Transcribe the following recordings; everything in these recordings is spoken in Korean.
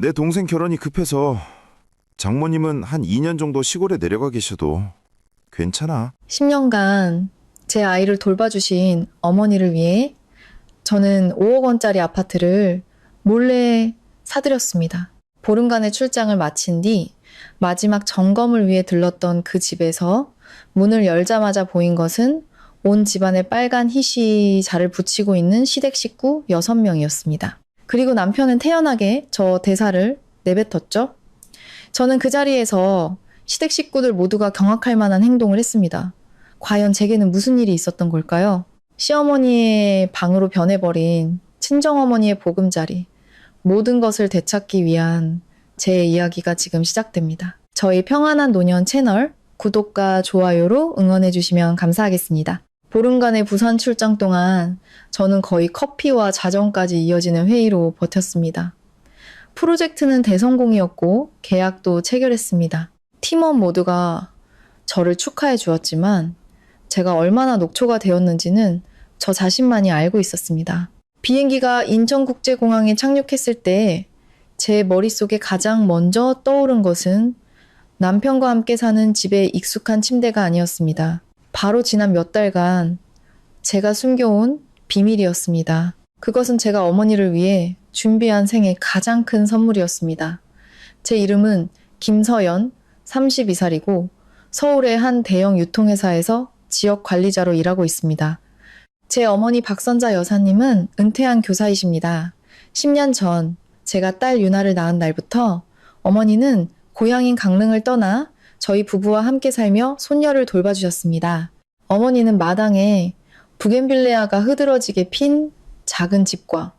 내 동생 결혼이 급해서 장모님은 한 2년 정도 시골에 내려가 계셔도 괜찮아. 10년간 제 아이를 돌봐주신 어머니를 위해 저는 5억 원짜리 아파트를 몰래 사들였습니다. 보름간의 출장을 마친 뒤 마지막 점검을 위해 들렀던 그 집에서 문을 열자마자 보인 것은 온 집안에 빨간 희시자를 붙이고 있는 시댁 식구 6명이었습니다. 그리고 남편은 태연하게 저 대사를 내뱉었죠. 저는 그 자리에서 시댁 식구들 모두가 경악할 만한 행동을 했습니다. 과연 제게는 무슨 일이 있었던 걸까요? 시어머니의 방으로 변해버린 친정어머니의 보금자리, 모든 것을 되찾기 위한 제 이야기가 지금 시작됩니다. 저희 평안한 노년 채널 구독과 좋아요로 응원해주시면 감사하겠습니다. 보름간의 부산 출장 동안 저는 거의 커피와 자정까지 이어지는 회의로 버텼습니다. 프로젝트는 대성공이었고 계약도 체결했습니다. 팀원 모두가 저를 축하해 주었지만 제가 얼마나 녹초가 되었는지는 저 자신만이 알고 있었습니다. 비행기가 인천국제공항에 착륙했을 때 제 머릿속에 가장 먼저 떠오른 것은 남편과 함께 사는 집의 익숙한 침대가 아니었습니다. 바로 지난 몇 달간 제가 숨겨온 비밀이었습니다. 그것은 제가 어머니를 위해 준비한 생애 가장 큰 선물이었습니다. 제 이름은 김서연, 32살이고 서울의 한 대형 유통회사에서 지역 관리자로 일하고 있습니다. 제 어머니 박선자 여사님은 은퇴한 교사이십니다. 10년 전 제가 딸 유나를 낳은 날부터 어머니는 고향인 강릉을 떠나 저희 부부와 함께 살며 손녀를 돌봐주셨습니다. 어머니는 마당에 부겐빌레아가 흐드러지게 핀 작은 집과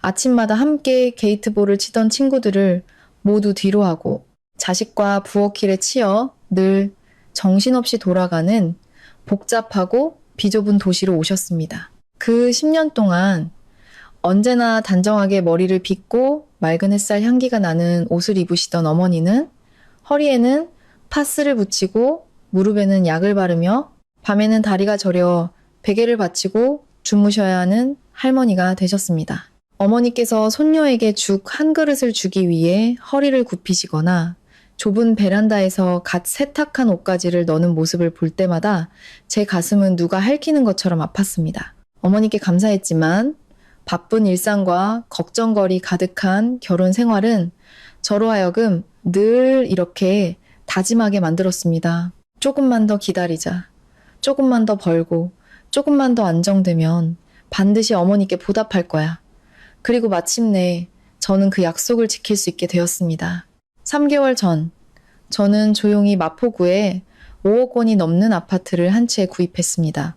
아침마다 함께 게이트볼을 치던 친구들을 모두 뒤로하고 자식과 부엌일에 치여 늘 정신없이 돌아가는 복잡하고 비좁은 도시로 오셨습니다. 그 10년 동안 언제나 단정하게 머리를 빗고 맑은 햇살 향기가 나는 옷을 입으시던 어머니는 허리에는 파스를 붙이고 무릎에는 약을 바르며 밤에는 다리가 저려 베개를 받치고 주무셔야 하는 할머니가 되셨습니다. 어머니께서 손녀에게 죽 한 그릇을 주기 위해 허리를 굽히시거나 좁은 베란다에서 갓 세탁한 옷가지를 넣는 모습을 볼 때마다 제 가슴은 누가 핥히는 것처럼 아팠습니다. 어머니께 감사했지만 바쁜 일상과 걱정거리 가득한 결혼 생활은 저로 하여금 늘 이렇게 다짐하게 만들었습니다. 조금만 더 기다리자. 조금만 더 벌고 조금만 더 안정되면 반드시 어머니께 보답할 거야. 그리고 마침내 저는 그 약속을 지킬 수 있게 되었습니다. 3개월 전 저는 조용히 마포구에 5억 원이 넘는 아파트를 한 채 구입했습니다.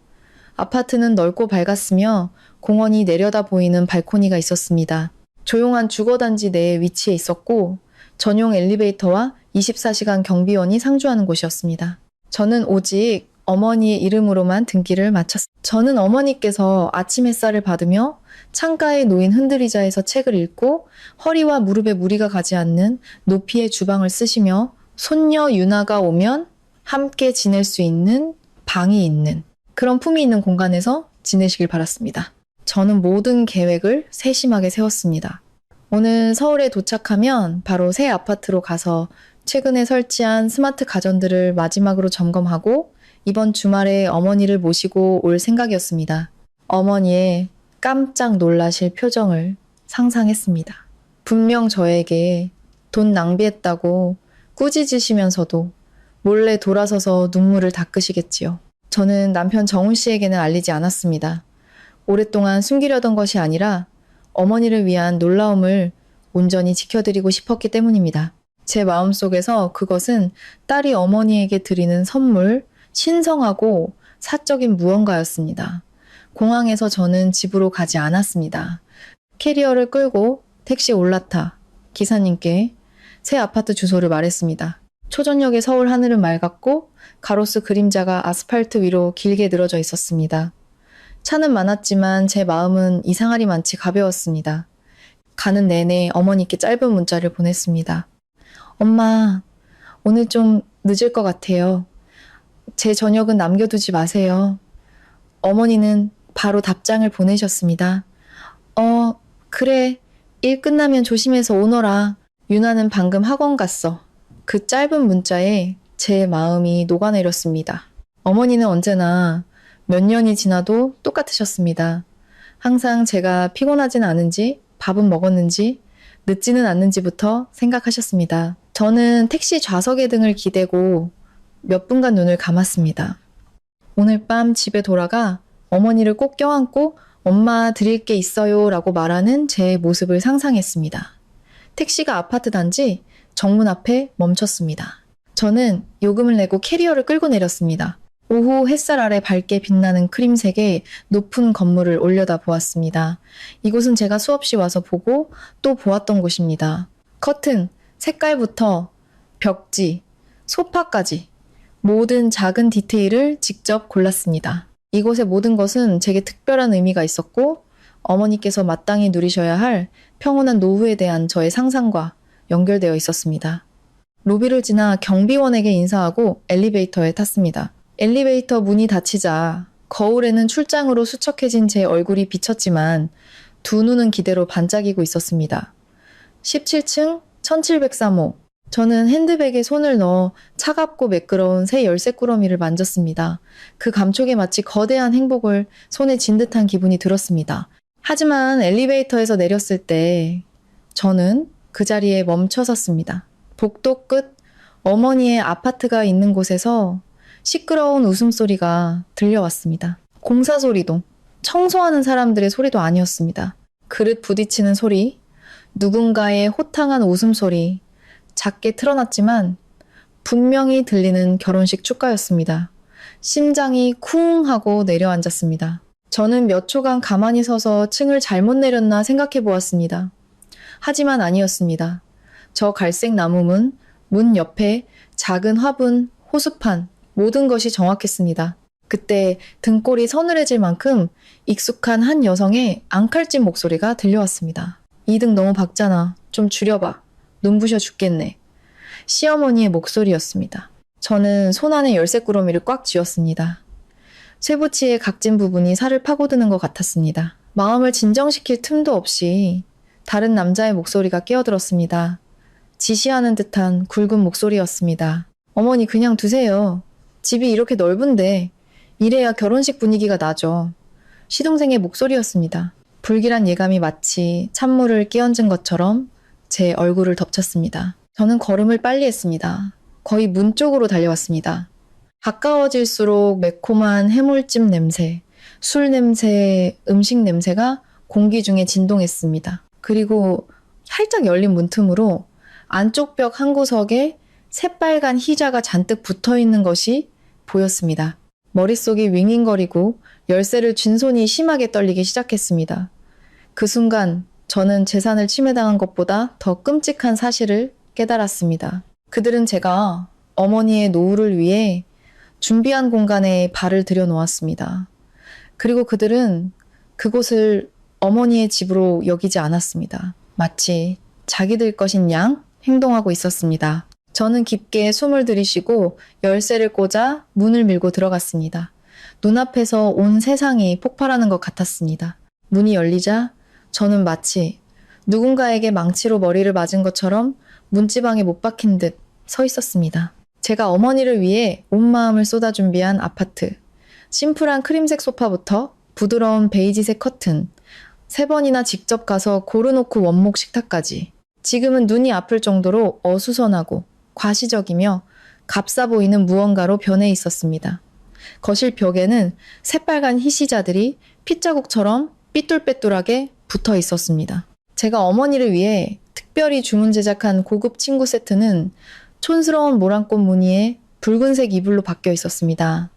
아파트는 넓고 밝았으며 공원이 내려다 보이는 발코니가 있었습니다. 조용한 주거단지 내에 위치해 있었고 전용 엘리베이터와 24시간 경비원이 상주하는 곳이었습니다. 저는 오직 어머니의 이름으로만 등기를 마쳤습니다. 저는 어머니께서 아침 햇살을 받으며 창가에 놓인 흔들의자에서 책을 읽고 허리와 무릎에 무리가 가지 않는 높이의 주방을 쓰시며 손녀 유나가 오면 함께 지낼 수 있는 방이 있는 그런 품이 있는 공간에서 지내시길 바랐습니다. 저는 모든 계획을 세심하게 세웠습니다. 오늘 서울에 도착하면 바로 새 아파트로 가서 최근에 설치한 스마트 가전들을 마지막으로 점검하고 이번 주말에 어머니를 모시고 올 생각이었습니다. 어머니의 깜짝 놀라실 표정을 상상했습니다. 분명 저에게 돈 낭비했다고 꾸짖으시면서도 몰래 돌아서서 눈물을 닦으시겠지요. 저는 남편 정훈 씨에게는 알리지 않았습니다. 오랫동안 숨기려던 것이 아니라 어머니를 위한 놀라움을 온전히 지켜드리고 싶었기 때문입니다. 제 마음속에서 그것은 딸이 어머니에게 드리는 선물, 신성하고 사적인 무언가였습니다. 공항에서 저는 집으로 가지 않았습니다. 캐리어를 끌고 택시에 올라타 기사님께 새 아파트 주소를 말했습니다. 초저녁에 서울 하늘은 맑았고 가로수 그림자가 아스팔트 위로 길게 늘어져 있었습니다. 차는 많았지만 제 마음은 이상하리 많지 가벼웠습니다. 가는 내내 어머니께 짧은 문자를 보냈습니다. 엄마, 오늘 좀 늦을 것 같아요. 제 저녁은 남겨두지 마세요. 어머니는 바로 답장을 보내셨습니다. 그래. 일 끝나면 조심해서 오너라. 유나는 방금 학원 갔어. 그 짧은 문자에 제 마음이 녹아내렸습니다. 어머니는 언제나 몇 년이 지나도 똑같으셨습니다. 항상 제가 피곤하진 않은지, 밥은 먹었는지, 늦지는 않는지부터 생각하셨습니다. 저는 택시 좌석의 등을 기대고 몇 분간 눈을 감았습니다. 오늘 밤 집에 돌아가 어머니를 꼭 껴안고 엄마 드릴 게 있어요 라고 말하는 제 모습을 상상했습니다. 택시가 아파트 단지 정문 앞에 멈췄습니다. 저는 요금을 내고 캐리어를 끌고 내렸습니다. 오후 햇살 아래 밝게 빛나는 크림색의 높은 건물을 올려다 보았습니다. 이곳은 제가 수없이 와서 보고 또 보았던 곳입니다. 커튼, 색깔부터 벽지, 소파까지 모든 작은 디테일을 직접 골랐습니다. 이곳의 모든 것은 제게 특별한 의미가 있었고 어머니께서 마땅히 누리셔야 할 평온한 노후에 대한 저의 상상과 연결되어 있었습니다. 로비를 지나 경비원에게 인사하고 엘리베이터에 탔습니다. 엘리베이터 문이 닫히자 거울에는 출장으로 수척해진 제 얼굴이 비쳤지만 두 눈은 기대로 반짝이고 있었습니다. 17층 1703호. 저는 핸드백에 손을 넣어 차갑고 매끄러운 새 열쇠 꾸러미를 만졌습니다. 그 감촉에 마치 거대한 행복을 손에 쥔 듯한 기분이 들었습니다. 하지만 엘리베이터에서 내렸을 때 저는 그 자리에 멈춰 섰습니다. 복도 끝 어머니의 아파트가 있는 곳에서 시끄러운 웃음소리가 들려왔습니다. 공사 소리도, 청소하는 사람들의 소리도 아니었습니다. 그릇 부딪히는 소리, 누군가의 호탕한 웃음소리, 작게 틀어놨지만 분명히 들리는 결혼식 축가였습니다. 심장이 쿵 하고 내려앉았습니다. 저는 몇 초간 가만히 서서 층을 잘못 내렸나 생각해 보았습니다. 하지만 아니었습니다. 저 갈색 나무문, 문 옆에 작은 화분, 호수판, 모든 것이 정확했습니다. 그때 등골이 서늘해질 만큼 익숙한 한 여성의 앙칼진 목소리가 들려왔습니다. 이 등 너무 밝잖아. 좀 줄여봐. 눈부셔 죽겠네. 시어머니의 목소리였습니다. 저는 손 안에 열쇠 꾸러미를 꽉 쥐었습니다. 쇠붙이의 각진 부분이 살을 파고드는 것 같았습니다. 마음을 진정시킬 틈도 없이 다른 남자의 목소리가 끼어들었습니다. 지시하는 듯한 굵은 목소리였습니다. 어머니 그냥 두세요. 집이 이렇게 넓은데 이래야 결혼식 분위기가 나죠. 시동생의 목소리였습니다. 불길한 예감이 마치 찬물을 끼얹은 것처럼 제 얼굴을 덮쳤습니다. 저는 걸음을 빨리 했습니다. 거의 문 쪽으로 달려왔습니다. 가까워질수록 매콤한 해물찜 냄새, 술 냄새, 음식 냄새가 공기 중에 진동했습니다. 그리고 살짝 열린 문틈으로 안쪽 벽 한 구석에 새빨간 희자가 잔뜩 붙어있는 것이 보였습니다. 머릿속이 윙윙거리고 열쇠를 쥔 손이 심하게 떨리기 시작했습니다. 그 순간 저는 재산을 침해당한 것보다 더 끔찍한 사실을 깨달았습니다. 그들은 제가 어머니의 노후를 위해 준비한 공간에 발을 들여놓았습니다. 그리고 그들은 그곳을 어머니의 집으로 여기지 않았습니다. 마치 자기들 것인 양 행동하고 있었습니다. 저는 깊게 숨을 들이쉬고 열쇠를 꽂아 문을 밀고 들어갔습니다. 눈앞에서 온 세상이 폭발하는 것 같았습니다. 문이 열리자 저는 마치 누군가에게 망치로 머리를 맞은 것처럼 문지방에 못 박힌 듯 서 있었습니다. 제가 어머니를 위해 온 마음을 쏟아 준비한 아파트. 심플한 크림색 소파부터 부드러운 베이지색 커튼, 3번이나 직접 가서 고르놓고 원목 식탁까지. 지금은 눈이 아플 정도로 어수선하고 과시적이며 값싸 보이는 무언가로 변해 있었습니다. 거실 벽에는 새빨간 희시자들이 핏자국처럼 삐뚤빼뚤하게 붙어 있었습니다. 제가 어머니를 위해 특별히 주문 제작한 고급 침구 세트는 촌스러운 모란꽃 무늬의 붉은색 이불로 바뀌어 있었습니다.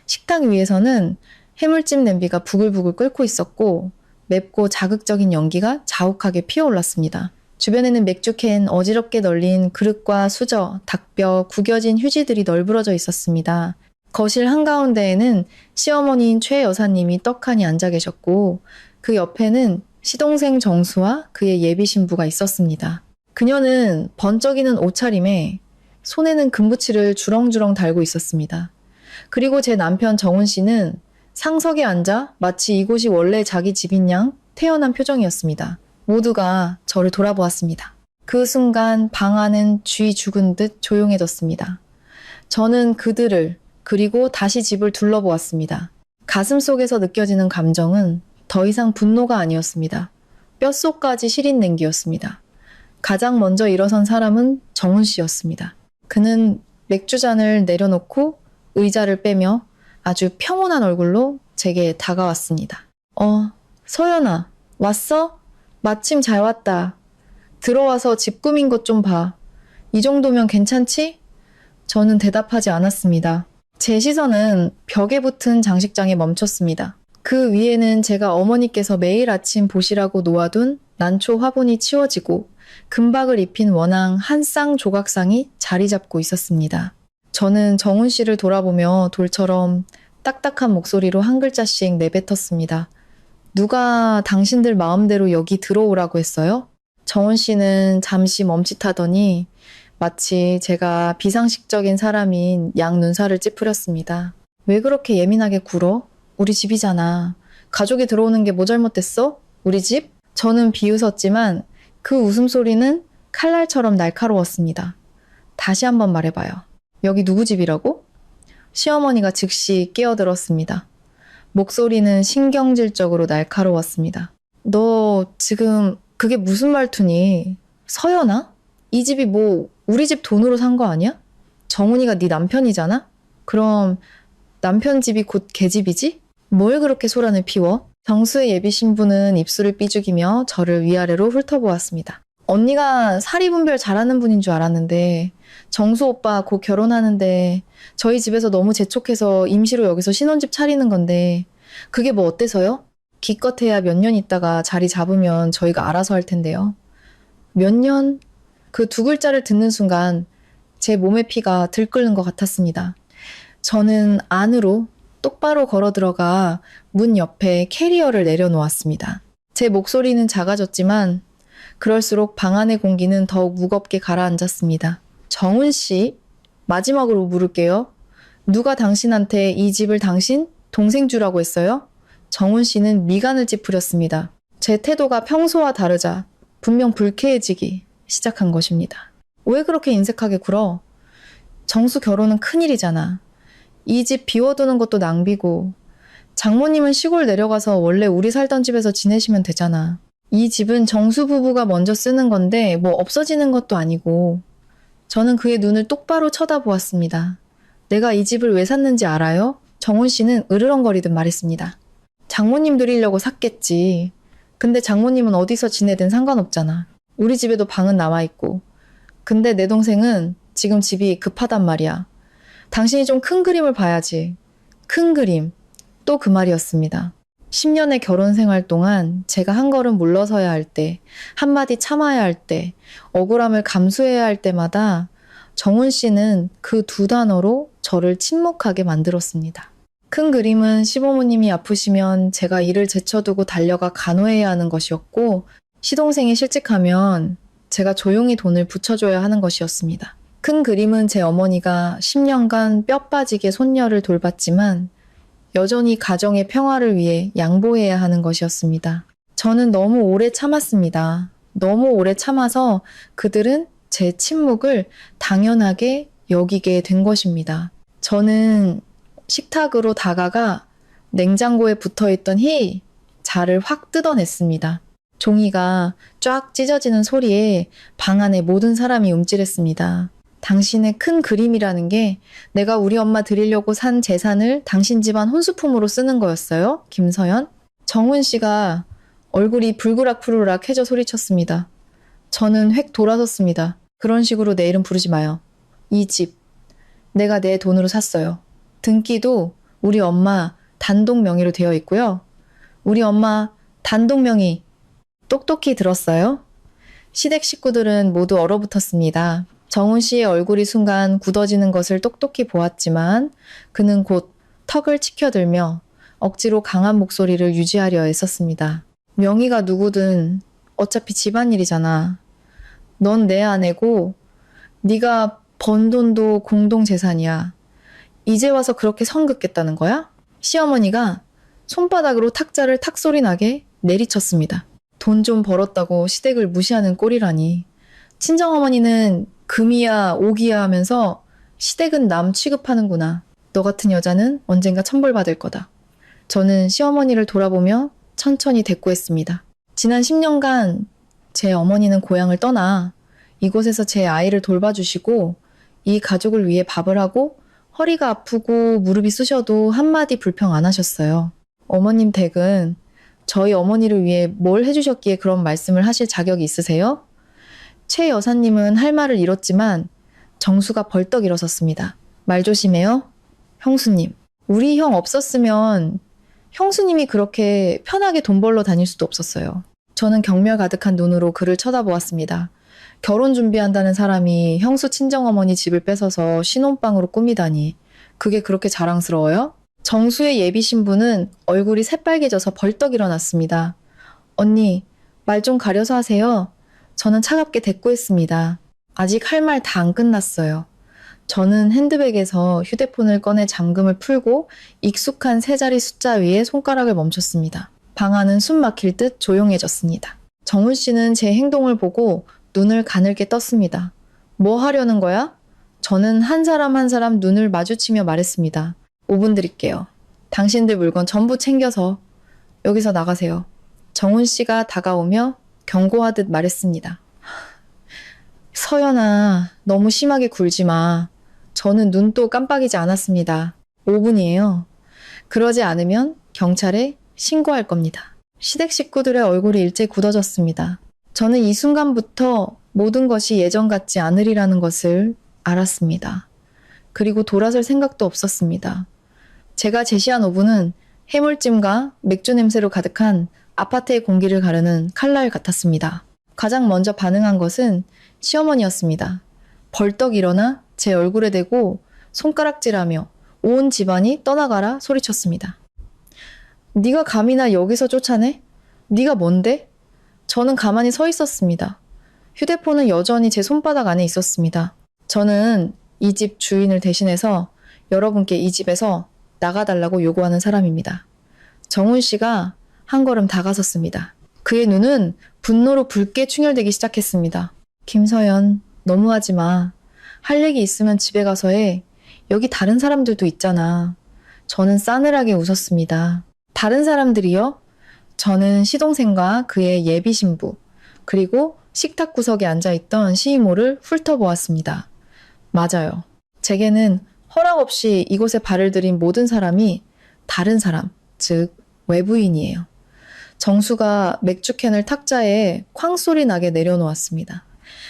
식탁 위에서는 해물찜 냄비가 부글부글 끓고 있었고 맵고 자극적인 연기가 자욱하게 피어올랐습니다. 주변에는 맥주캔 어지럽게 널린 그릇과 수저, 닭뼈, 구겨진 휴지들이 널브러져 있었습니다. 거실 한가운데에는 시어머니인 최 여사님이 떡하니 앉아 계셨고 그 옆에는 시동생 정수와 그의 예비 신부가 있었습니다. 그녀는 번쩍이는 옷차림에 손에는 금붙이를 주렁주렁 달고 있었습니다. 그리고 제 남편 정훈 씨는 상석에 앉아 마치 이곳이 원래 자기 집인 양 태연한 표정이었습니다. 모두가 저를 돌아보았습니다. 그 순간 방 안은 쥐 죽은 듯 조용해졌습니다. 저는 그들을 그리고 다시 집을 둘러보았습니다. 가슴 속에서 느껴지는 감정은 더 이상 분노가 아니었습니다. 뼛속까지 시린 냉기였습니다. 가장 먼저 일어선 사람은 정훈 씨였습니다. 그는 맥주잔을 내려놓고 의자를 빼며 아주 평온한 얼굴로 제게 다가왔습니다. 서연아, 왔어? 마침 잘 왔다. 들어와서 집 꾸민 것 좀 봐. 이 정도면 괜찮지? 저는 대답하지 않았습니다. 제 시선은 벽에 붙은 장식장에 멈췄습니다. 그 위에는 제가 어머니께서 매일 아침 보시라고 놓아둔 난초 화분이 치워지고 금박을 입힌 원앙 한 쌍 조각상이 자리 잡고 있었습니다. 저는 정훈 씨를 돌아보며 돌처럼 딱딱한 목소리로 한 글자씩 내뱉었습니다. 누가 당신들 마음대로 여기 들어오라고 했어요? 정훈 씨는 잠시 멈칫하더니 마치 제가 비상식적인 사람인 양 눈살을 찌푸렸습니다. 왜 그렇게 예민하게 굴어? 우리 집이잖아. 가족이 들어오는 게 뭐 잘못됐어? 우리 집? 저는 비웃었지만 그 웃음소리는 칼날처럼 날카로웠습니다. 다시 한번 말해봐요. 여기 누구 집이라고? 시어머니가 즉시 끼어들었습니다. 목소리는 신경질적으로 날카로웠습니다. 너 지금 그게 무슨 말투니? 서연아? 이 집이 뭐 우리 집 돈으로 산 거 아니야? 정훈이가 네 남편이잖아? 그럼 남편 집이 곧 걔 집이지? 뭘 그렇게 소란을 피워? 정수의 예비 신부는 입술을 삐죽이며 저를 위아래로 훑어보았습니다. 언니가 사리분별 잘하는 분인 줄 알았는데 정수 오빠 곧 결혼하는데 저희 집에서 너무 재촉해서 임시로 여기서 신혼집 차리는 건데 그게 뭐 어때서요? 기껏해야 몇 년 있다가 자리 잡으면 저희가 알아서 할 텐데요. 몇 년? 그 두 글자를 듣는 순간 제 몸의 피가 들끓는 것 같았습니다. 저는 안으로 똑바로 걸어 들어가 문 옆에 캐리어를 내려놓았습니다. 제 목소리는 작아졌지만 그럴수록 방 안의 공기는 더욱 무겁게 가라앉았습니다. 정훈 씨, 마지막으로 물을게요. 누가 당신한테 이 집을 당신 동생 주라고 했어요? 정훈 씨는 미간을 찌푸렸습니다. 제 태도가 평소와 다르자 분명 불쾌해지기 시작한 것입니다. 왜 그렇게 인색하게 굴어? 정수 결혼은 큰일이잖아. 이 집 비워두는 것도 낭비고 장모님은 시골 내려가서 원래 우리 살던 집에서 지내시면 되잖아. 이 집은 정수 부부가 먼저 쓰는 건데 뭐 없어지는 것도 아니고. 저는 그의 눈을 똑바로 쳐다보았습니다. 내가 이 집을 왜 샀는지 알아요? 정훈 씨는 으르렁거리듯 말했습니다. 장모님 드리려고 샀겠지. 근데 장모님은 어디서 지내든 상관없잖아. 우리 집에도 방은 남아있고. 근데 내 동생은 지금 집이 급하단 말이야. 당신이 좀 큰 그림을 봐야지. 큰 그림. 또 그 말이었습니다. 10년의 결혼 생활 동안 제가 한 걸음 물러서야 할 때, 한마디 참아야 할 때, 억울함을 감수해야 할 때마다 정훈 씨는 그 두 단어로 저를 침묵하게 만들었습니다. 큰 그림은 시부모님이 아프시면 제가 일을 제쳐두고 달려가 간호해야 하는 것이었고, 시동생이 실직하면 제가 조용히 돈을 붙여줘야 하는 것이었습니다. 큰 그림은 제 어머니가 10년간 뼈 빠지게 손녀를 돌봤지만 여전히 가정의 평화를 위해 양보해야 하는 것이었습니다. 저는 너무 오래 참았습니다. 너무 오래 참아서 그들은 제 침묵을 당연하게 여기게 된 것입니다. 저는 식탁으로 다가가 냉장고에 붙어있던 자를 확 뜯어냈습니다. 종이가 쫙 찢어지는 소리에 방 안의 모든 사람이 움찔했습니다. 당신의 큰 그림이라는 게 내가 우리 엄마 드리려고 산 재산을 당신 집안 혼수품으로 쓰는 거였어요? 김서연? 정훈 씨가 얼굴이 불그락불그락해져 소리쳤습니다. 저는 획 돌아섰습니다. 그런 식으로 내 이름 부르지 마요. 이 집, 내가 내 돈으로 샀어요. 등기도 우리 엄마 단독 명의로 되어 있고요. 우리 엄마 단독 명의 똑똑히 들었어요? 시댁 식구들은 모두 얼어붙었습니다. 정훈 씨의 얼굴이 순간 굳어지는 것을 똑똑히 보았지만 그는 곧 턱을 치켜들며 억지로 강한 목소리를 유지하려 애썼습니다. 명의가 누구든 어차피 집안일이잖아. 넌 내 아내고 네가 번 돈도 공동재산이야. 이제 와서 그렇게 선 긋겠다는 거야? 시어머니가 손바닥으로 탁자를 탁소리 나게 내리쳤습니다. 돈 좀 벌었다고 시댁을 무시하는 꼴이라니. 친정어머니는 금이야 오기야 하면서 시댁은 남 취급하는구나. 너 같은 여자는 언젠가 천벌받을 거다. 저는 시어머니를 돌아보며 천천히 대꾸했습니다. 지난 10년간 제 어머니는 고향을 떠나 이곳에서 제 아이를 돌봐주시고 이 가족을 위해 밥을 하고 허리가 아프고 무릎이 쑤셔도 한마디 불평 안 하셨어요. 어머님 댁은 저희 어머니를 위해 뭘 해주셨기에 그런 말씀을 하실 자격이 있으세요? 최 여사님은 할 말을 잃었지만 정수가 벌떡 일어섰습니다. 말 조심해요. 형수님. 우리 형 없었으면 형수님이 그렇게 편하게 돈 벌러 다닐 수도 없었어요. 저는 경멸 가득한 눈으로 그를 쳐다보았습니다. 결혼 준비한다는 사람이 형수 친정어머니 집을 뺏어서 신혼방으로 꾸미다니. 그게 그렇게 자랑스러워요? 정수의 예비 신부는 얼굴이 새빨개져서 벌떡 일어났습니다. 언니, 말 좀 가려서 하세요. 저는 차갑게 대꾸했습니다. 아직 할 말 다 안 끝났어요. 저는 핸드백에서 휴대폰을 꺼내 잠금을 풀고 익숙한 세 자리 숫자 위에 손가락을 멈췄습니다. 방 안은 숨 막힐 듯 조용해졌습니다. 정훈 씨는 제 행동을 보고 눈을 가늘게 떴습니다. 뭐 하려는 거야? 저는 한 사람 한 사람 눈을 마주치며 말했습니다. 5분 드릴게요. 당신들 물건 전부 챙겨서 여기서 나가세요. 정훈 씨가 다가오며 경고하듯 말했습니다. 서연아, 너무 심하게 굴지 마. 저는 눈도 깜빡이지 않았습니다. 5분이에요. 그러지 않으면 경찰에 신고할 겁니다. 시댁 식구들의 얼굴이 일제히 굳어졌습니다. 저는 이 순간부터 모든 것이 예전 같지 않으리라는 것을 알았습니다. 그리고 돌아설 생각도 없었습니다. 제가 제시한 5분은 해물찜과 맥주 냄새로 가득한 아파트의 공기를 가르는 칼날 같았습니다. 가장 먼저 반응한 것은 시어머니였습니다. 벌떡 일어나 제 얼굴에 대고 손가락질하며 온 집안이 떠나가라 소리쳤습니다. 네가 감히 나 여기서 쫓아내? 네가 뭔데? 저는 가만히 서 있었습니다. 휴대폰은 여전히 제 손바닥 안에 있었습니다. 저는 이 집 주인을 대신해서 여러분께 이 집에서 나가달라고 요구하는 사람입니다. 정훈 씨가 한 걸음 다가섰습니다. 그의 눈은 분노로 붉게 충혈되기 시작했습니다. 김서연, 너무하지 마. 할 얘기 있으면 집에 가서 해. 여기 다른 사람들도 있잖아. 저는 싸늘하게 웃었습니다. 다른 사람들이요? 저는 시동생과 그의 예비 신부, 그리고 식탁 구석에 앉아있던 시이모를 훑어보았습니다. 맞아요. 제게는 허락 없이 이곳에 발을 들인 모든 사람이 다른 사람, 즉 외부인이에요. 정수가 맥주캔을 탁자에 쾅소리 나게 내려놓았습니다.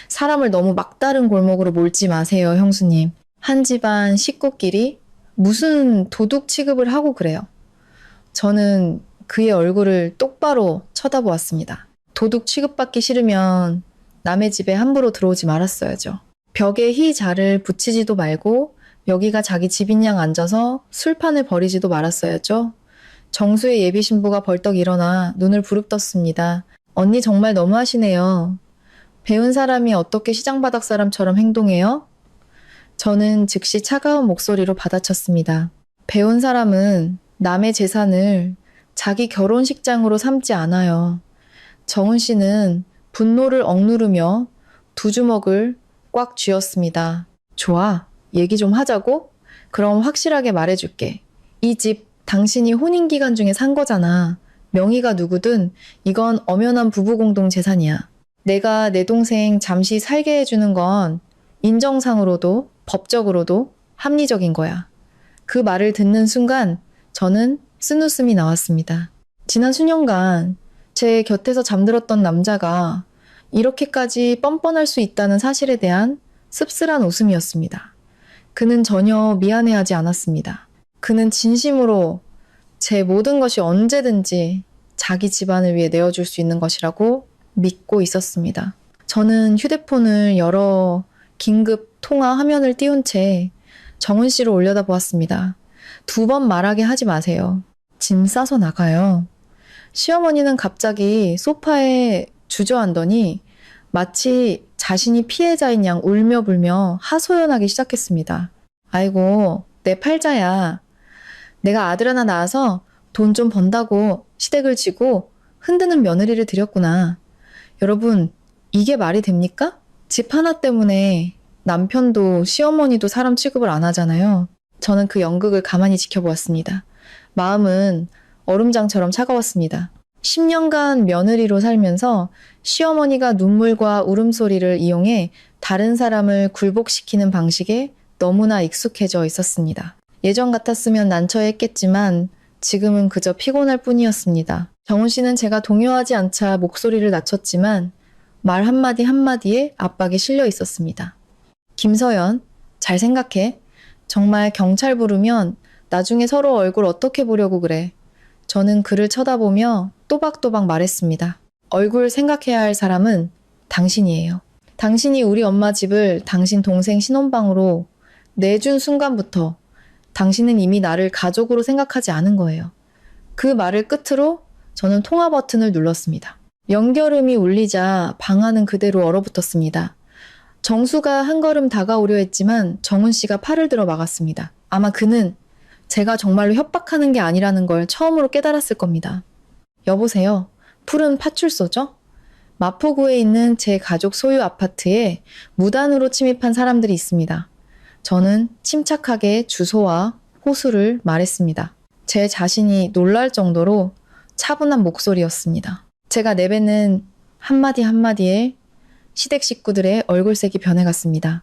사람을 너무 막다른 골목으로 몰지 마세요, 형수님. 한 집안 식구끼리 무슨 도둑 취급을 하고 그래요. 저는 그의 얼굴을 똑바로 쳐다보았습니다. 도둑 취급받기 싫으면 남의 집에 함부로 들어오지 말았어야죠. 벽에 희자를 붙이지도 말고 여기가 자기 집인 양 앉아서 술판을 벌이지도 말았어야죠. 정수의 예비 신부가 벌떡 일어나 눈을 부릅떴습니다. 언니 정말 너무하시네요. 배운 사람이 어떻게 시장바닥 사람처럼 행동해요? 저는 즉시 차가운 목소리로 받아쳤습니다. 배운 사람은 남의 재산을 자기 결혼식장으로 삼지 않아요. 정훈 씨는 분노를 억누르며 두 주먹을 꽉 쥐었습니다. 좋아, 얘기 좀 하자고? 그럼 확실하게 말해줄게. 이 집 당신이 혼인기간 중에 산 거잖아. 명의가 누구든 이건 엄연한 부부공동 재산이야. 내가 내 동생 잠시 살게 해주는 건 인정상으로도 법적으로도 합리적인 거야. 그 말을 듣는 순간 저는 쓴웃음이 나왔습니다. 지난 수년간 제 곁에서 잠들었던 남자가 이렇게까지 뻔뻔할 수 있다는 사실에 대한 씁쓸한 웃음이었습니다. 그는 전혀 미안해하지 않았습니다. 그는 진심으로 제 모든 것이 언제든지 자기 집안을 위해 내어줄 수 있는 것이라고 믿고 있었습니다. 저는 휴대폰을 열어 긴급 통화 화면을 띄운 채 정훈 씨를 올려다보았습니다. 2번 말하게 하지 마세요. 짐 싸서 나가요. 시어머니는 갑자기 소파에 주저앉더니 마치 자신이 피해자인 양 울며 불며 하소연하기 시작했습니다. 아이고, 내 팔자야. 내가 아들 하나 낳아서 돈 좀 번다고 시댁을 지고 흔드는 며느리를 들였구나. 여러분, 이게 말이 됩니까? 집 하나 때문에 남편도 시어머니도 사람 취급을 안 하잖아요. 저는 그 연극을 가만히 지켜보았습니다. 마음은 얼음장처럼 차가웠습니다. 10년간 며느리로 살면서 시어머니가 눈물과 울음소리를 이용해 다른 사람을 굴복시키는 방식에 너무나 익숙해져 있었습니다. 예전 같았으면 난처했겠지만 지금은 그저 피곤할 뿐이었습니다. 정훈 씨는 제가 동요하지 않자 목소리를 낮췄지만 말 한마디 한마디에 압박이 실려 있었습니다. 김서연, 잘 생각해. 정말 경찰 부르면 나중에 서로 얼굴 어떻게 보려고 그래. 저는 그를 쳐다보며 또박또박 말했습니다. 얼굴 생각해야 할 사람은 당신이에요. 당신이 우리 엄마 집을 당신 동생 신혼방으로 내준 순간부터 당신은 이미 나를 가족으로 생각하지 않은 거예요. 그 말을 끝으로 저는 통화 버튼을 눌렀습니다. 연결음이 울리자 방안은 그대로 얼어붙었습니다. 정수가 한 걸음 다가오려 했지만 정훈 씨가 팔을 들어 막았습니다. 아마 그는 제가 정말로 협박하는 게 아니라는 걸 처음으로 깨달았을 겁니다. 여보세요. 푸른 파출소죠? 마포구에 있는 제 가족 소유 아파트에 무단으로 침입한 사람들이 있습니다. 저는 침착하게 주소와 호수를 말했습니다. 제 자신이 놀랄 정도로 차분한 목소리였습니다. 제가 내뱉는 한마디 한마디에 시댁 식구들의 얼굴색이 변해갔습니다.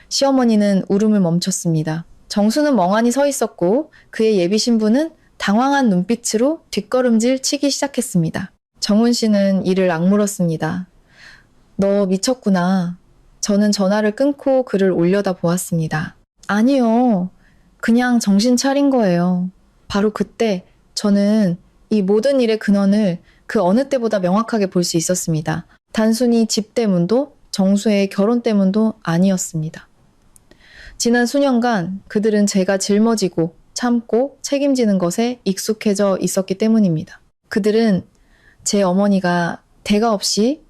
시어머니는 울음을 멈췄습니다. 정수는 멍하니 서 있었고 그의 예비 신부는 당황한 눈빛으로 뒷걸음질 치기 시작했습니다. 정훈 씨는 이를 악물었습니다. 너 미쳤구나. 저는 전화를 끊고 그를 올려다 보았습니다. 아니요. 그냥 정신 차린 거예요. 바로 그때 저는 이 모든 일의 근원을 그 어느 때보다 명확하게 볼 수 있었습니다. 단순히 집 때문도 정수의 결혼 때문도 아니었습니다. 지난 수년간 그들은 제가 짊어지고 참고 책임지는 것에 익숙해져 있었기 때문입니다. 그들은 제 어머니가 대가 없이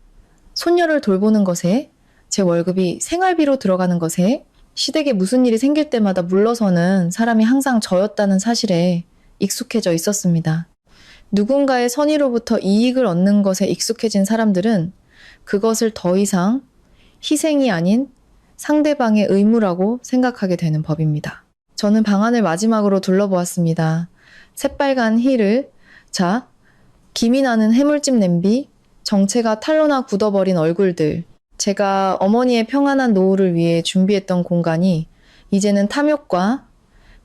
손녀를 돌보는 것에, 제 월급이 생활비로 들어가는 것에, 시댁에 무슨 일이 생길 때마다 물러서는 사람이 항상 저였다는 사실에 익숙해져 있었습니다. 누군가의 선의로부터 이익을 얻는 것에 익숙해진 사람들은 그것을 더 이상 희생이 아닌 상대방의 의무라고 생각하게 되는 법입니다. 저는 방안을 마지막으로 둘러보았습니다. 새빨간 힐을, 김이 나는 해물집 냄비, 정체가 탄로나 굳어버린 얼굴들, 제가 어머니의 평안한 노후를 위해 준비했던 공간이 이제는 탐욕과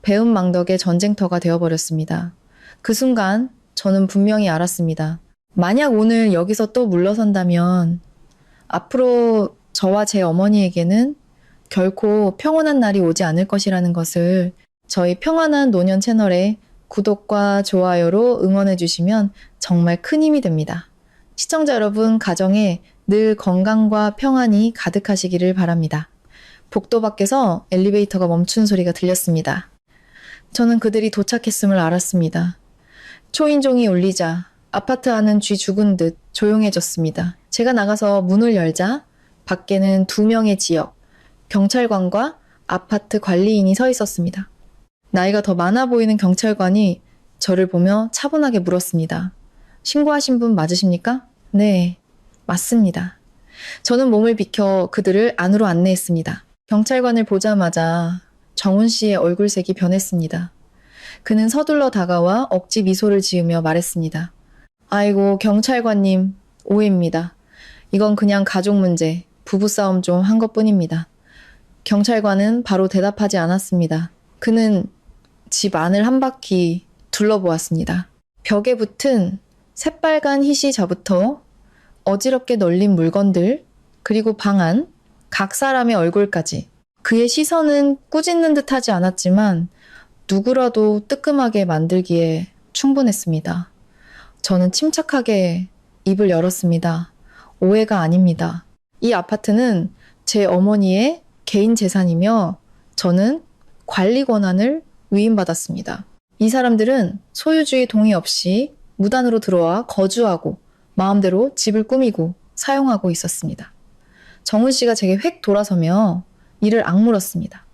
배은망덕의 전쟁터가 되어버렸습니다. 그 순간 저는 분명히 알았습니다. 만약 오늘 여기서 또 물러선다면 앞으로 저와 제 어머니에게는 결코 평온한 날이 오지 않을 것이라는 것을 저희 평안한 노년 채널에 구독과 좋아요로 응원해 주시면 정말 큰 힘이 됩니다. 시청자 여러분 가정에 늘 건강과 평안이 가득하시기를 바랍니다. 복도 밖에서 엘리베이터가 멈춘 소리가 들렸습니다. 저는 그들이 도착했음을 알았습니다. 초인종이 울리자 아파트 안은 쥐 죽은 듯 조용해졌습니다. 제가 나가서 문을 열자 밖에는 2명의 지역, 경찰관과 아파트 관리인이 서 있었습니다. 나이가 더 많아 보이는 경찰관이 저를 보며 차분하게 물었습니다. 신고하신 분 맞으십니까? 네, 맞습니다. 저는 몸을 비켜 그들을 안으로 안내했습니다. 경찰관을 보자마자 정훈 씨의 얼굴색이 변했습니다. 그는 서둘러 다가와 억지 미소를 지으며 말했습니다. 아이고, 경찰관님, 오해입니다. 이건 그냥 가족 문제, 부부싸움 좀 한 것뿐입니다. 경찰관은 바로 대답하지 않았습니다. 그는 집 안을 한 바퀴 둘러보았습니다. 벽에 붙은 새빨간 희시자부터 어지럽게 널린 물건들, 그리고 방 안, 각 사람의 얼굴까지. 그의 시선은 꾸짖는 듯 하지 않았지만 누구라도 뜨끔하게 만들기에 충분했습니다. 저는 침착하게 입을 열었습니다. 오해가 아닙니다. 이 아파트는 제 어머니의 개인 재산이며 저는 관리 권한을 위임받았습니다. 이 사람들은 소유주의 동의 없이 무단으로 들어와 거주하고 마음대로 집을 꾸미고 사용하고 있었습니다. 정훈 씨가 제게 획 돌아서며 이를 악물었습니다.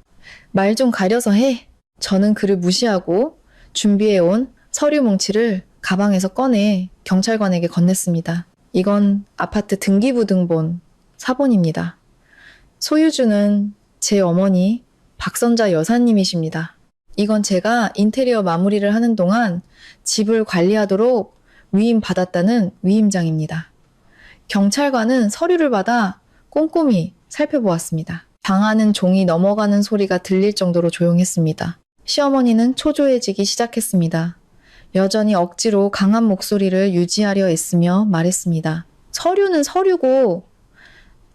말 좀 가려서 해. 저는 그를 무시하고 준비해온 서류 뭉치를 가방에서 꺼내 경찰관에게 건넸습니다. 이건 아파트 등기부등본 사본입니다. 소유주는 제 어머니 박선자 여사님이십니다. 이건 제가 인테리어 마무리를 하는 동안 집을 관리하도록 위임받았다는 위임장입니다. 경찰관은 서류를 받아 꼼꼼히 살펴보았습니다. 방 안은 종이 넘어가는 소리가 들릴 정도로 조용했습니다. 시어머니는 초조해지기 시작했습니다. 여전히 억지로 강한 목소리를 유지하려 애쓰며 말했습니다. 서류는 서류고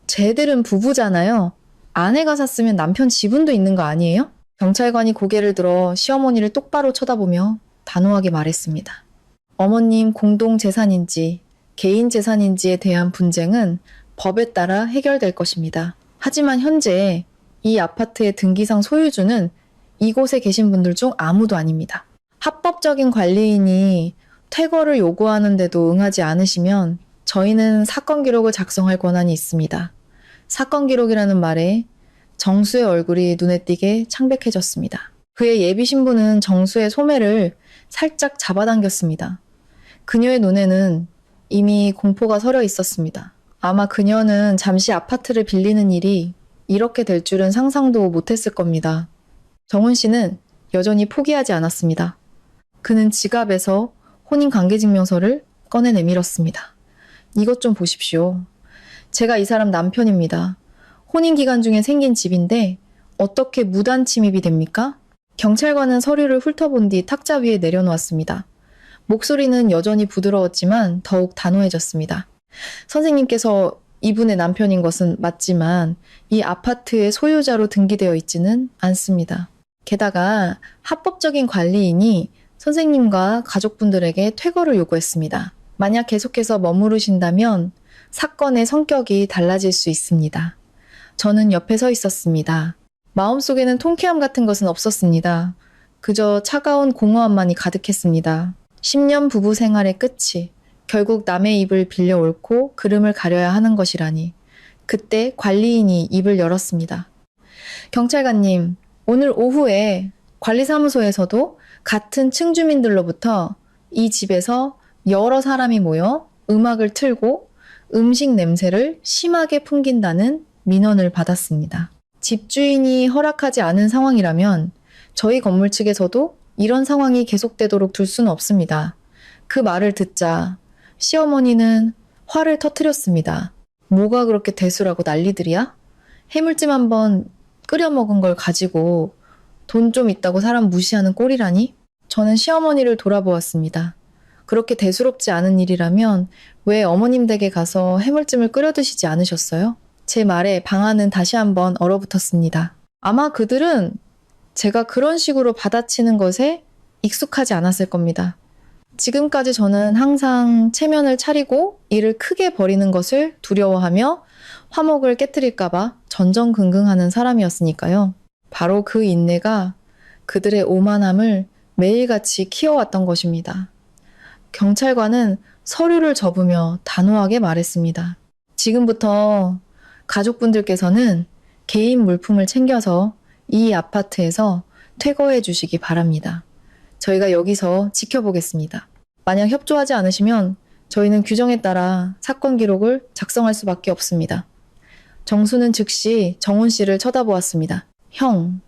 쟤들은 부부잖아요. 아내가 샀으면 남편 지분도 있는 거 아니에요? 경찰관이 고개를 들어 시어머니를 똑바로 쳐다보며 단호하게 말했습니다. 어머님 공동 재산인지 개인 재산인지에 대한 분쟁은 법에 따라 해결될 것입니다. 하지만 현재 이 아파트의 등기상 소유주는 이곳에 계신 분들 중 아무도 아닙니다. 합법적인 관리인이 퇴거를 요구하는데도 응하지 않으시면 저희는 사건 기록을 작성할 권한이 있습니다. 사건 기록이라는 말에 정수의 얼굴이 눈에 띄게 창백해졌습니다. 그의 예비 신부는 정수의 소매를 살짝 잡아당겼습니다. 그녀의 눈에는 이미 공포가 서려 있었습니다. 아마 그녀는 잠시 아파트를 빌리는 일이 이렇게 될 줄은 상상도 못했을 겁니다. 정훈 씨는 여전히 포기하지 않았습니다. 그는 지갑에서 혼인관계증명서를 꺼내 내밀었습니다. 이것 좀 보십시오. 제가 이 사람 남편입니다. 혼인기간 중에 생긴 집인데 어떻게 무단 침입이 됩니까? 경찰관은 서류를 훑어본 뒤 탁자 위에 내려놓았습니다. 목소리는 여전히 부드러웠지만 더욱 단호해졌습니다. 선생님께서 이분의 남편인 것은 맞지만 이 아파트의 소유자로 등기되어 있지는 않습니다. 게다가 합법적인 관리인이 선생님과 가족분들에게 퇴거를 요구했습니다. 만약 계속해서 머무르신다면 사건의 성격이 달라질 수 있습니다. 저는 옆에 서 있었습니다. 마음속에는 통쾌함 같은 것은 없었습니다. 그저 차가운 공허함만이 가득했습니다. 10년 부부 생활의 끝이 결국 남의 입을 빌려 옳고 그름을 가려야 하는 것이라니. 그때 관리인이 입을 열었습니다. 경찰관님, 오늘 오후에 관리사무소에서도 같은 층 주민들로부터 이 집에서 여러 사람이 모여 음악을 틀고 음식 냄새를 심하게 풍긴다는 민원을 받았습니다. 집주인이 허락하지 않은 상황이라면 저희 건물 측에서도 이런 상황이 계속되도록 둘 수는 없습니다. 그 말을 듣자 시어머니는 화를 터뜨렸습니다. 뭐가 그렇게 대수라고 난리들이야? 해물찜 한번 끓여 먹은 걸 가지고 돈 좀 있다고 사람 무시하는 꼴이라니? 저는 시어머니를 돌아보았습니다. 그렇게 대수롭지 않은 일이라면 왜 어머님 댁에 가서 해물찜을 끓여 드시지 않으셨어요? 제 말에 방아는 다시 한번 얼어붙었습니다. 아마 그들은 제가 그런 식으로 받아치는 것에 익숙하지 않았을 겁니다. 지금까지 저는 항상 체면을 차리고 일을 크게 벌이는 것을 두려워하며 화목을 깨뜨릴까봐 전전긍긍하는 사람이었으니까요. 바로 그 인내가 그들의 오만함을 매일같이 키워왔던 것입니다. 경찰관은 서류를 접으며 단호하게 말했습니다. 지금부터 가족분들께서는 개인 물품을 챙겨서 이 아파트에서 퇴거해 주시기 바랍니다. 저희가 여기서 지켜보겠습니다. 만약 협조하지 않으시면 저희는 규정에 따라 사건 기록을 작성할 수밖에 없습니다. 정수는 즉시 정훈 씨를 쳐다보았습니다. 형.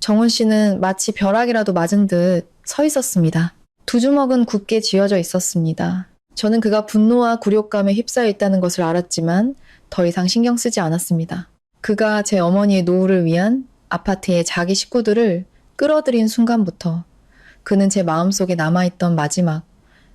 정훈 씨는 마치 벼락이라도 맞은 듯 서 있었습니다. 두 주먹은 굳게 쥐어져 있었습니다. 저는 그가 분노와 굴욕감에 휩싸여 있다는 것을 알았지만 더 이상 신경 쓰지 않았습니다. 그가 제 어머니의 노후를 위한 아파트의 자기 식구들을 끌어들인 순간부터 그는 제 마음속에 남아있던 마지막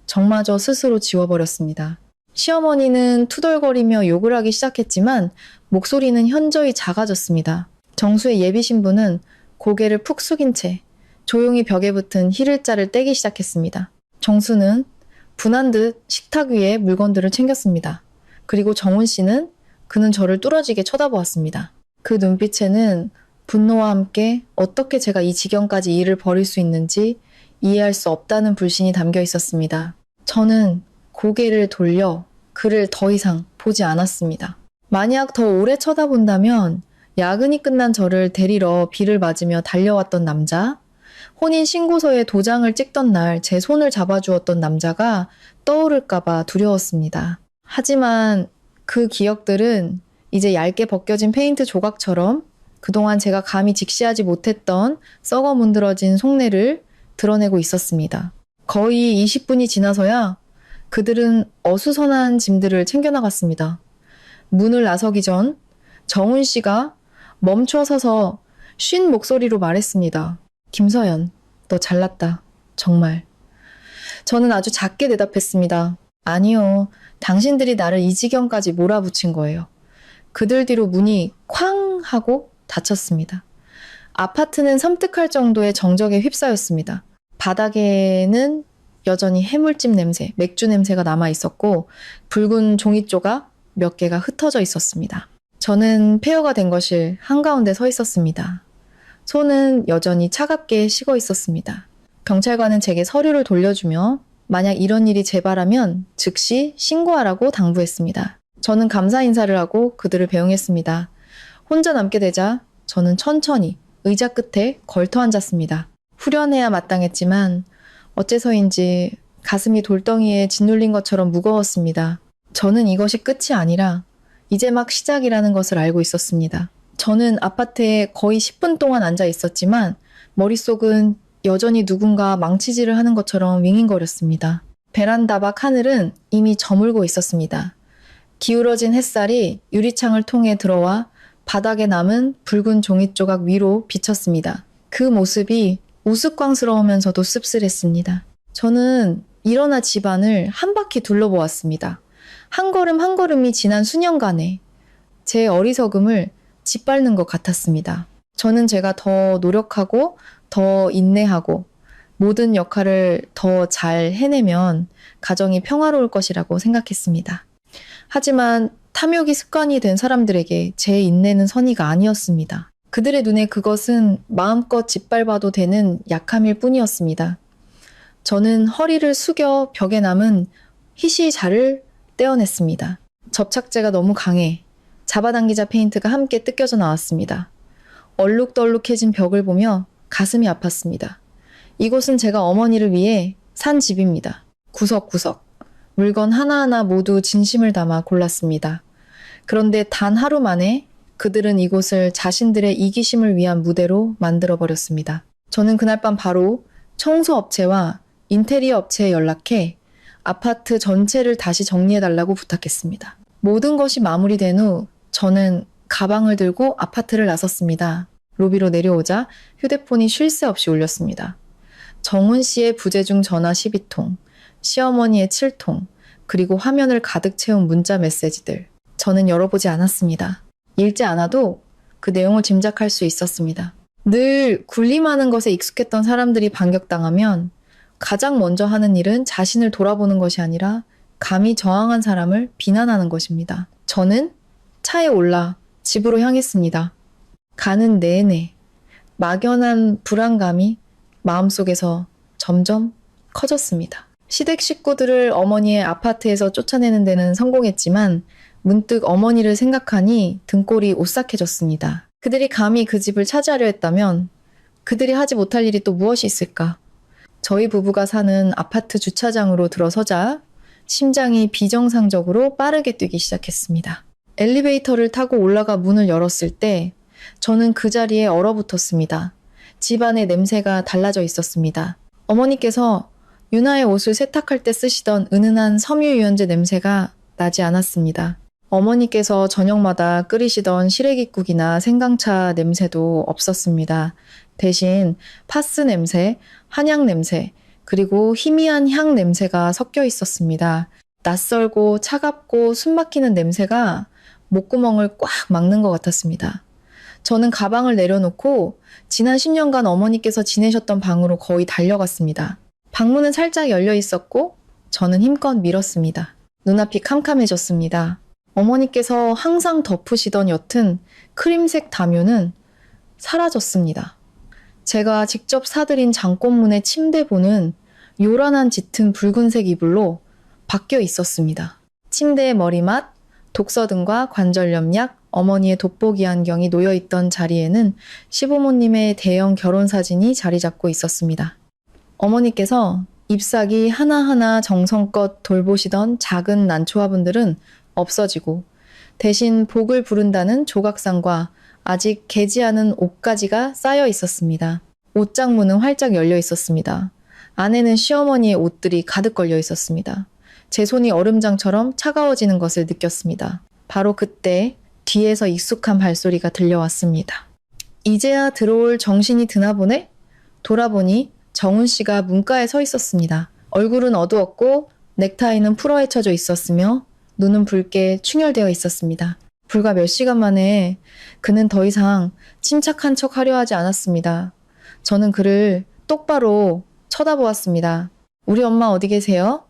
정마저 스스로 지워버렸습니다. 시어머니는 투덜거리며 욕을 하기 시작했지만 목소리는 현저히 작아졌습니다. 정수의 예비 신부는 고개를 푹 숙인 채 조용히 벽에 붙은 힐을자를 떼기 시작했습니다. 정수는 분한 듯 식탁 위에 물건들을 챙겼습니다. 그리고 정훈 씨는 그는 저를 뚫어지게 쳐다보았습니다. 그 눈빛에는 분노와 함께 어떻게 제가 이 지경까지 일을 벌일 수 있는지 이해할 수 없다는 불신이 담겨 있었습니다. 저는 고개를 돌려 그를 더 이상 보지 않았습니다. 만약 더 오래 쳐다본다면 야근이 끝난 저를 데리러 비를 맞으며 달려왔던 남자, 혼인 신고서에 도장을 찍던 날 제 손을 잡아주었던 남자가 떠오를까봐 두려웠습니다. 하지만 그 기억들은 이제 얇게 벗겨진 페인트 조각처럼 그동안 제가 감히 직시하지 못했던 썩어 문드러진 속내를 드러내고 있었습니다. 거의 20분이 지나서야 그들은 어수선한 짐들을 챙겨나갔습니다. 문을 나서기 전 정훈 씨가 멈춰 서서 쉰 목소리로 말했습니다. 김서연, 너 잘났다. 정말. 저는 아주 작게 대답했습니다. 아니요. 당신들이 나를 이 지경까지 몰아붙인 거예요. 그들 뒤로 문이 쾅 하고 닫혔습니다. 아파트는 섬뜩할 정도의 정적에 휩싸였습니다. 바닥에는 여전히 해물찜 냄새, 맥주 냄새가 남아 있었고 붉은 종이 조각 몇 개가 흩어져 있었습니다. 저는 폐허가 된 거실 한가운데 서 있었습니다. 손은 여전히 차갑게 식어 있었습니다. 경찰관은 제게 서류를 돌려주며 만약 이런 일이 재발하면 즉시 신고하라고 당부했습니다. 저는 감사 인사를 하고 그들을 배웅했습니다. 혼자 남게 되자 저는 천천히 의자 끝에 걸터 앉았습니다. 후련해야 마땅했지만 어째서인지 가슴이 돌덩이에 짓눌린 것처럼 무거웠습니다. 저는 이것이 끝이 아니라 이제 막 시작이라는 것을 알고 있었습니다. 저는 아파트에 거의 10분 동안 앉아 있었지만 머릿속은 여전히 누군가 망치질을 하는 것처럼 윙윙거렸습니다. 베란다 밖 하늘은 이미 저물고 있었습니다. 기울어진 햇살이 유리창을 통해 들어와 바닥에 남은 붉은 종이 조각 위로 비쳤습니다. 그 모습이 우스꽝스러우면서도 씁쓸했습니다. 저는 일어나 집안을 한 바퀴 둘러보았습니다. 한 걸음 한 걸음이 지난 수년간에 제 어리석음을 짓밟는 것 같았습니다. 저는 제가 더 노력하고 더 인내하고 모든 역할을 더 잘 해내면 가정이 평화로울 것이라고 생각했습니다. 하지만 탐욕이 습관이 된 사람들에게 제 인내는 선의가 아니었습니다. 그들의 눈에 그것은 마음껏 짓밟아도 되는 약함일 뿐이었습니다. 저는 허리를 숙여 벽에 남은 희시자를 떼어냈습니다. 접착제가 너무 강해 잡아당기자 페인트가 함께 뜯겨져 나왔습니다. 얼룩덜룩해진 벽을 보며 가슴이 아팠습니다. 이곳은 제가 어머니를 위해 산 집입니다. 구석구석 물건 하나하나 모두 진심을 담아 골랐습니다. 그런데 단 하루 만에 그들은 이곳을 자신들의 이기심을 위한 무대로 만들어버렸습니다. 저는 그날 밤 바로 청소업체와 인테리어 업체에 연락해 아파트 전체를 다시 정리해달라고 부탁했습니다. 모든 것이 마무리된 후 저는 가방을 들고 아파트를 나섰습니다. 로비로 내려오자 휴대폰이 쉴 새 없이 울렸습니다. 정훈 씨의 부재중 전화 12통, 시어머니의 7통, 그리고 화면을 가득 채운 문자 메시지들. 저는 열어보지 않았습니다. 읽지 않아도 그 내용을 짐작할 수 있었습니다. 늘 군림하는 것에 익숙했던 사람들이 반격당하면 가장 먼저 하는 일은 자신을 돌아보는 것이 아니라 감히 저항한 사람을 비난하는 것입니다. 저는 차에 올라 집으로 향했습니다. 가는 내내 막연한 불안감이 마음속에서 점점 커졌습니다. 시댁 식구들을 어머니의 아파트에서 쫓아내는 데는 성공했지만 문득 어머니를 생각하니 등골이 오싹해졌습니다. 그들이 감히 그 집을 차지하려 했다면 그들이 하지 못할 일이 또 무엇이 있을까? 저희 부부가 사는 아파트 주차장으로 들어서자 심장이 비정상적으로 빠르게 뛰기 시작했습니다. 엘리베이터를 타고 올라가 문을 열었을 때 저는 그 자리에 얼어붙었습니다. 집안의 냄새가 달라져 있었습니다. 어머니께서 유나의 옷을 세탁할 때 쓰시던 은은한 섬유유연제 냄새가 나지 않았습니다. 어머니께서 저녁마다 끓이시던 시래기국이나 생강차 냄새도 없었습니다. 대신 파스 냄새, 한약 냄새, 그리고 희미한 향 냄새가 섞여 있었습니다. 낯설고 차갑고 숨막히는 냄새가 목구멍을 꽉 막는 것 같았습니다. 저는 가방을 내려놓고 지난 10년간 어머니께서 지내셨던 방으로 거의 달려갔습니다. 방문은 살짝 열려 있었고 저는 힘껏 밀었습니다. 눈앞이 캄캄해졌습니다. 어머니께서 항상 덮으시던 옅은 크림색 담요는 사라졌습니다. 제가 직접 사들인 장꽃문의 침대보는 요란한 짙은 붉은색 이불로 바뀌어 있었습니다. 침대의 머리맡, 독서등과 관절염약, 어머니의 돋보기 안경이 놓여있던 자리에는 시부모님의 대형 결혼사진이 자리 잡고 있었습니다. 어머니께서 잎사귀 하나하나 정성껏 돌보시던 작은 난초화분들은 없어지고 대신 복을 부른다는 조각상과 아직 개지 않은 옷가지가 쌓여 있었습니다. 옷장문은 활짝 열려 있었습니다. 안에는 시어머니의 옷들이 가득 걸려 있었습니다. 제 손이 얼음장처럼 차가워지는 것을 느꼈습니다. 바로 그때 뒤에서 익숙한 발소리가 들려왔습니다. 이제야 들어올 정신이 드나 보네? 돌아보니 정훈 씨가 문가에 서 있었습니다. 얼굴은 어두웠고 넥타이는 풀어헤쳐져 있었으며 눈은 붉게 충혈되어 있었습니다. 불과 몇 시간 만에 그는 더 이상 침착한 척 하려 하지 않았습니다. 저는 그를 똑바로 쳐다보았습니다. 우리 엄마 어디 계세요?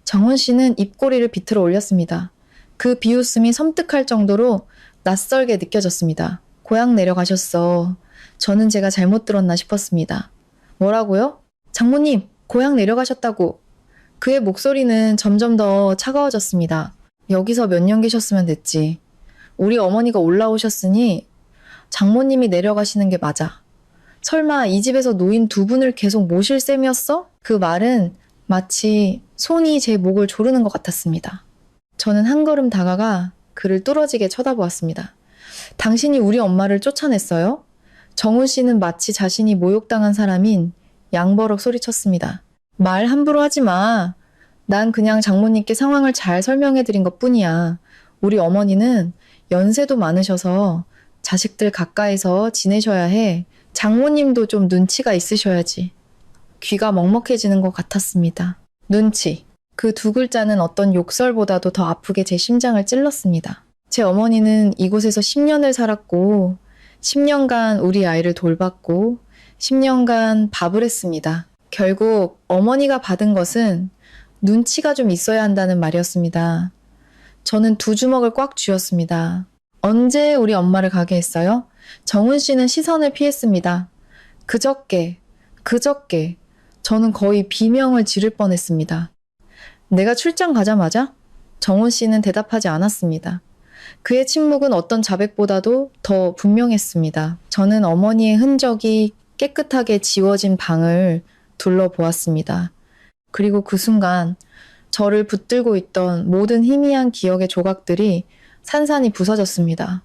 정훈 씨는 입꼬리를 비틀어 올렸습니다. 그 비웃음이 섬뜩할 정도로 낯설게 느껴졌습니다. 고향 내려가셨어. 저는 제가 잘못 들었나 싶었습니다. 뭐라고요? 장모님, 고향 내려가셨다고. 그의 목소리는 점점 더 차가워졌습니다. 여기서 몇 년 계셨으면 됐지. 우리 어머니가 올라오셨으니 장모님이 내려가시는 게 맞아. 설마 이 집에서 노인 두 분을 계속 모실 셈이었어? 그 말은 마치 손이 제 목을 조르는 것 같았습니다. 저는 한 걸음 다가가 그를 뚫어지게 쳐다보았습니다. 당신이 우리 엄마를 쫓아냈어요? 정훈 씨는 마치 자신이 모욕당한 사람인 양버럭 소리쳤습니다. 말 함부로 하지 마. 난 그냥 장모님께 상황을 잘 설명해 드린 것 뿐이야. 우리 어머니는 연세도 많으셔서 자식들 가까이서 지내셔야 해. 장모님도 좀 눈치가 있으셔야지. 귀가 먹먹해지는 것 같았습니다. 눈치. 그 두 글자는 어떤 욕설보다도 더 아프게 제 심장을 찔렀습니다. 제 어머니는 이곳에서 10년을 살았고 10년간 우리 아이를 돌봤고 10년간 밥을 했습니다. 결국 어머니가 받은 것은 눈치가 좀 있어야 한다는 말이었습니다. 저는 두 주먹을 꽉 쥐었습니다. 언제 우리 엄마를 가게 했어요? 정훈 씨는 시선을 피했습니다. 그저께 저는 거의 비명을 지를 뻔했습니다. 내가 출장 가자마자 정훈 씨는 대답하지 않았습니다. 그의 침묵은 어떤 자백보다도 더 분명했습니다. 저는 어머니의 흔적이 깨끗하게 지워진 방을 둘러보았습니다. 그리고 그 순간 저를 붙들고 있던 모든 희미한 기억의 조각들이 산산이 부서졌습니다.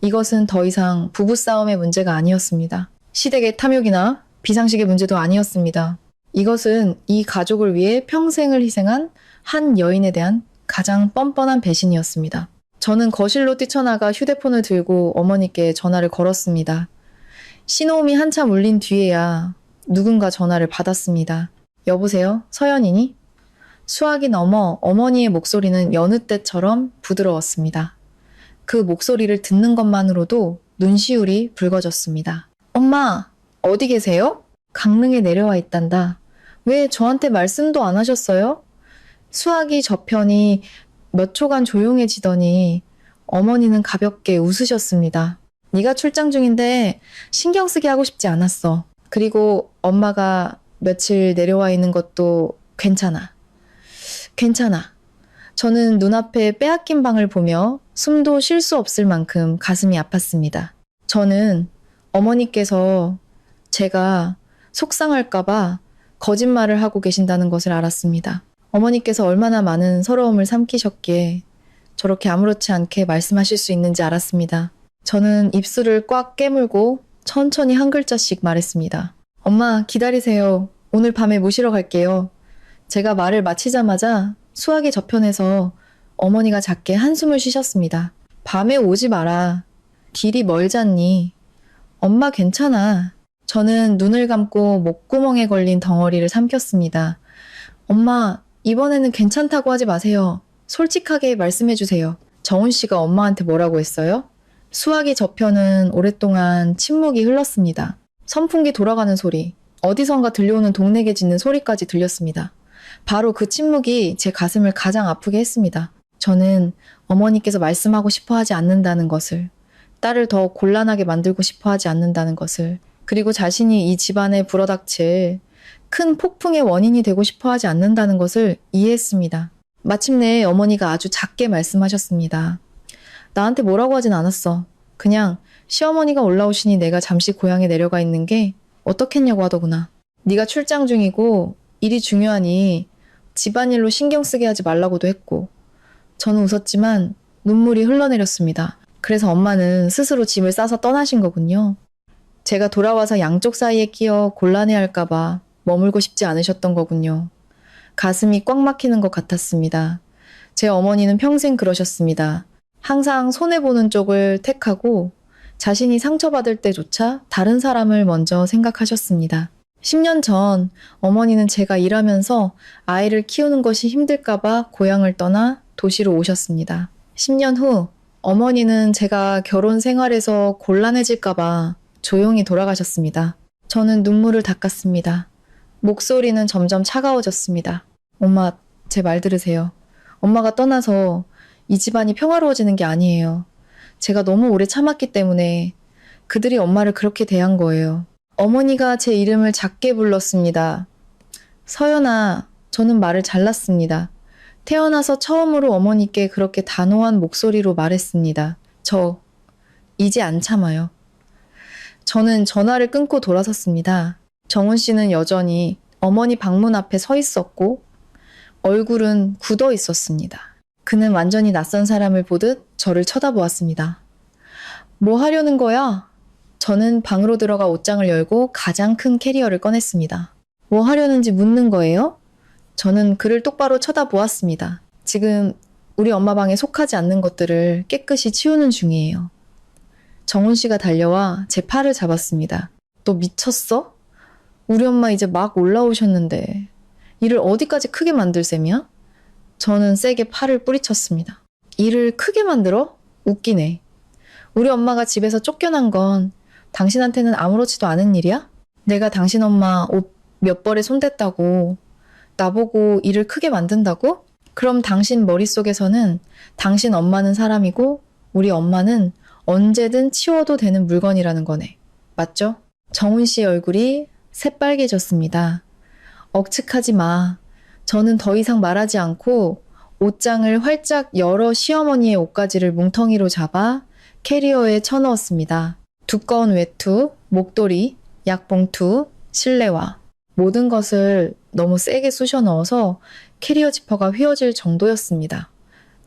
이것은 더 이상 부부싸움의 문제가 아니었습니다. 시댁의 탐욕이나 비상식의 문제도 아니었습니다. 이것은 이 가족을 위해 평생을 희생한 한 여인에 대한 가장 뻔뻔한 배신이었습니다. 저는 거실로 뛰쳐나가 휴대폰을 들고 어머니께 전화를 걸었습니다. 신호음이 한참 울린 뒤에야 누군가 전화를 받았습니다. 여보세요? 서연이니? 수화기 넘어 어머니의 목소리는 여느 때처럼 부드러웠습니다. 그 목소리를 듣는 것만으로도 눈시울이 붉어졌습니다. 엄마, 어디 계세요? 강릉에 내려와 있단다. 왜 저한테 말씀도 안 하셨어요? 수화기 저편이 몇 초간 조용해지더니 어머니는 가볍게 웃으셨습니다. 네가 출장 중인데 신경 쓰게 하고 싶지 않았어. 그리고 엄마가 며칠 내려와 있는 것도 괜찮아. 저는 눈앞에 빼앗긴 방을 보며 숨도 쉴 수 없을 만큼 가슴이 아팠습니다. 저는 어머니께서 제가 속상할까봐 거짓말을 하고 계신다는 것을 알았습니다. 어머니께서 얼마나 많은 서러움을 삼키셨기에 저렇게 아무렇지 않게 말씀하실 수 있는지 알았습니다. 저는 입술을 꽉 깨물고 천천히 한 글자씩 말했습니다. 엄마, 기다리세요. 오늘 밤에 모시러 갈게요. 제가 말을 마치자마자 수화기 저편에서 어머니가 작게 한숨을 쉬셨습니다. 밤에 오지 마라. 길이 멀잖니. 엄마 괜찮아. 저는 눈을 감고 목구멍에 걸린 덩어리를 삼켰습니다. 엄마, 이번에는 괜찮다고 하지 마세요. 솔직하게 말씀해 주세요. 정훈 씨가 엄마한테 뭐라고 했어요? 수화기 저편은 오랫동안 침묵이 흘렀습니다. 선풍기 돌아가는 소리, 어디선가 들려오는 동네개 짖는 소리까지 들렸습니다. 바로 그 침묵이 제 가슴을 가장 아프게 했습니다. 저는 어머니께서 말씀하고 싶어 하지 않는다는 것을, 딸을 더 곤란하게 만들고 싶어 하지 않는다는 것을, 그리고 자신이 이 집안에 불어닥칠 큰 폭풍의 원인이 되고 싶어 하지 않는다는 것을 이해했습니다. 마침내 어머니가 아주 작게 말씀하셨습니다. 나한테 뭐라고 하진 않았어. 그냥 시어머니가 올라오시니 내가 잠시 고향에 내려가 있는 게 어떻겠냐고 하더구나. 네가 출장 중이고 일이 중요하니 집안일로 신경 쓰게 하지 말라고도 했고. 저는 웃었지만 눈물이 흘러내렸습니다. 그래서 엄마는 스스로 짐을 싸서 떠나신 거군요. 제가 돌아와서 양쪽 사이에 끼어 곤란해할까봐 머물고 싶지 않으셨던 거군요. 가슴이 꽉 막히는 것 같았습니다. 제 어머니는 평생 그러셨습니다. 항상 손해보는 쪽을 택하고 자신이 상처받을 때조차 다른 사람을 먼저 생각하셨습니다. 10년 전 어머니는 제가 일하면서 아이를 키우는 것이 힘들까봐 고향을 떠나 도시로 오셨습니다. 10년 후 어머니는 제가 결혼 생활에서 곤란해질까봐 조용히 돌아가셨습니다. 저는 눈물을 닦았습니다. 목소리는 점점 차가워졌습니다. 엄마, 제 말 들으세요. 엄마가 떠나서 이 집안이 평화로워지는 게 아니에요. 제가 너무 오래 참았기 때문에 그들이 엄마를 그렇게 대한 거예요. 어머니가 제 이름을 작게 불렀습니다. 서연아, 저는 말을 잘랐습니다. 태어나서 처음으로 어머니께 그렇게 단호한 목소리로 말했습니다. 저 이제 안 참아요. 저는 전화를 끊고 돌아섰습니다. 정훈 씨는 여전히 어머니 방문 앞에 서 있었고 얼굴은 굳어 있었습니다. 그는 완전히 낯선 사람을 보듯 저를 쳐다보았습니다. 뭐 하려는 거야? 저는 방으로 들어가 옷장을 열고 가장 큰 캐리어를 꺼냈습니다. 뭐 하려는지 묻는 거예요? 저는 그를 똑바로 쳐다보았습니다. 지금 우리 엄마 방에 속하지 않는 것들을 깨끗이 치우는 중이에요. 정훈 씨가 달려와 제 팔을 잡았습니다. 너 미쳤어? 우리 엄마 이제 막 올라오셨는데 일을 어디까지 크게 만들 셈이야? 저는 세게 팔을 뿌리쳤습니다. 일을 크게 만들어? 웃기네. 우리 엄마가 집에서 쫓겨난 건 당신한테는 아무렇지도 않은 일이야? 내가 당신 엄마 옷 몇 벌에 손댔다고 나보고 일을 크게 만든다고? 그럼 당신 머릿속에서는 당신 엄마는 사람이고 우리 엄마는 언제든 치워도 되는 물건이라는 거네. 맞죠? 정훈 씨의 얼굴이 새빨개졌습니다. 억측하지 마. 저는 더 이상 말하지 않고 옷장을 활짝 열어 시어머니의 옷가지를 뭉텅이로 잡아 캐리어에 쳐넣었습니다. 두꺼운 외투, 목도리, 약봉투, 실내화. 모든 것을 너무 세게 쑤셔 넣어서 캐리어 지퍼가 휘어질 정도였습니다.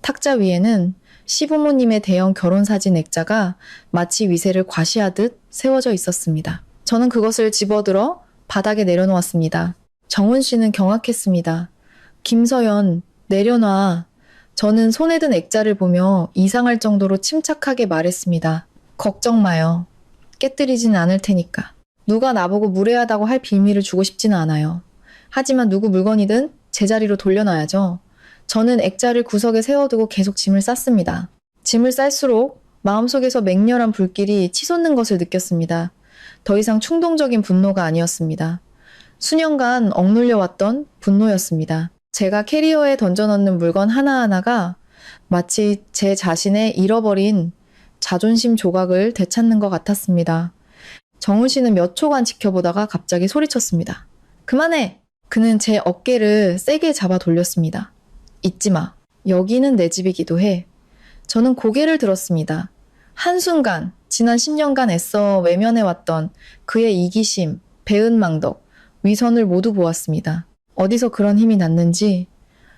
탁자 위에는 시부모님의 대형 결혼사진 액자가 마치 위세를 과시하듯 세워져 있었습니다. 저는 그것을 집어들어 바닥에 내려놓았습니다. 정훈 씨는 경악했습니다. 김서연, 내려놔. 저는 손에 든 액자를 보며 이상할 정도로 침착하게 말했습니다. 걱정 마요. 깨뜨리진 않을 테니까. 누가 나보고 무례하다고 할 빌미를 주고 싶지는 않아요. 하지만 누구 물건이든 제자리로 돌려놔야죠. 저는 액자를 구석에 세워두고 계속 짐을 쌌습니다. 짐을 쌀수록 마음속에서 맹렬한 불길이 치솟는 것을 느꼈습니다. 더 이상 충동적인 분노가 아니었습니다. 수년간 억눌려왔던 분노였습니다. 제가 캐리어에 던져넣는 물건 하나하나가 마치 제 자신의 잃어버린 자존심 조각을 되찾는 것 같았습니다. 정훈 씨는 몇 초간 지켜보다가 갑자기 소리쳤습니다. 그만해! 그는 제 어깨를 세게 잡아 돌렸습니다. 잊지 마. 여기는 내 집이기도 해. 저는 고개를 들었습니다. 한순간 지난 10년간 애써 외면해왔던 그의 이기심, 배은망덕, 위선을 모두 보았습니다. 어디서 그런 힘이 났는지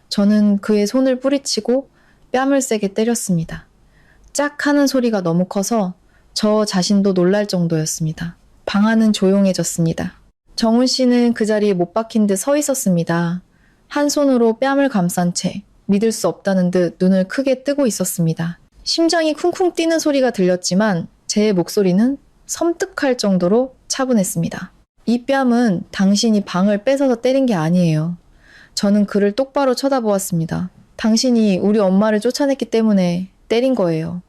저는 그의 손을 뿌리치고 뺨을 세게 때렸습니다. 짝 하는 소리가 너무 커서 저 자신도 놀랄 정도였습니다. 방 안은 조용해졌습니다. 정훈 씨는 그 자리에 못 박힌 듯 서 있었습니다. 한 손으로 뺨을 감싼 채 믿을 수 없다는 듯 눈을 크게 뜨고 있었습니다. 심장이 쿵쿵 뛰는 소리가 들렸지만 제 목소리는 섬뜩할 정도로 차분했습니다. 이 뺨은 당신이 방을 뺏어서 때린 게 아니에요. 저는 그를 똑바로 쳐다보았습니다. 당신이 우리 엄마를 쫓아냈기 때문에 때린 거예요.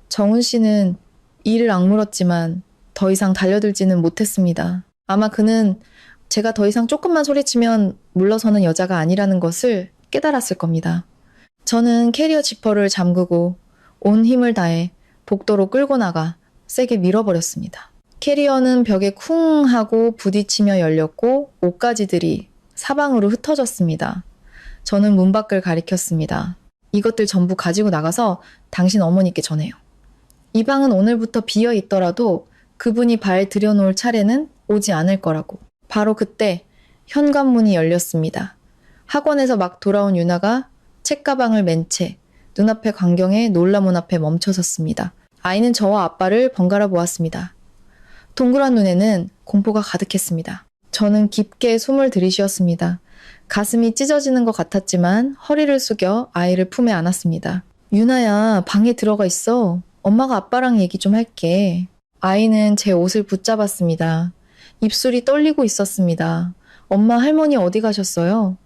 정훈 씨는 이를 악물었지만 더 이상 달려들지는 못했습니다. 아마 그는 제가 더 이상 조금만 소리치면 물러서는 여자가 아니라는 것을 깨달았을 겁니다. 저는 캐리어 지퍼를 잠그고 온 힘을 다해 복도로 끌고 나가 세게 밀어버렸습니다. 캐리어는 벽에 쿵 하고 부딪히며 열렸고 옷가지들이 사방으로 흩어졌습니다. 저는 문 밖을 가리켰습니다. 이것들 전부 가지고 나가서 당신 어머니께 전해요. 이 방은 오늘부터 비어 있더라도 그분이 발 들여놓을 차례는 오지 않을 거라고. 바로 그때 현관문이 열렸습니다. 학원에서 막 돌아온 유나가 책가방을 맨 채 눈앞의 광경에 놀라문 앞에 멈춰섰습니다. 아이는 저와 아빠를 번갈아 보았습니다. 동그란 눈에는 공포가 가득했습니다. 저는 깊게 숨을 들이쉬었습니다. 가슴이 찢어지는 것 같았지만 허리를 숙여 아이를 품에 안았습니다. 유나야, 방에 들어가 있어. 엄마가 아빠랑 얘기 좀 할게. 아이는 제 옷을 붙잡았습니다. 입술이 떨리고 있었습니다. 엄마, 할머니 어디 가셨어요?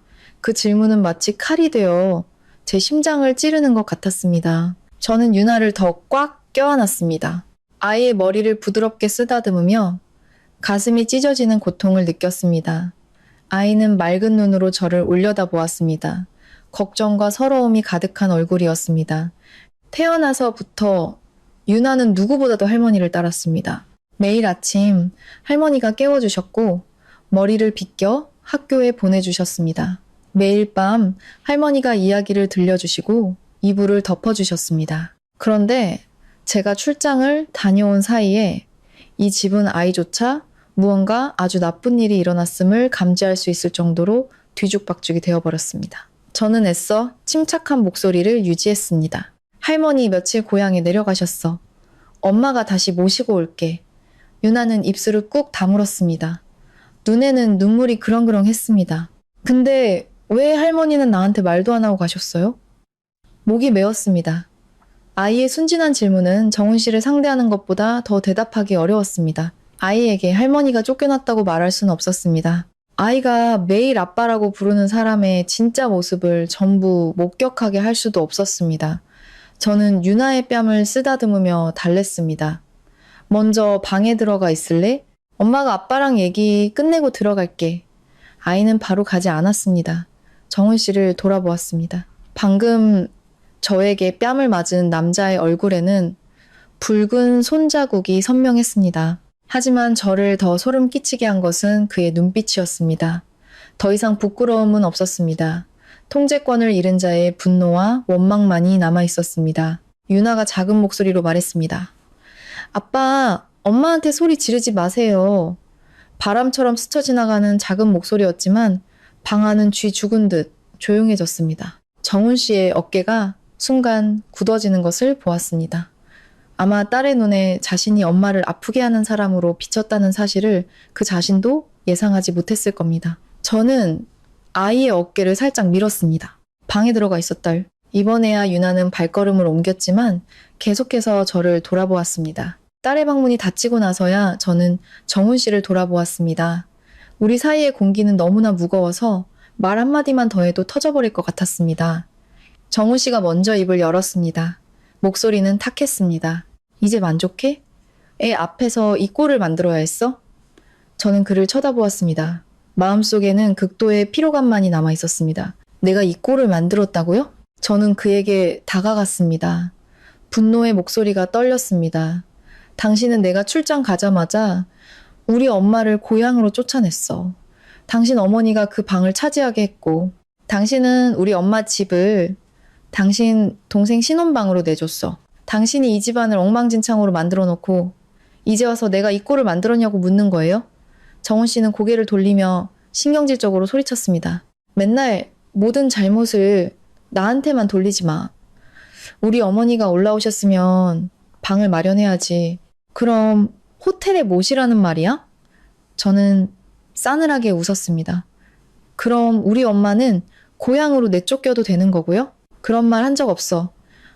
그 질문은 마치 칼이 되어 제 심장을 찌르는 것 같았습니다. 저는 유나를 더 꽉 껴안았습니다. 아이의 머리를 부드럽게 쓰다듬으며 가슴이 찢어지는 고통을 느꼈습니다. 아이는 맑은 눈으로 저를 올려다보았습니다. 걱정과 서러움이 가득한 얼굴이었습니다. 태어나서부터 유나는 누구보다도 할머니를 따랐습니다. 매일 아침 할머니가 깨워주셨고 머리를 빗겨 학교에 보내주셨습니다. 매일 밤 할머니가 이야기를 들려주시고 이불을 덮어주셨습니다. 그런데 제가 출장을 다녀온 사이에 이 집은 아이조차 무언가 아주 나쁜 일이 일어났음을 감지할 수 있을 정도로 뒤죽박죽이 되어버렸습니다. 저는 애써 침착한 목소리를 유지했습니다. 할머니 며칠 고향에 내려가셨어. 엄마가 다시 모시고 올게. 유나는 입술을 꾹 다물었습니다. 눈에는 눈물이 그렁그렁했습니다. 근데 왜 할머니는 나한테 말도 안 하고 가셨어요? 목이 메었습니다. 아이의 순진한 질문은 정훈 씨를 상대하는 것보다 더 대답하기 어려웠습니다. 아이에게 할머니가 쫓겨났다고 말할 수는 없었습니다. 아이가 매일 아빠라고 부르는 사람의 진짜 모습을 전부 목격하게 할 수도 없었습니다. 저는 유나의 뺨을 쓰다듬으며 달랬습니다. 먼저 방에 들어가 있을래? 엄마가 아빠랑 얘기 끝내고 들어갈게. 아이는 바로 가지 않았습니다. 정훈 씨를 돌아보았습니다. 방금 저에게 뺨을 맞은 남자의 얼굴에는 붉은 손자국이 선명했습니다. 하지만 저를 더 소름 끼치게 한 것은 그의 눈빛이었습니다. 더 이상 부끄러움은 없었습니다. 통제권을 잃은 자의 분노와 원망만이 남아 있었습니다. 유나가 작은 목소리로 말했습니다. 아빠, 엄마한테 소리 지르지 마세요. 바람처럼 스쳐 지나가는 작은 목소리였지만 방 안은 쥐 죽은 듯 조용해졌습니다. 정훈 씨의 어깨가 순간 굳어지는 것을 보았습니다. 아마 딸의 눈에 자신이 엄마를 아프게 하는 사람으로 비쳤다는 사실을 그 자신도 예상하지 못했을 겁니다. 저는 아이의 어깨를 살짝 밀었습니다. 방에 들어가 있어, 딸. 이번에야 유나는 발걸음을 옮겼지만 계속해서 저를 돌아보았습니다. 딸의 방문이 닫히고 나서야 저는 정훈 씨를 돌아보았습니다. 우리 사이의 공기는 너무나 무거워서 말 한마디만 더 해도 터져버릴 것 같았습니다. 정훈 씨가 먼저 입을 열었습니다. 목소리는 탁했습니다. 이제 만족해? 애 앞에서 이 꼴을 만들어야 했어? 저는 그를 쳐다보았습니다. 마음속에는 극도의 피로감만이 남아 있었습니다. 내가 이 꼴을 만들었다고요? 저는 그에게 다가갔습니다. 분노의 목소리가 떨렸습니다. 당신은 내가 출장 가자마자 우리 엄마를 고향으로 쫓아냈어. 당신 어머니가 그 방을 차지하게 했고, 당신은 우리 엄마 집을 당신 동생 신혼방으로 내줬어. 당신이 이 집안을 엉망진창으로 만들어 놓고 이제 와서 내가 이 꼴을 만들었냐고 묻는 거예요? 정훈 씨는 고개를 돌리며 신경질적으로 소리쳤습니다. 맨날 모든 잘못을 나한테만 돌리지 마. 우리 어머니가 올라오셨으면 방을 마련해야지. 그럼 호텔에 모시라는 말이야? 저는 싸늘하게 웃었습니다. 그럼 우리 엄마는 고향으로 내쫓겨도 되는 거고요? 그런 말 한 적 없어.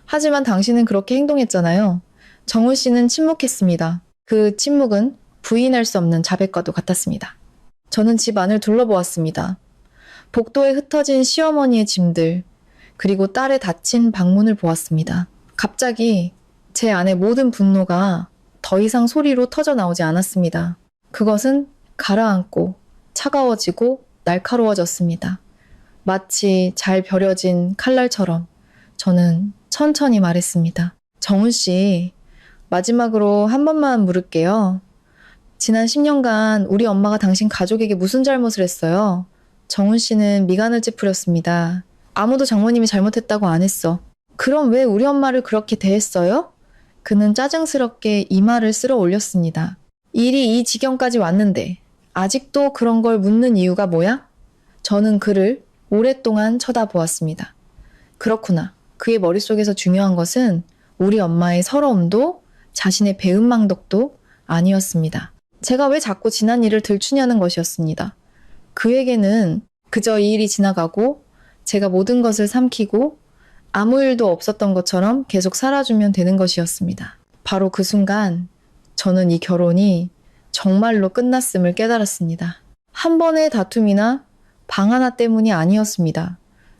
하지만 당신은 그렇게 행동했잖아요. 정훈 씨는 침묵했습니다. 그 침묵은 부인할 수 없는 자백과도 같았습니다. 저는 집 안을 둘러보았습니다. 복도에 흩어진 시어머니의 짐들, 그리고 딸의 닫힌 방문을 보았습니다. 갑자기 제 안의 모든 분노가 더 이상 소리로 터져 나오지 않았습니다. 그것은 가라앉고 차가워지고 날카로워졌습니다. 마치 잘 벼려진 칼날처럼 저는 천천히 말했습니다. 정훈 씨, 마지막으로 한 번만 물을게요. 지난 10년간 우리 엄마가 당신 가족에게 무슨 잘못을 했어요? 정훈 씨는 미간을 찌푸렸습니다. 아무도 장모님이 잘못했다고 안 했어. 그럼 왜 우리 엄마를 그렇게 대했어요? 그는 짜증스럽게 이마를 쓸어 올렸습니다. 일이 이 지경까지 왔는데 아직도 그런 걸 묻는 이유가 뭐야? 저는 그를 오랫동안 쳐다보았습니다. 그렇구나. 그의 머릿속에서 중요한 것은 우리 엄마의 서러움도 자신의 배은망덕도 아니었습니다. 제가 왜 자꾸 지난 일을 들추냐는 것이었습니다. 그에게는 그저 이 일이 지나가고 제가 모든 것을 삼키고 아무 일도 없었던 것처럼 계속 살아주면 되는 것이었습니다. 바로 그 순간 저는 이 결혼이 정말로 끝났음을 깨달았습니다. 한 번의 다툼이나 방 하나 때문이 아니었습니다.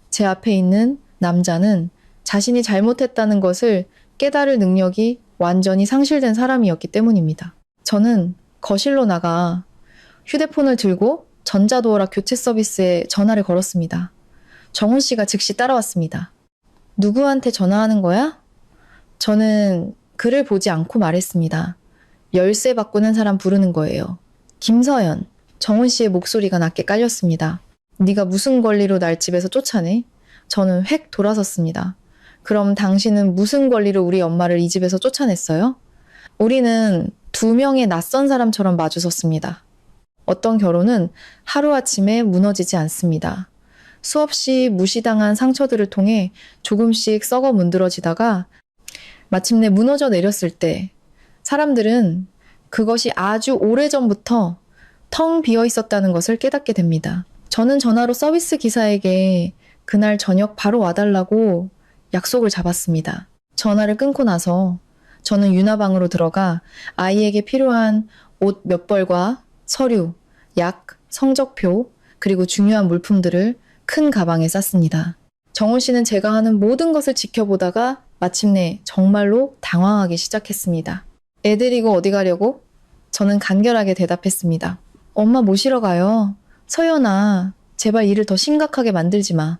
제 앞에 있는 남자는 자신이 잘못했다는 것을 깨달을 능력이 완전히 상실된 사람이었기 때문입니다. 저는 거실로 나가 휴대폰을 들고 전자도어락 교체 서비스에 전화를 걸었습니다. 정훈 씨가 즉시 따라왔습니다. 누구한테 전화하는 거야? 저는 글을 보지 않고 말했습니다. 열쇠 바꾸는 사람 부르는 거예요. 김서연. 정훈 씨의 목소리가 낮게 깔렸습니다. 네가 무슨 권리로 날 집에서 쫓아내? 저는 획 돌아섰습니다. 그럼 당신은 무슨 권리로 우리 엄마를 이 집에서 쫓아냈어요? 우리는 두 명의 낯선 사람처럼 마주섰습니다. 어떤 결혼은 하루아침에 무너지지 않습니다. 수없이 무시당한 상처들을 통해 조금씩 썩어 문드러지다가 마침내 무너져 내렸을 때 사람들은 그것이 아주 오래전부터 텅 비어 있었다는 것을 깨닫게 됩니다. 저는 전화로 서비스 기사에게 그날 저녁 바로 와달라고 약속을 잡았습니다. 전화를 끊고 나서 저는 유나방으로 들어가 아이에게 필요한 옷 몇 벌과 서류, 약, 성적표, 그리고 중요한 물품들을 큰 가방에 쌌습니다. 정훈 씨는 제가 하는 모든 것을 지켜보다가 마침내 정말로 당황하기 시작했습니다. 애 데리고 어디 가려고? 저는 간결하게 대답했습니다. 엄마 모시러 가요. 서연아, 제발 일을 더 심각하게 만들지 마.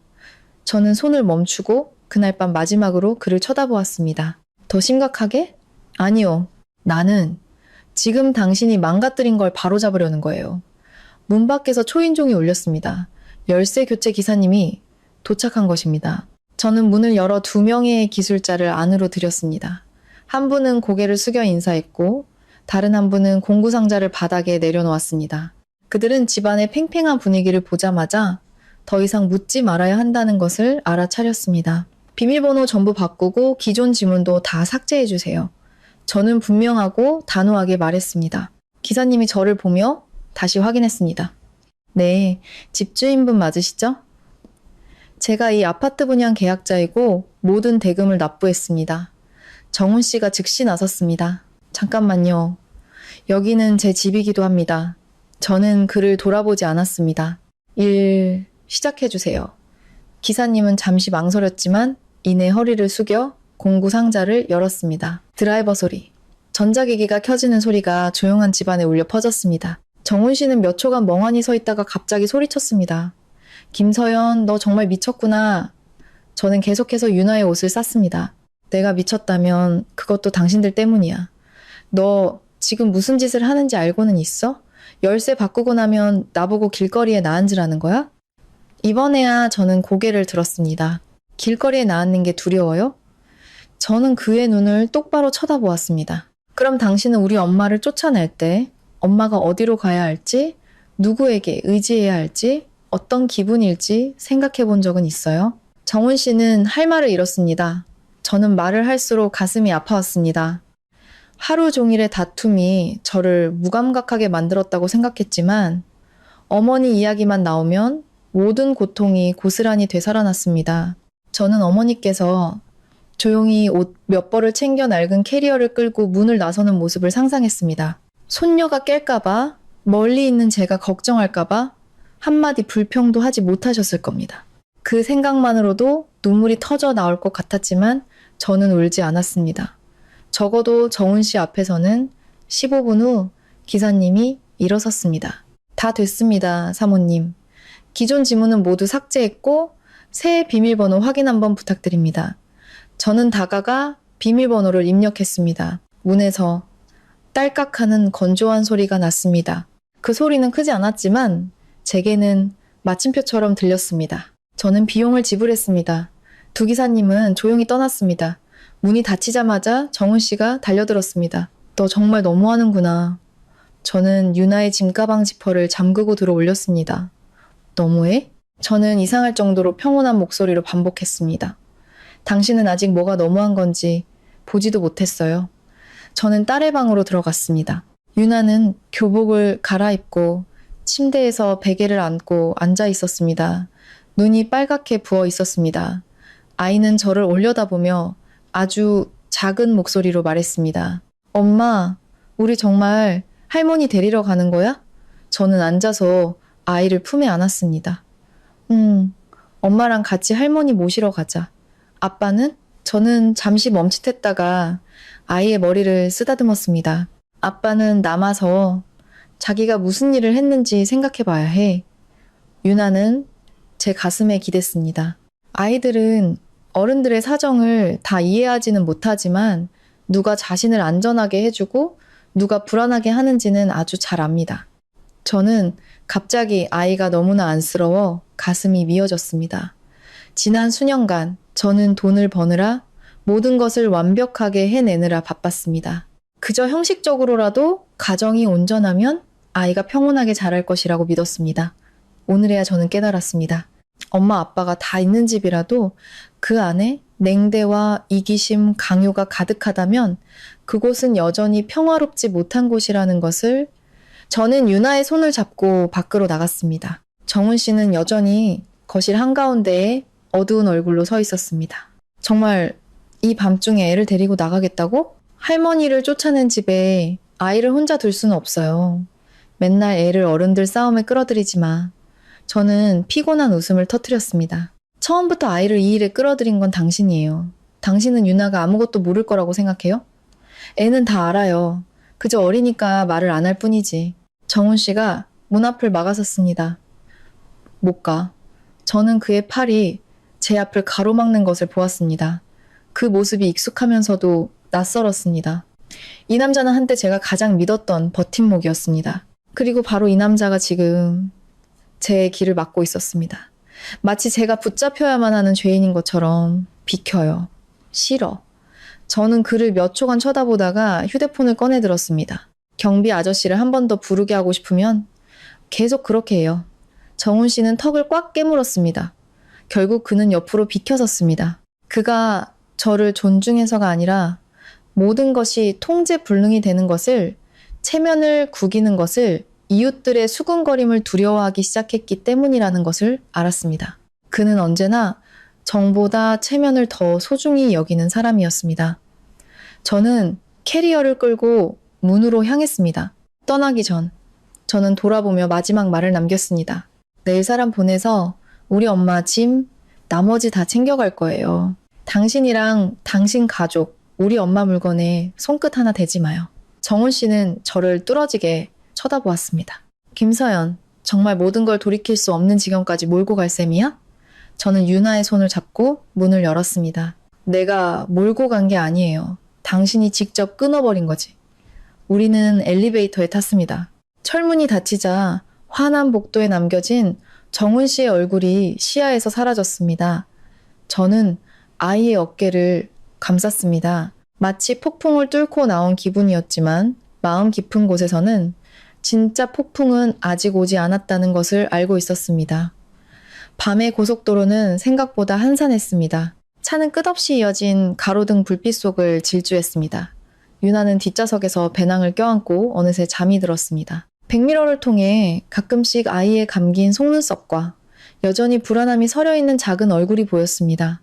저는 손을 멈추고 그날 밤 마지막으로 그를 쳐다보았습니다. 더 심각하게? 아니요. 나는 지금 당신이 망가뜨린 걸 바로잡으려는 거예요. 문 밖에서 초인종이 울렸습니다. 열쇠 교체 기사님이 도착한 것입니다. 저는 문을 열어 두 명의 기술자를 안으로 들였습니다. 한 분은 고개를 숙여 인사했고 다른 한 분은 공구상자를 바닥에 내려놓았습니다. 그들은 집안의 팽팽한 분위기를 보자마자 더 이상 묻지 말아야 한다는 것을 알아차렸습니다. 비밀번호 전부 바꾸고 기존 지문도 다 삭제해주세요. 저는 분명하고 단호하게 말했습니다. 기사님이 저를 보며 다시 확인했습니다. 네, 집주인분 맞으시죠? 제가 이 아파트 분양 계약자이고 모든 대금을 납부했습니다. 정훈 씨가 즉시 나섰습니다. 잠깐만요. 여기는 제 집이기도 합니다. 저는 그를 돌아보지 않았습니다. 일 시작해주세요. 기사님은 잠시 망설였지만 이내 허리를 숙여 공구 상자를 열었습니다. 드라이버 소리. 전자기기가 켜지는 소리가 조용한 집안에 울려 퍼졌습니다. 정훈 씨는 몇 초간 멍하니 서 있다가 갑자기 소리쳤습니다. 김서연, 너 정말 미쳤구나. 저는 계속해서 유나의 옷을 쌌습니다. 내가 미쳤다면 그것도 당신들 때문이야. 너 지금 무슨 짓을 하는지 알고는 있어? 열쇠 바꾸고 나면 나보고 길거리에 나앉으라는 거야? 이번에야 저는 고개를 들었습니다. 길거리에 나앉는 게 두려워요? 저는 그의 눈을 똑바로 쳐다보았습니다. 그럼 당신은 우리 엄마를 쫓아낼 때 엄마가 어디로 가야 할지, 누구에게 의지해야 할지, 어떤 기분일지 생각해 본 적은 있어요? 정훈 씨는 할 말을 잃었습니다. 저는 말을 할수록 가슴이 아파왔습니다. 하루 종일의 다툼이 저를 무감각하게 만들었다고 생각했지만 어머니 이야기만 나오면 모든 고통이 고스란히 되살아났습니다. 저는 어머니께서 조용히 옷 몇 벌을 챙겨 낡은 캐리어를 끌고 문을 나서는 모습을 상상했습니다. 손녀가 깰까봐, 멀리 있는 제가 걱정할까봐 한마디 불평도 하지 못하셨을 겁니다. 그 생각만으로도 눈물이 터져 나올 것 같았지만 저는 울지 않았습니다. 적어도 정훈 씨 앞에서는 15분 후 기사님이 일어섰습니다. 다 됐습니다, 사모님. 기존 지문은 모두 삭제했고 새 비밀번호 확인 한번 부탁드립니다. 저는 다가가 비밀번호를 입력했습니다. 문에서 딸깍하는 건조한 소리가 났습니다. 그 소리는 크지 않았지만 제게는 마침표처럼 들렸습니다. 저는 비용을 지불했습니다. 두 기사님은 조용히 떠났습니다. 문이 닫히자마자 정훈 씨가 달려들었습니다. 너 정말 너무하는구나. 저는 유나의 짐가방 지퍼를 잠그고 들어 올렸습니다. 너무해? 저는 이상할 정도로 평온한 목소리로 반복했습니다. 당신은 아직 뭐가 너무한 건지 보지도 못했어요. 저는 딸의 방으로 들어갔습니다. 유나는 교복을 갈아입고 침대에서 베개를 안고 앉아 있었습니다. 눈이 빨갛게 부어 있었습니다. 아이는 저를 올려다보며 아주 작은 목소리로 말했습니다. 엄마, 우리 정말 할머니 데리러 가는 거야? 저는 앉아서 아이를 품에 안았습니다. 엄마랑 같이 할머니 모시러 가자. 아빠는? 저는 잠시 멈칫했다가 아이의 머리를 쓰다듬었습니다. 아빠는 남아서 자기가 무슨 일을 했는지 생각해 봐야 해. 유나는 제 가슴에 기댔습니다. 아이들은 어른들의 사정을 다 이해하지는 못하지만 누가 자신을 안전하게 해주고 누가 불안하게 하는지는 아주 잘 압니다. 저는 갑자기 아이가 너무나 안쓰러워 가슴이 미어졌습니다. 지난 수년간 저는 돈을 버느라 모든 것을 완벽하게 해내느라 바빴습니다. 그저 형식적으로라도 가정이 온전하면 아이가 평온하게 자랄 것이라고 믿었습니다. 오늘에야 저는 깨달았습니다. 엄마 아빠가 다 있는 집이라도 그 안에 냉대와 이기심, 강요가 가득하다면 그곳은 여전히 평화롭지 못한 곳이라는 것을 저는 유나의 손을 잡고 밖으로 나갔습니다. 정훈 씨는 여전히 거실 한가운데에 어두운 얼굴로 서 있었습니다. 정말 이 밤중에 애를 데리고 나가겠다고? 할머니를 쫓아낸 집에 아이를 혼자 둘 수는 없어요. 맨날 애를 어른들 싸움에 끌어들이지 마. 저는 피곤한 웃음을 터뜨렸습니다. 처음부터 아이를 이 일에 끌어들인 건 당신이에요. 당신은 유나가 아무것도 모를 거라고 생각해요? 애는 다 알아요. 그저 어리니까 말을 안 할 뿐이지. 정훈 씨가 문 앞을 막아섰습니다. 못 가. 저는 그의 팔이 제 앞을 가로막는 것을 보았습니다. 그 모습이 익숙하면서도 낯설었습니다. 이 남자는 한때 제가 가장 믿었던 버팀목이었습니다. 그리고 바로 이 남자가 지금 제 길을 막고 있었습니다. 마치 제가 붙잡혀야만 하는 죄인인 것처럼 비켜요. 싫어. 저는 그를 몇 초간 쳐다보다가 휴대폰을 꺼내 들었습니다. 경비 아저씨를 한 번 더 부르게 하고 싶으면 계속 그렇게 해요. 정훈 씨는 턱을 꽉 깨물었습니다. 결국 그는 옆으로 비켜섰습니다. 그가 저를 존중해서가 아니라 모든 것이 통제불능이 되는 것을, 체면을 구기는 것을, 이웃들의 수군거림을 두려워하기 시작했기 때문이라는 것을 알았습니다. 그는 언제나 정보다 체면을 더 소중히 여기는 사람이었습니다. 저는 캐리어를 끌고 문으로 향했습니다. 떠나기 전 저는 돌아보며 마지막 말을 남겼습니다. 내일 사람 보내서 우리 엄마 짐, 나머지 다 챙겨갈 거예요. 당신이랑 당신 가족, 우리 엄마 물건에 손끝 하나 대지 마요. 정훈 씨는 저를 뚫어지게 쳐다보았습니다. 김서연, 정말 모든 걸 돌이킬 수 없는 지경까지 몰고 갈 셈이야? 저는 유나의 손을 잡고 문을 열었습니다. 내가 몰고 간 게 아니에요. 당신이 직접 끊어버린 거지. 우리는 엘리베이터에 탔습니다. 철문이 닫히자 환한 복도에 남겨진 정훈 씨의 얼굴이 시야에서 사라졌습니다. 저는 아이의 어깨를 감쌌습니다. 마치 폭풍을 뚫고 나온 기분이었지만 마음 깊은 곳에서는 진짜 폭풍은 아직 오지 않았다는 것을 알고 있었습니다. 밤의 고속도로는 생각보다 한산했습니다. 차는 끝없이 이어진 가로등 불빛 속을 질주했습니다. 유나는 뒷좌석에서 배낭을 껴안고 어느새 잠이 들었습니다. 백미러를 통해 가끔씩 아이의 감긴 속눈썹과 여전히 불안함이 서려있는 작은 얼굴이 보였습니다.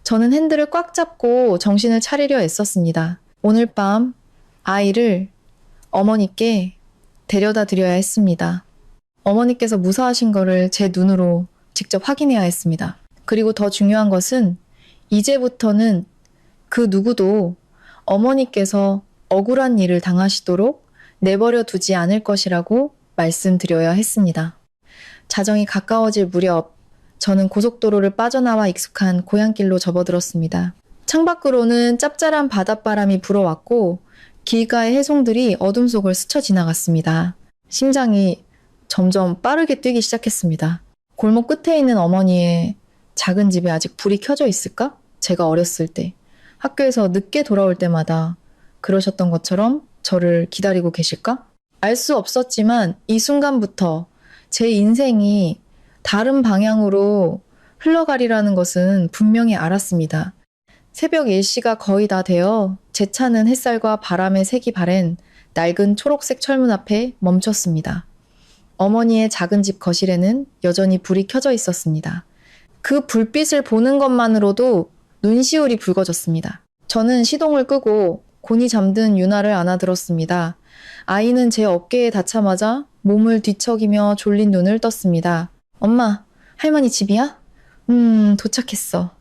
저는 핸들을 꽉 잡고 정신을 차리려 애썼습니다. 오늘 밤 아이를 어머니께 데려다 드려야 했습니다. 어머니께서 무사하신 거를 제 눈으로 직접 확인해야 했습니다. 그리고 더 중요한 것은 이제부터는 그 누구도 어머니께서 억울한 일을 당하시도록 내버려 두지 않을 것이라고 말씀드려야 했습니다. 자정이 가까워질 무렵 저는 고속도로를 빠져나와 익숙한 고향길로 접어들었습니다. 창밖으로는 짭짤한 바닷바람이 불어왔고 길가의 해송들이 어둠 속을 스쳐 지나갔습니다. 심장이 점점 빠르게 뛰기 시작했습니다. 골목 끝에 있는 어머니의 작은 집에 아직 불이 켜져 있을까? 제가 어렸을 때 학교에서 늦게 돌아올 때마다 그러셨던 것처럼 저를 기다리고 계실까? 알 수 없었지만 이 순간부터 제 인생이 다른 방향으로 흘러가리라는 것은 분명히 알았습니다. 새벽 일시가 거의 다 되어 제 차는 햇살과 바람의 색이 바랜 낡은 초록색 철문 앞에 멈췄습니다. 어머니의 작은 집 거실에는 여전히 불이 켜져 있었습니다. 그 불빛을 보는 것만으로도 눈시울이 붉어졌습니다. 저는 시동을 끄고 곤히 잠든 유나를 안아들었습니다. 아이는 제 어깨에 닿자마자 몸을 뒤척이며 졸린 눈을 떴습니다. 엄마, 할머니 집이야? 도착했어.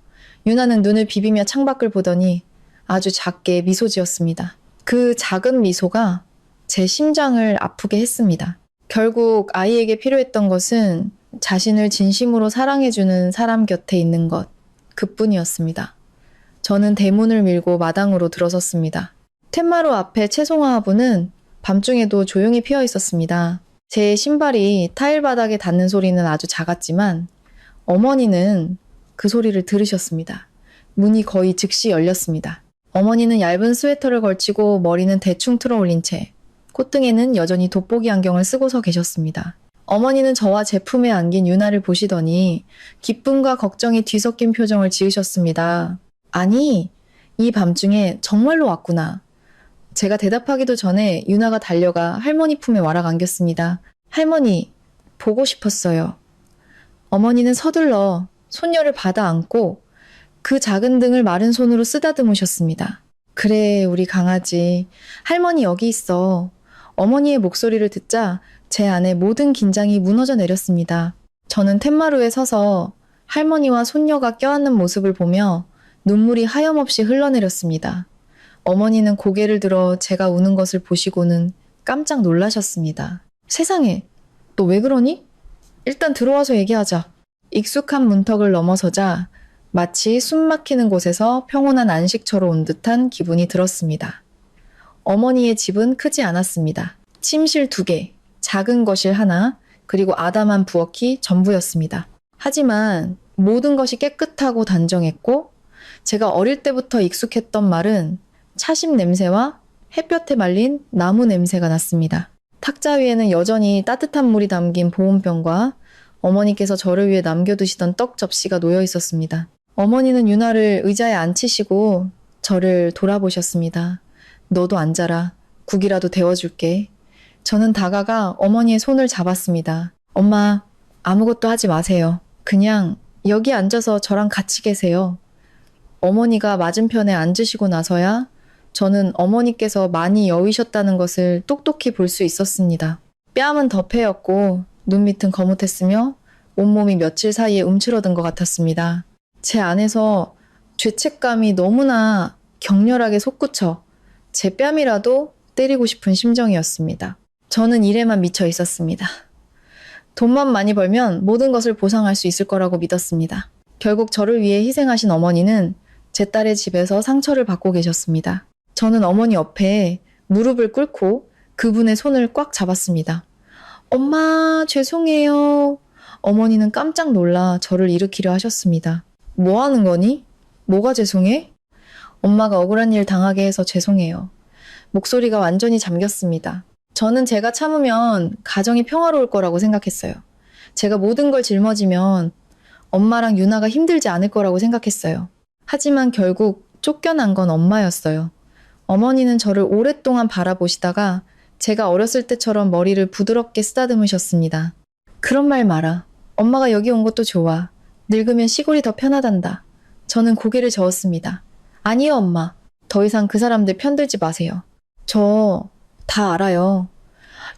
유나는 눈을 비비며 창밖을 보더니 아주 작게 미소 지었습니다. 그 작은 미소가 제 심장을 아프게 했습니다. 결국 아이에게 필요했던 것은 자신을 진심으로 사랑해주는 사람 곁에 있는 것, 그뿐이었습니다. 저는 대문을 밀고 마당으로 들어섰습니다. 텐마루 앞에 채송화화부는 밤중에도 조용히 피어 있었습니다. 제 신발이 타일 바닥에 닿는 소리는 아주 작았지만 어머니는 그 소리를 들으셨습니다. 문이 거의 즉시 열렸습니다. 어머니는 얇은 스웨터를 걸치고 머리는 대충 틀어올린 채 콧등에는 여전히 돋보기 안경을 쓰고서 계셨습니다. 어머니는 저와 제 품에 안긴 유나를 보시더니 기쁨과 걱정이 뒤섞인 표정을 지으셨습니다. 아니, 이 밤중에 정말로 왔구나. 제가 대답하기도 전에 유나가 달려가 할머니 품에 와락 안겼습니다. 할머니, 보고 싶었어요. 어머니는 서둘러 손녀를 받아 안고 그 작은 등을 마른 손으로 쓰다듬으셨습니다. 그래, 우리 강아지. 할머니 여기 있어. 어머니의 목소리를 듣자 제 안에 모든 긴장이 무너져 내렸습니다. 저는 텐마루에 서서 할머니와 손녀가 껴안는 모습을 보며 눈물이 하염없이 흘러내렸습니다. 어머니는 고개를 들어 제가 우는 것을 보시고는 깜짝 놀라셨습니다. 세상에, 너 왜 그러니? 일단 들어와서 얘기하자. 익숙한 문턱을 넘어서자 마치 숨 막히는 곳에서 평온한 안식처로 온 듯한 기분이 들었습니다. 어머니의 집은 크지 않았습니다. 침실 2개, 작은 거실 하나, 그리고 아담한 부엌이 전부였습니다. 하지만 모든 것이 깨끗하고 단정했고 제가 어릴 때부터 익숙했던 말은 차심 냄새와 햇볕에 말린 나무 냄새가 났습니다. 탁자 위에는 여전히 따뜻한 물이 담긴 보온병과 어머니께서 저를 위해 남겨두시던 떡 접시가 놓여 있었습니다. 어머니는 유나를 의자에 앉히시고 저를 돌아보셨습니다. 너도 앉아라. 국이라도 데워줄게. 저는 다가가 어머니의 손을 잡았습니다. 엄마, 아무것도 하지 마세요. 그냥 여기 앉아서 저랑 같이 계세요. 어머니가 맞은편에 앉으시고 나서야 저는 어머니께서 많이 여위셨다는 것을 똑똑히 볼 수 있었습니다. 뺨은 더 패였고 눈 밑은 거뭇했으며 온몸이 며칠 사이에 움츠러든 것 같았습니다. 제 안에서 죄책감이 너무나 격렬하게 솟구쳐 제 뺨이라도 때리고 싶은 심정이었습니다. 저는 일에만 미쳐 있었습니다. 돈만 많이 벌면 모든 것을 보상할 수 있을 거라고 믿었습니다. 결국 저를 위해 희생하신 어머니는 제 딸의 집에서 상처를 받고 계셨습니다. 저는 어머니 옆에 무릎을 꿇고 그분의 손을 꽉 잡았습니다. 엄마, 죄송해요. 어머니는 깜짝 놀라 저를 일으키려 하셨습니다. 뭐 하는 거니? 뭐가 죄송해? 엄마가 억울한 일 당하게 해서 죄송해요. 목소리가 완전히 잠겼습니다. 저는 제가 참으면 가정이 평화로울 거라고 생각했어요. 제가 모든 걸 짊어지면 엄마랑 유나가 힘들지 않을 거라고 생각했어요. 하지만 결국 쫓겨난 건 엄마였어요. 어머니는 저를 오랫동안 바라보시다가 제가 어렸을 때처럼 머리를 부드럽게 쓰다듬으셨습니다. 그런 말 마라. 엄마가 여기 온 것도 좋아. 늙으면 시골이 더 편하단다. 저는 고개를 저었습니다. 아니요, 엄마. 더 이상 그 사람들 편들지 마세요. 저 다 알아요.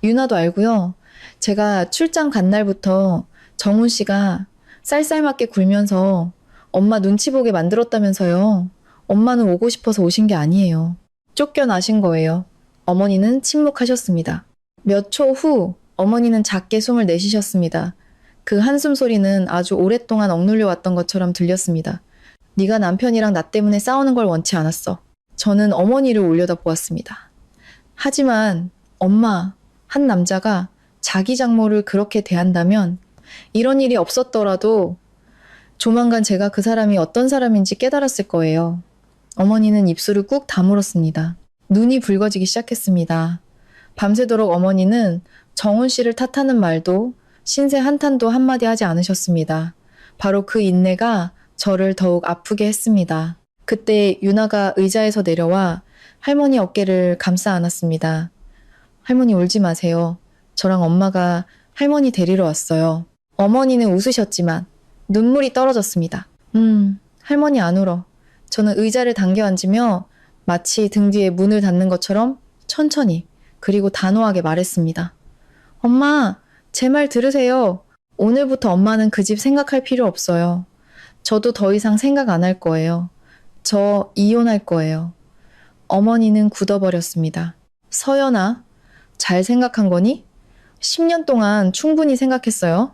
유나도 알고요. 제가 출장 간 날부터 정훈 씨가 쌀쌀맞게 굴면서 엄마 눈치 보게 만들었다면서요. 엄마는 오고 싶어서 오신 게 아니에요. 쫓겨나신 거예요. 어머니는 침묵하셨습니다. 몇 초 후 어머니는 작게 숨을 내쉬셨습니다. 그 한숨 소리는 아주 오랫동안 억눌려 왔던 것처럼 들렸습니다. 네가 남편이랑 나 때문에 싸우는 걸 원치 않았어. 저는 어머니를 올려다보았습니다. 하지만 엄마, 한 남자가 자기 장모를 그렇게 대한다면 이런 일이 없었더라도 조만간 제가 그 사람이 어떤 사람인지 깨달았을 거예요. 어머니는 입술을 꾹 다물었습니다. 눈이 붉어지기 시작했습니다. 밤새도록 어머니는 정훈 씨를 탓하는 말도 신세 한탄도 한마디 하지 않으셨습니다. 바로 그 인내가 저를 더욱 아프게 했습니다. 그때 유나가 의자에서 내려와 할머니 어깨를 감싸 안았습니다. 할머니 울지 마세요. 저랑 엄마가 할머니 데리러 왔어요. 어머니는 웃으셨지만 눈물이 떨어졌습니다. 할머니 안 울어. 저는 의자를 당겨 앉으며 마치 등 뒤에 문을 닫는 것처럼 천천히 그리고 단호하게 말했습니다. 엄마, 제 말 들으세요. 오늘부터 엄마는 그 집 생각할 필요 없어요. 저도 더 이상 생각 안 할 거예요. 저 이혼할 거예요. 어머니는 굳어버렸습니다. 서연아, 잘 생각한 거니? 10년 동안 충분히 생각했어요.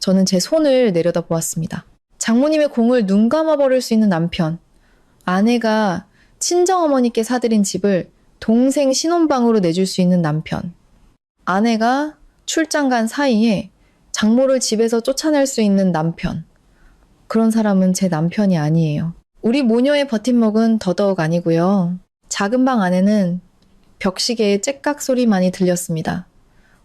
저는 제 손을 내려다 보았습니다. 장모님의 공을 눈 감아버릴 수 있는 남편. 아내가 친정어머니께 사들인 집을 동생 신혼방으로 내줄 수 있는 남편. 아내가 출장 간 사이에 장모를 집에서 쫓아낼 수 있는 남편. 그런 사람은 제 남편이 아니에요. 우리 모녀의 버팀목은 더더욱 아니고요. 작은 방 안에는 벽시계의 째깍 소리만이 들렸습니다.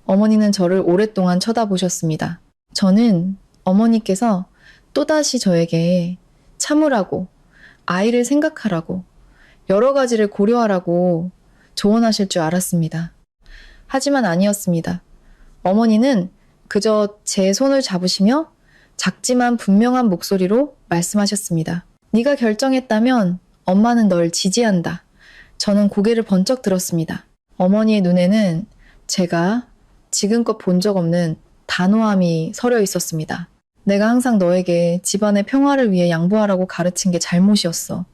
어머니는 저를 오랫동안 쳐다보셨습니다. 저는 어머니께서 또다시 저에게 참으라고, 아이를 생각하라고, 여러 가지를 고려하라고 조언하실 줄 알았습니다. 하지만 아니었습니다. 어머니는 그저 제 손을 잡으시며 작지만 분명한 목소리로 말씀하셨습니다. 네가 결정했다면 엄마는 널 지지한다. 저는 고개를 번쩍 들었습니다. 어머니의 눈에는 제가 지금껏 본 적 없는 단호함이 서려 있었습니다. 내가 항상 너에게 집안의 평화를 위해 양보하라고 가르친 게 잘못이었어.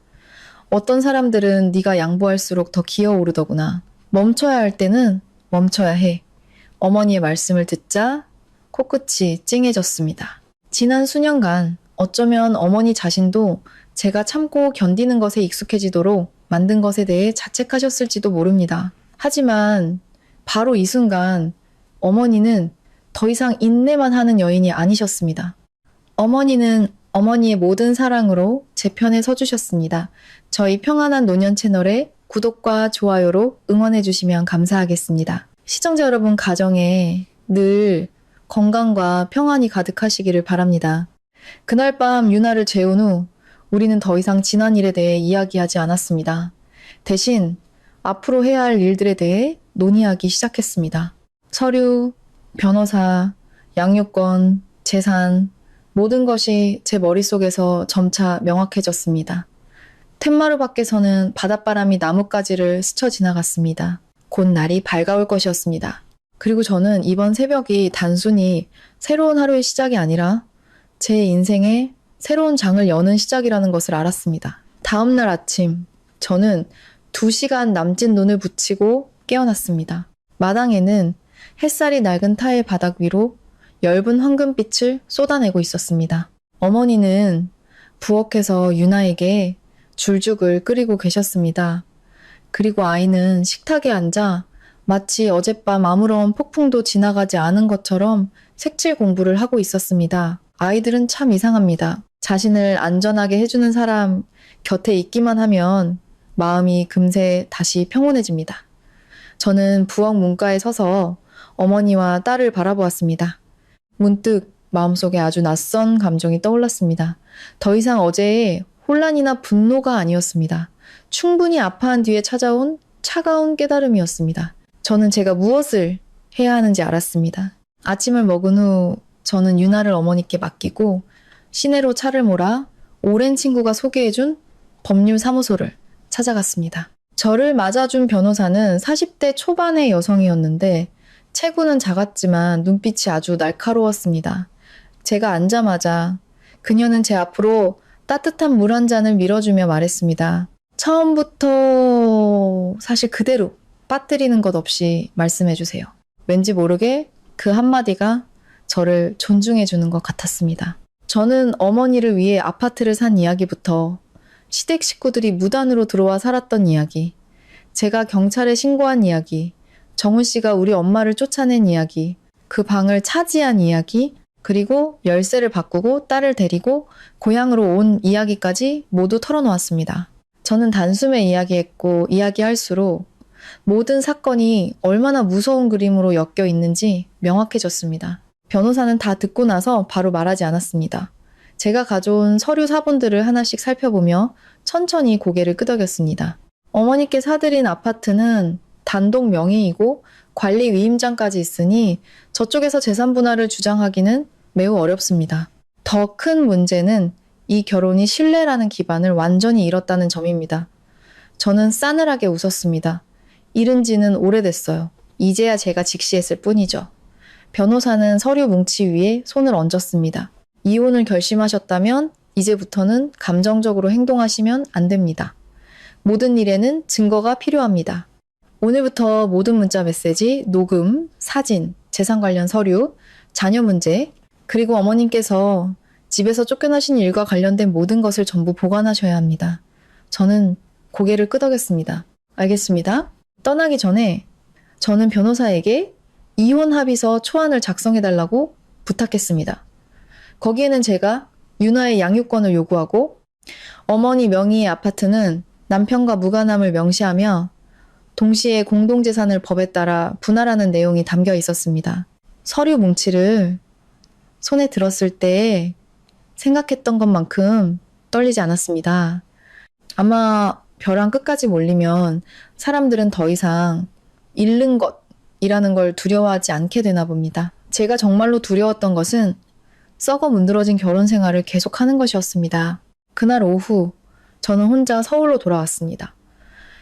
어떤 사람들은 네가 양보할수록 더 기어오르더구나. 멈춰야 할 때는 멈춰야 해. 어머니의 말씀을 듣자 코끝이 찡해졌습니다. 지난 수년간 어쩌면 어머니 자신도 제가 참고 견디는 것에 익숙해지도록 만든 것에 대해 자책하셨을지도 모릅니다. 하지만 바로 이 순간 어머니는 더 이상 인내만 하는 여인이 아니셨습니다. 어머니는 어머니의 모든 사랑으로 제 편에 서주셨습니다. 저희 평안한 노년 채널에 구독과 좋아요로 응원해 주시면 감사하겠습니다. 시청자 여러분 가정에 늘 건강과 평안이 가득하시기를 바랍니다. 그날 밤 유나를 재운 후 우리는 더 이상 지난 일에 대해 이야기하지 않았습니다. 대신 앞으로 해야 할 일들에 대해 논의하기 시작했습니다. 서류, 변호사, 양육권, 재산, 모든 것이 제 머릿속에서 점차 명확해졌습니다. 텐마루 밖에서는 바닷바람이 나뭇가지를 스쳐 지나갔습니다. 곧 날이 밝아올 것이었습니다. 그리고 저는 이번 새벽이 단순히 새로운 하루의 시작이 아니라 제 인생의 새로운 장을 여는 시작이라는 것을 알았습니다. 다음 날 아침, 저는 2시간 남짓 눈을 붙이고 깨어났습니다. 마당에는 햇살이 낡은 타일 바닥 위로 엷은 황금빛을 쏟아내고 있었습니다. 어머니는 부엌에서 유나에게 줄죽을 끓이고 계셨습니다. 그리고 아이는 식탁에 앉아 마치 어젯밤 아무런 폭풍도 지나가지 않은 것처럼 색칠 공부를 하고 있었습니다. 아이들은 참 이상합니다. 자신을 안전하게 해주는 사람 곁에 있기만 하면 마음이 금세 다시 평온해집니다. 저는 부엌 문가에 서서 어머니와 딸을 바라보았습니다. 문득 마음속에 아주 낯선 감정이 떠올랐습니다. 더 이상 어제의 혼란이나 분노가 아니었습니다. 충분히 아파한 뒤에 찾아온 차가운 깨달음이었습니다. 저는 제가 무엇을 해야 하는지 알았습니다. 아침을 먹은 후 저는 유나를 어머니께 맡기고 시내로 차를 몰아 오랜 친구가 소개해준 법률사무소를 찾아갔습니다. 저를 맞아준 변호사는 40대 초반의 여성이었는데 체구는 작았지만 눈빛이 아주 날카로웠습니다. 제가 앉자마자 그녀는 제 앞으로 따뜻한 물 한 잔을 밀어주며 말했습니다. 처음부터 사실 그대로 빠뜨리는 것 없이 말씀해주세요. 왠지 모르게 그 한마디가 저를 존중해주는 것 같았습니다. 저는 어머니를 위해 아파트를 산 이야기부터 시댁 식구들이 무단으로 들어와 살았던 이야기, 제가 경찰에 신고한 이야기, 정훈 씨가 우리 엄마를 쫓아낸 이야기, 그 방을 차지한 이야기, 그리고 열쇠를 바꾸고 딸을 데리고 고향으로 온 이야기까지 모두 털어놓았습니다. 저는 단숨에 이야기했고 이야기할수록 모든 사건이 얼마나 무서운 그림으로 엮여 있는지 명확해졌습니다. 변호사는 다 듣고 나서 바로 말하지 않았습니다. 제가 가져온 서류 사본들을 하나씩 살펴보며 천천히 고개를 끄덕였습니다. 어머니께 사드린 아파트는 단독 명의이고 관리 위임장까지 있으니 저쪽에서 재산 분할을 주장하기는 매우 어렵습니다. 더 큰 문제는 이 결혼이 신뢰라는 기반을 완전히 잃었다는 점입니다. 저는 싸늘하게 웃었습니다. 잃은 지는 오래됐어요. 이제야 제가 직시했을 뿐이죠. 변호사는 서류 뭉치 위에 손을 얹었습니다. 이혼을 결심하셨다면 이제부터는 감정적으로 행동하시면 안 됩니다. 모든 일에는 증거가 필요합니다. 오늘부터 모든 문자 메시지, 녹음, 사진, 재산 관련 서류, 자녀 문제, 그리고 어머님께서 집에서 쫓겨나신 일과 관련된 모든 것을 전부 보관하셔야 합니다. 저는 고개를 끄덕였습니다. 알겠습니다. 떠나기 전에 저는 변호사에게 이혼 합의서 초안을 작성해달라고 부탁했습니다. 거기에는 제가 윤아의 양육권을 요구하고 어머니 명의의 아파트는 남편과 무관함을 명시하며 동시에 공동재산을 법에 따라 분할하는 내용이 담겨 있었습니다. 서류 뭉치를 손에 들었을 때 생각했던 것만큼 떨리지 않았습니다. 아마 벼랑 끝까지 몰리면 사람들은 더 이상 잃는 것이라는 걸 두려워하지 않게 되나 봅니다. 제가 정말로 두려웠던 것은 썩어 문드러진 결혼 생활을 계속하는 것이었습니다. 그날 오후 저는 혼자 서울로 돌아왔습니다.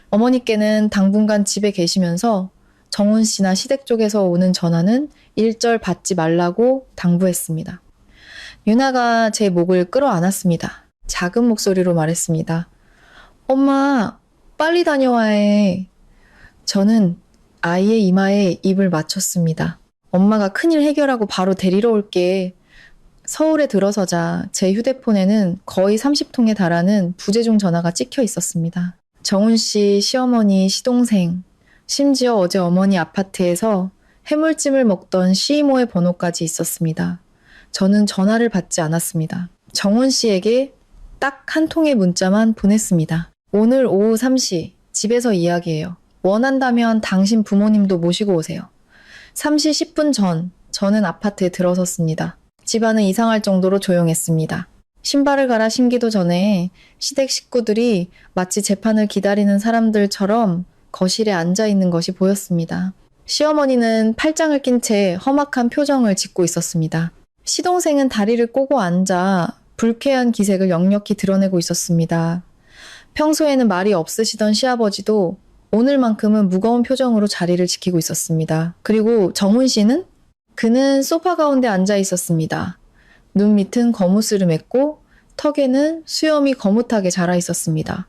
어머니께는 당분간 집에 계시면서 정훈 씨나 시댁 쪽에서 오는 전화는 일절 받지 말라고 당부했습니다. 유나가 제 목을 끌어안았습니다. 작은 목소리로 말했습니다. 엄마, 빨리 다녀와 해. 저는 아이의 이마에 입을 맞췄습니다. 엄마가 큰일 해결하고 바로 데리러 올게. 서울에 들어서자 제 휴대폰에는 거의 30통에 달하는 부재중 전화가 찍혀 있었습니다. 정훈 씨, 시어머니, 시동생, 심지어 어제 어머니 아파트에서 해물찜을 먹던 시이모의 번호까지 있었습니다. 저는 전화를 받지 않았습니다. 정훈 씨에게 딱 한 통의 문자만 보냈습니다. 오늘 오후 3시 집에서 이야기해요. 원한다면 당신 부모님도 모시고 오세요. 3시 10분 전 저는 아파트에 들어섰습니다. 집안은 이상할 정도로 조용했습니다. 신발을 갈아 신기도 전에 시댁 식구들이 마치 재판을 기다리는 사람들처럼 거실에 앉아 있는 것이 보였습니다. 시어머니는 팔짱을 낀 채 험악한 표정을 짓고 있었습니다. 시동생은 다리를 꼬고 앉아 불쾌한 기색을 역력히 드러내고 있었습니다. 평소에는 말이 없으시던 시아버지도 오늘만큼은 무거운 표정으로 자리를 지키고 있었습니다. 그리고 정훈 씨는? 그는 소파 가운데 앉아 있었습니다. 눈 밑은 거무스름했고 턱에는 수염이 거뭇하게 자라 있었습니다.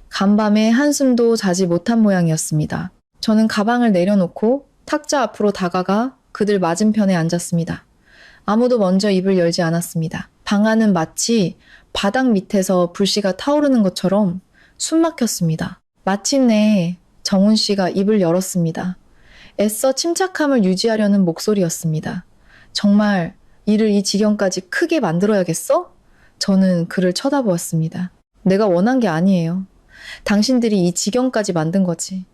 간밤에 한숨도 자지 못한 모양이었습니다. 저는 가방을 내려놓고 탁자 앞으로 다가가 그들 맞은편에 앉았습니다. 아무도 먼저 입을 열지 않았습니다. 방 안은 마치 바닥 밑에서 불씨가 타오르는 것처럼 숨 막혔습니다. 마침내 정훈 씨가 입을 열었습니다. 애써 침착함을 유지하려는 목소리였습니다. 정말 이를 이 지경까지 크게 만들어야겠어? 저는 그를 쳐다보았습니다. 내가 원한 게 아니에요. 당신들이 이 지경까지 만든 거지.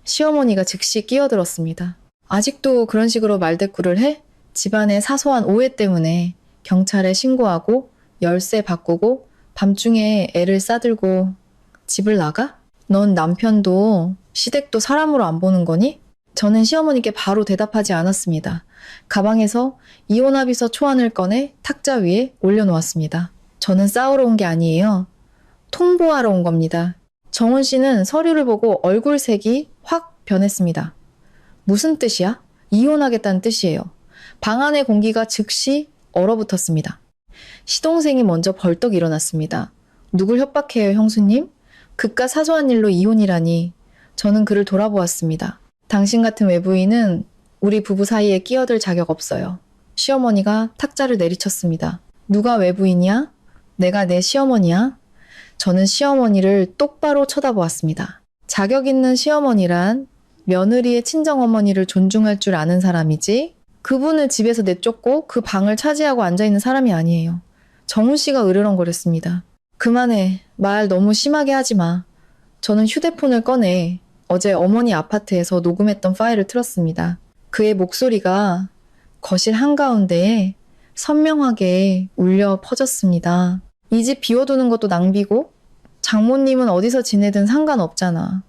시어머니가 즉시 끼어들었습니다. 아직도 그런 식으로 말대꾸를 해? 집안의 사소한 오해 때문에 경찰에 신고하고 열쇠 바꾸고 밤중에 애를 싸들고 집을 나가? 넌 남편도 시댁도 사람으로 안 보는 거니? 저는 시어머니께 바로 대답하지 않았습니다. 가방에서 이혼 합의서 초안을 꺼내 탁자 위에 올려놓았습니다. 저는 싸우러 온 게 아니에요. 통보하러 온 겁니다. 정훈 씨는 서류를 보고 얼굴색이 확 변했습니다. 무슨 뜻이야? 이혼하겠다는 뜻이에요. 방 안의 공기가 즉시 얼어붙었습니다. 시동생이 먼저 벌떡 일어났습니다. 누굴 협박해요, 형수님? 그깟 사소한 일로 이혼이라니. 저는 그를 돌아보았습니다. 당신 같은 외부인은 우리 부부 사이에 끼어들 자격 없어요. 시어머니가 탁자를 내리쳤습니다. 누가 외부인이야? 내가 내 시어머니야? 저는 시어머니를 똑바로 쳐다보았습니다. 자격 있는 시어머니란 며느리의 친정어머니를 존중할 줄 아는 사람이지 그분을 집에서 내쫓고 그 방을 차지하고 앉아있는 사람이 아니에요. 정훈 씨가 으르렁거렸습니다. 그만해. 말 너무 심하게 하지 마. 저는 휴대폰을 꺼내 어제 어머니 아파트에서 녹음했던 파일을 틀었습니다. 그의 목소리가 거실 한가운데에 선명하게 울려 퍼졌습니다. 이 집 비워두는 것도 낭비고 장모님은 어디서 지내든 상관없잖아.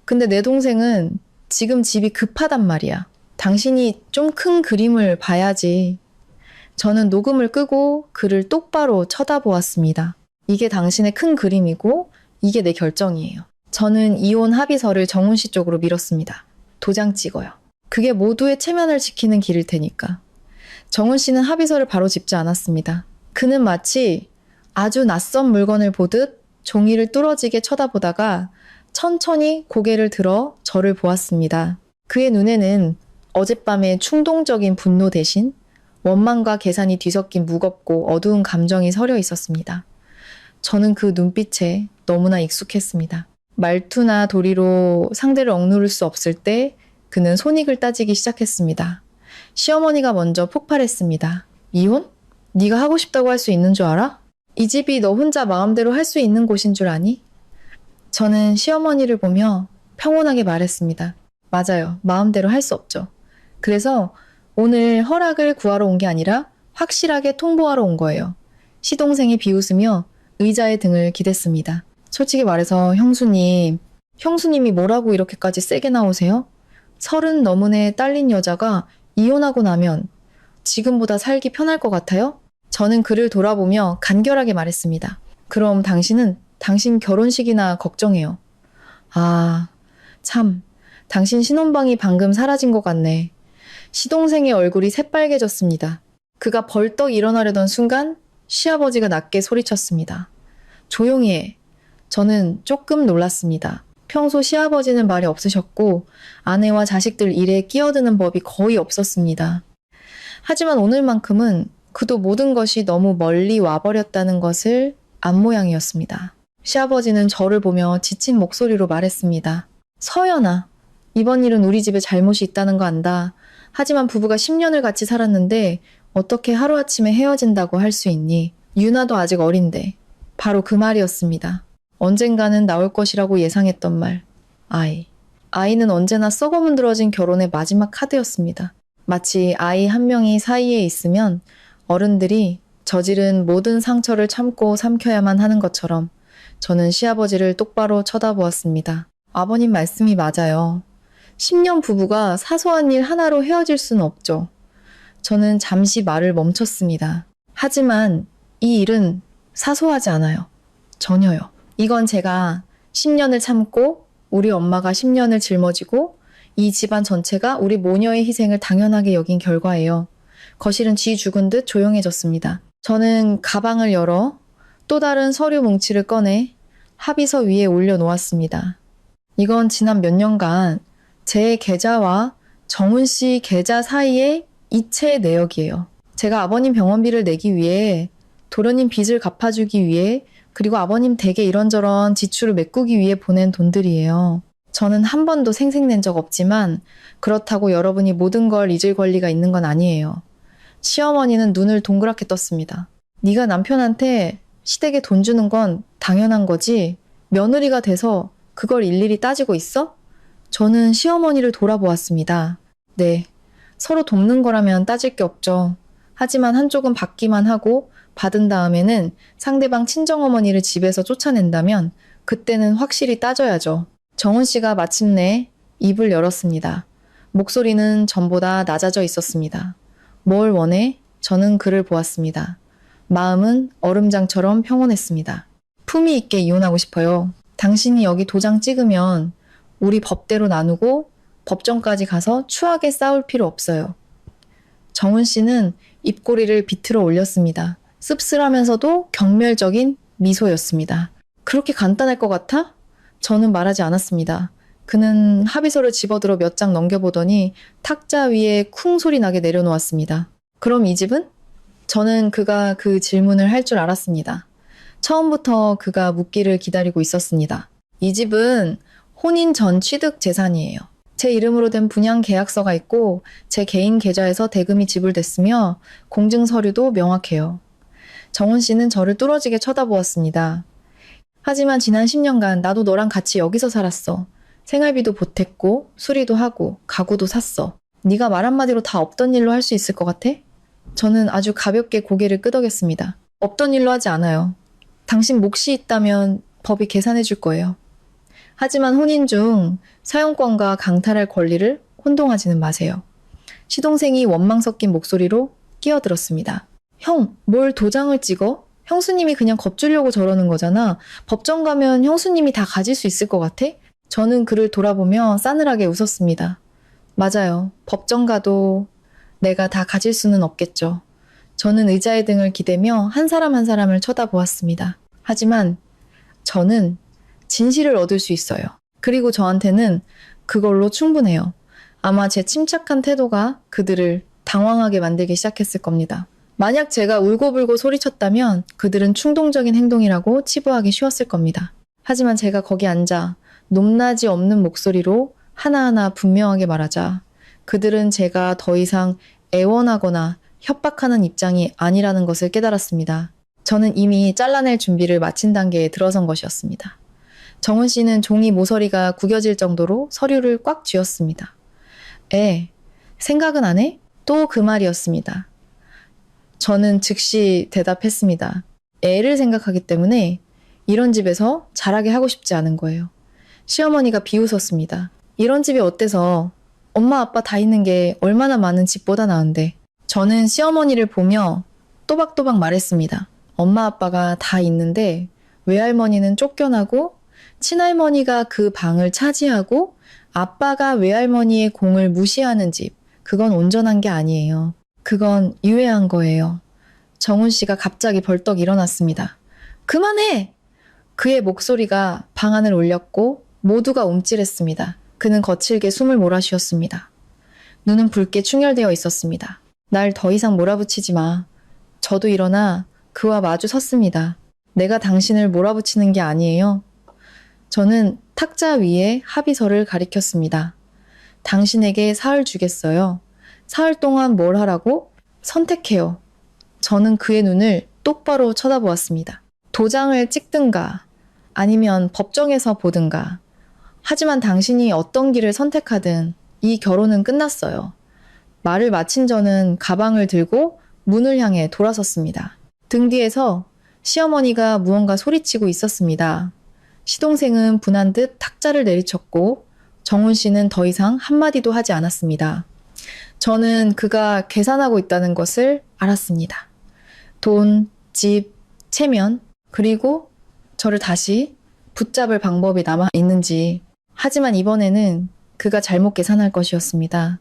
근데 내 동생은 지금 집이 급하단 말이야. 당신이 좀 큰 그림을 봐야지. 저는 녹음을 끄고 그를 똑바로 쳐다보았습니다. 이게 당신의 큰 그림이고 이게 내 결정이에요. 저는 이혼 합의서를 정훈 씨 쪽으로 밀었습니다. 도장 찍어요. 그게 모두의 체면을 지키는 길일 테니까. 정훈 씨는 합의서를 바로 짚지 않았습니다. 그는 마치 아주 낯선 물건을 보듯 종이를 뚫어지게 쳐다보다가 천천히 고개를 들어 저를 보았습니다. 그의 눈에는 어젯밤의 충동적인 분노 대신 원망과 계산이 뒤섞인 무겁고 어두운 감정이 서려 있었습니다. 저는 그 눈빛에 너무나 익숙했습니다. 말투나 도리로 상대를 억누를 수 없을 때 그는 손익을 따지기 시작했습니다. 시어머니가 먼저 폭발했습니다. 이혼? 네가 하고 싶다고 할 수 있는 줄 알아? 이 집이 너 혼자 마음대로 할 수 있는 곳인 줄 아니? 저는 시어머니를 보며 평온하게 말했습니다. 맞아요. 마음대로 할 수 없죠. 그래서 오늘 허락을 구하러 온 게 아니라 확실하게 통보하러 온 거예요. 시동생이 비웃으며 의자에 등을 기댔습니다. 솔직히 말해서 형수님이 뭐라고 이렇게까지 세게 나오세요? 30 넘은에 딸린 여자가 이혼하고 나면 지금보다 살기 편할 것 같아요? 저는 그를 돌아보며 간결하게 말했습니다. 그럼 당신은 당신 결혼식이나 걱정해요. 아, 참. 당신 신혼방이 방금 사라진 것 같네. 시동생의 얼굴이 새빨개졌습니다. 그가 벌떡 일어나려던 순간 시아버지가 낮게 소리쳤습니다. 조용히 해. 저는 조금 놀랐습니다. 평소 시아버지는 말이 없으셨고 아내와 자식들 일에 끼어드는 법이 거의 없었습니다. 하지만 오늘만큼은 그도 모든 것이 너무 멀리 와버렸다는 것을 안 모양이었습니다. 시아버지는 저를 보며 지친 목소리로 말했습니다. 서연아, 이번 일은 우리 집에 잘못이 있다는 거 안다. 하지만 부부가 10년을 같이 살았는데 어떻게 하루아침에 헤어진다고 할 수 있니? 유나도 아직 어린데. 바로 그 말이었습니다. 언젠가는 나올 것이라고 예상했던 말. 아이. 아이는 언제나 썩어문드러진 결혼의 마지막 카드였습니다. 마치 아이 한 명이 사이에 있으면 어른들이 저지른 모든 상처를 참고 삼켜야만 하는 것처럼 저는 시아버지를 똑바로 쳐다보았습니다. 아버님 말씀이 맞아요. 10년 부부가 사소한 일 하나로 헤어질 수는 없죠. 저는 잠시 말을 멈췄습니다. 하지만 이 일은 사소하지 않아요. 전혀요. 이건 제가 10년을 참고 우리 엄마가 10년을 짊어지고 이 집안 전체가 우리 모녀의 희생을 당연하게 여긴 결과예요. 거실은 쥐 죽은 듯 조용해졌습니다. 저는 가방을 열어 또 다른 서류 뭉치를 꺼내 합의서 위에 올려놓았습니다. 이건 지난 몇 년간 제 계좌와 정훈 씨 계좌 사이의 이체 내역이에요. 제가 아버님 병원비를 내기 위해, 도련님 빚을 갚아주기 위해, 그리고 아버님 댁에 이런저런 지출을 메꾸기 위해 보낸 돈들이에요. 저는 한 번도 생색낸 적 없지만 그렇다고 여러분이 모든 걸 잊을 권리가 있는 건 아니에요. 시어머니는 눈을 동그랗게 떴습니다. 네가 남편한테 시댁에 돈 주는 건 당연한 거지 며느리가 돼서 그걸 일일이 따지고 있어? 저는 시어머니를 돌아보았습니다. 네, 서로 돕는 거라면 따질 게 없죠. 하지만 한쪽은 받기만 하고 받은 다음에는 상대방 친정어머니를 집에서 쫓아낸다면 그때는 확실히 따져야죠. 정훈 씨가 마침내 입을 열었습니다. 목소리는 전보다 낮아져 있었습니다. 뭘 원해? 저는 그를 보았습니다. 마음은 얼음장처럼 평온했습니다. 품위 있게 이혼하고 싶어요. 당신이 여기 도장 찍으면 우리 법대로 나누고 법정까지 가서 추하게 싸울 필요 없어요. 정훈 씨는 입꼬리를 비틀어 올렸습니다. 씁쓸하면서도 경멸적인 미소였습니다. 그렇게 간단할 것 같아? 저는 말하지 않았습니다. 그는 합의서를 집어들어 몇 장 넘겨보더니 탁자 위에 쿵 소리 나게 내려놓았습니다. 그럼 이 집은? 저는 그가 그 질문을 할 줄 알았습니다. 처음부터 그가 묻기를 기다리고 있었습니다. 이 집은 혼인 전 취득 재산이에요. 제 이름으로 된 분양 계약서가 있고 제 개인 계좌에서 대금이 지불됐으며 공증 서류도 명확해요. 정훈 씨는 저를 뚫어지게 쳐다보았습니다. 하지만 지난 10년간 나도 너랑 같이 여기서 살았어. 생활비도 보탰고 수리도 하고 가구도 샀어. 네가 말 한마디로 다 없던 일로 할 수 있을 것 같아? 저는 아주 가볍게 고개를 끄덕였습니다. 없던 일로 하지 않아요. 당신 몫이 있다면 법이 계산해 줄 거예요. 하지만 혼인 중 사용권과 강탈할 권리를 혼동하지는 마세요. 시동생이 원망 섞인 목소리로 끼어들었습니다. 형, 뭘 도장을 찍어? 형수님이 그냥 겁주려고 저러는 거잖아. 법정 가면 형수님이 다 가질 수 있을 것 같아? 저는 그를 돌아보며 싸늘하게 웃었습니다. 맞아요. 법정 가도 내가 다 가질 수는 없겠죠. 저는 의자의 등을 기대며 한 사람 한 사람을 쳐다보았습니다. 하지만 저는 진실을 얻을 수 있어요. 그리고 저한테는 그걸로 충분해요. 아마 제 침착한 태도가 그들을 당황하게 만들기 시작했을 겁니다. 만약 제가 울고불고 소리쳤다면 그들은 충동적인 행동이라고 치부하기 쉬웠을 겁니다. 하지만 제가 거기 앉아 높낮이 없는 목소리로 하나하나 분명하게 말하자 그들은 제가 더 이상 애원하거나 협박하는 입장이 아니라는 것을 깨달았습니다. 저는 이미 잘라낼 준비를 마친 단계에 들어선 것이었습니다. 정훈 씨는 종이 모서리가 구겨질 정도로 서류를 꽉 쥐었습니다. 생각은 안 해? 또 그 말이었습니다. 저는 즉시 대답했습니다. 애를 생각하기 때문에 이런 집에서 자라게 하고 싶지 않은 거예요. 시어머니가 비웃었습니다. 이런 집이 어때서 엄마 아빠 다 있는 게 얼마나 많은 집보다 나은데. 저는 시어머니를 보며 또박또박 말했습니다. 엄마 아빠가 다 있는데 외할머니는 쫓겨나고 친할머니가 그 방을 차지하고 아빠가 외할머니의 공을 무시하는 집. 그건 온전한 게 아니에요. 그건 유해한 거예요. 정훈 씨가 갑자기 벌떡 일어났습니다. 그만해! 그의 목소리가 방안을 울렸고 모두가 움찔했습니다. 그는 거칠게 숨을 몰아쉬었습니다. 눈은 붉게 충혈되어 있었습니다. 날 더 이상 몰아붙이지 마. 저도 일어나 그와 마주 섰습니다. 내가 당신을 몰아붙이는 게 아니에요. 저는 탁자 위에 합의서를 가리켰습니다. 당신에게 사흘 주겠어요. 사흘 동안 뭘 하라고? 선택해요. 저는 그의 눈을 똑바로 쳐다보았습니다. 도장을 찍든가 아니면 법정에서 보든가. 하지만 당신이 어떤 길을 선택하든 이 결혼은 끝났어요. 말을 마친 저는 가방을 들고 문을 향해 돌아섰습니다. 등 뒤에서 시어머니가 무언가 소리치고 있었습니다. 시동생은 분한 듯 탁자를 내리쳤고 정훈 씨는 더 이상 한마디도 하지 않았습니다. 저는 그가 계산하고 있다는 것을 알았습니다. 돈, 집, 체면, 그리고 저를 다시 붙잡을 방법이 남아 있는지. 하지만 이번에는 그가 잘못 계산할 것이었습니다.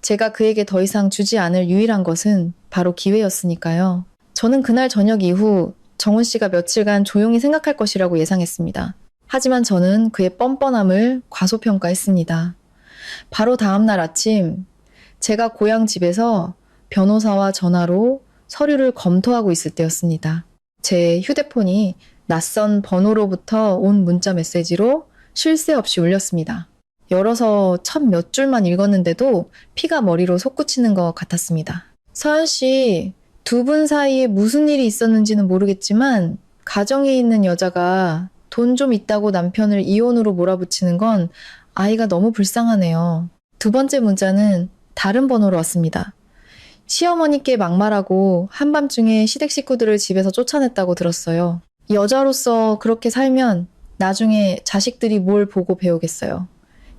제가 그에게 더 이상 주지 않을 유일한 것은 바로 기회였으니까요. 저는 그날 저녁 이후 정훈 씨가 며칠간 조용히 생각할 것이라고 예상했습니다. 하지만 저는 그의 뻔뻔함을 과소평가했습니다. 바로 다음 날 아침 제가 고향 집에서 변호사와 전화로 서류를 검토하고 있을 때였습니다. 제 휴대폰이 낯선 번호로부터 온 문자 메시지로 쉴 새 없이 울렸습니다. 열어서 첫 몇 줄만 읽었는데도 피가 머리로 솟구치는 것 같았습니다. 서연 씨, 두 분 사이에 무슨 일이 있었는지는 모르겠지만 가정에 있는 여자가 돈 좀 있다고 남편을 이혼으로 몰아붙이는 건 아이가 너무 불쌍하네요. 두 번째 문자는 다른 번호로 왔습니다. 시어머니께 막말하고 한밤중에 시댁 식구들을 집에서 쫓아냈다고 들었어요. 여자로서 그렇게 살면 나중에 자식들이 뭘 보고 배우겠어요.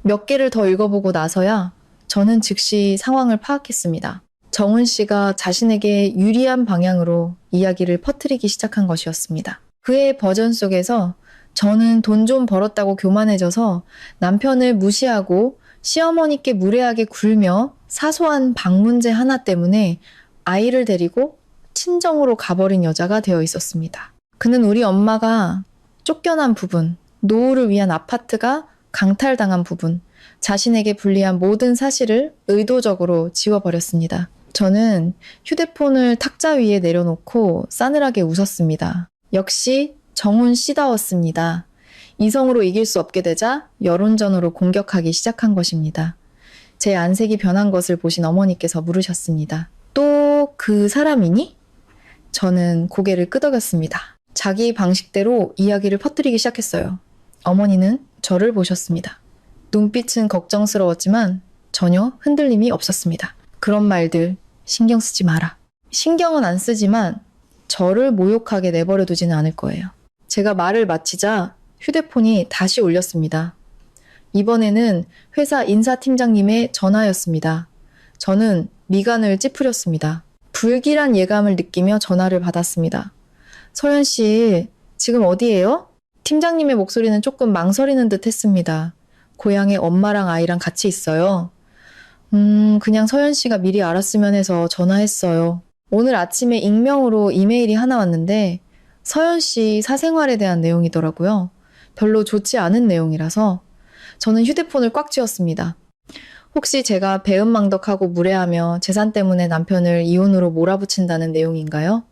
몇 개를 더 읽어보고 나서야 저는 즉시 상황을 파악했습니다. 정훈 씨가 자신에게 유리한 방향으로 이야기를 퍼뜨리기 시작한 것이었습니다. 그의 버전 속에서 저는 돈 좀 벌었다고 교만해져서 남편을 무시하고 시어머니께 무례하게 굴며 사소한 방 문제 하나 때문에 아이를 데리고 친정으로 가버린 여자가 되어 있었습니다. 그는 우리 엄마가 쫓겨난 부분, 노후를 위한 아파트가 강탈당한 부분, 자신에게 불리한 모든 사실을 의도적으로 지워버렸습니다. 저는 휴대폰을 탁자 위에 내려놓고 싸늘하게 웃었습니다. 역시 정훈 씨다웠습니다. 이성으로 이길 수 없게 되자 여론전으로 공격하기 시작한 것입니다. 제 안색이 변한 것을 보신 어머니께서 물으셨습니다. 또 그 사람이니? 저는 고개를 끄덕였습니다. 자기 방식대로 이야기를 퍼뜨리기 시작했어요. 어머니는 저를 보셨습니다. 눈빛은 걱정스러웠지만 전혀 흔들림이 없었습니다. 그런 말들 신경 쓰지 마라. 신경은 안 쓰지만 저를 모욕하게 내버려 두지는 않을 거예요. 제가 말을 마치자 휴대폰이 다시 울렸습니다. 이번에는 회사 인사팀장님의 전화였습니다. 저는 미간을 찌푸렸습니다. 불길한 예감을 느끼며 전화를 받았습니다. 서연 씨, 지금 어디예요? 팀장님의 목소리는 조금 망설이는 듯 했습니다. 고향에 엄마랑 아이랑 같이 있어요. 그냥 서연 씨가 미리 알았으면 해서 전화했어요. 오늘 아침에 익명으로 이메일이 하나 왔는데 서연 씨 사생활에 대한 내용이더라고요. 별로 좋지 않은 내용이라서 저는 휴대폰을 꽉 쥐었습니다. 혹시 제가 배은망덕하고 무례하며 재산 때문에 남편을 이혼으로 몰아붙인다는 내용인가요?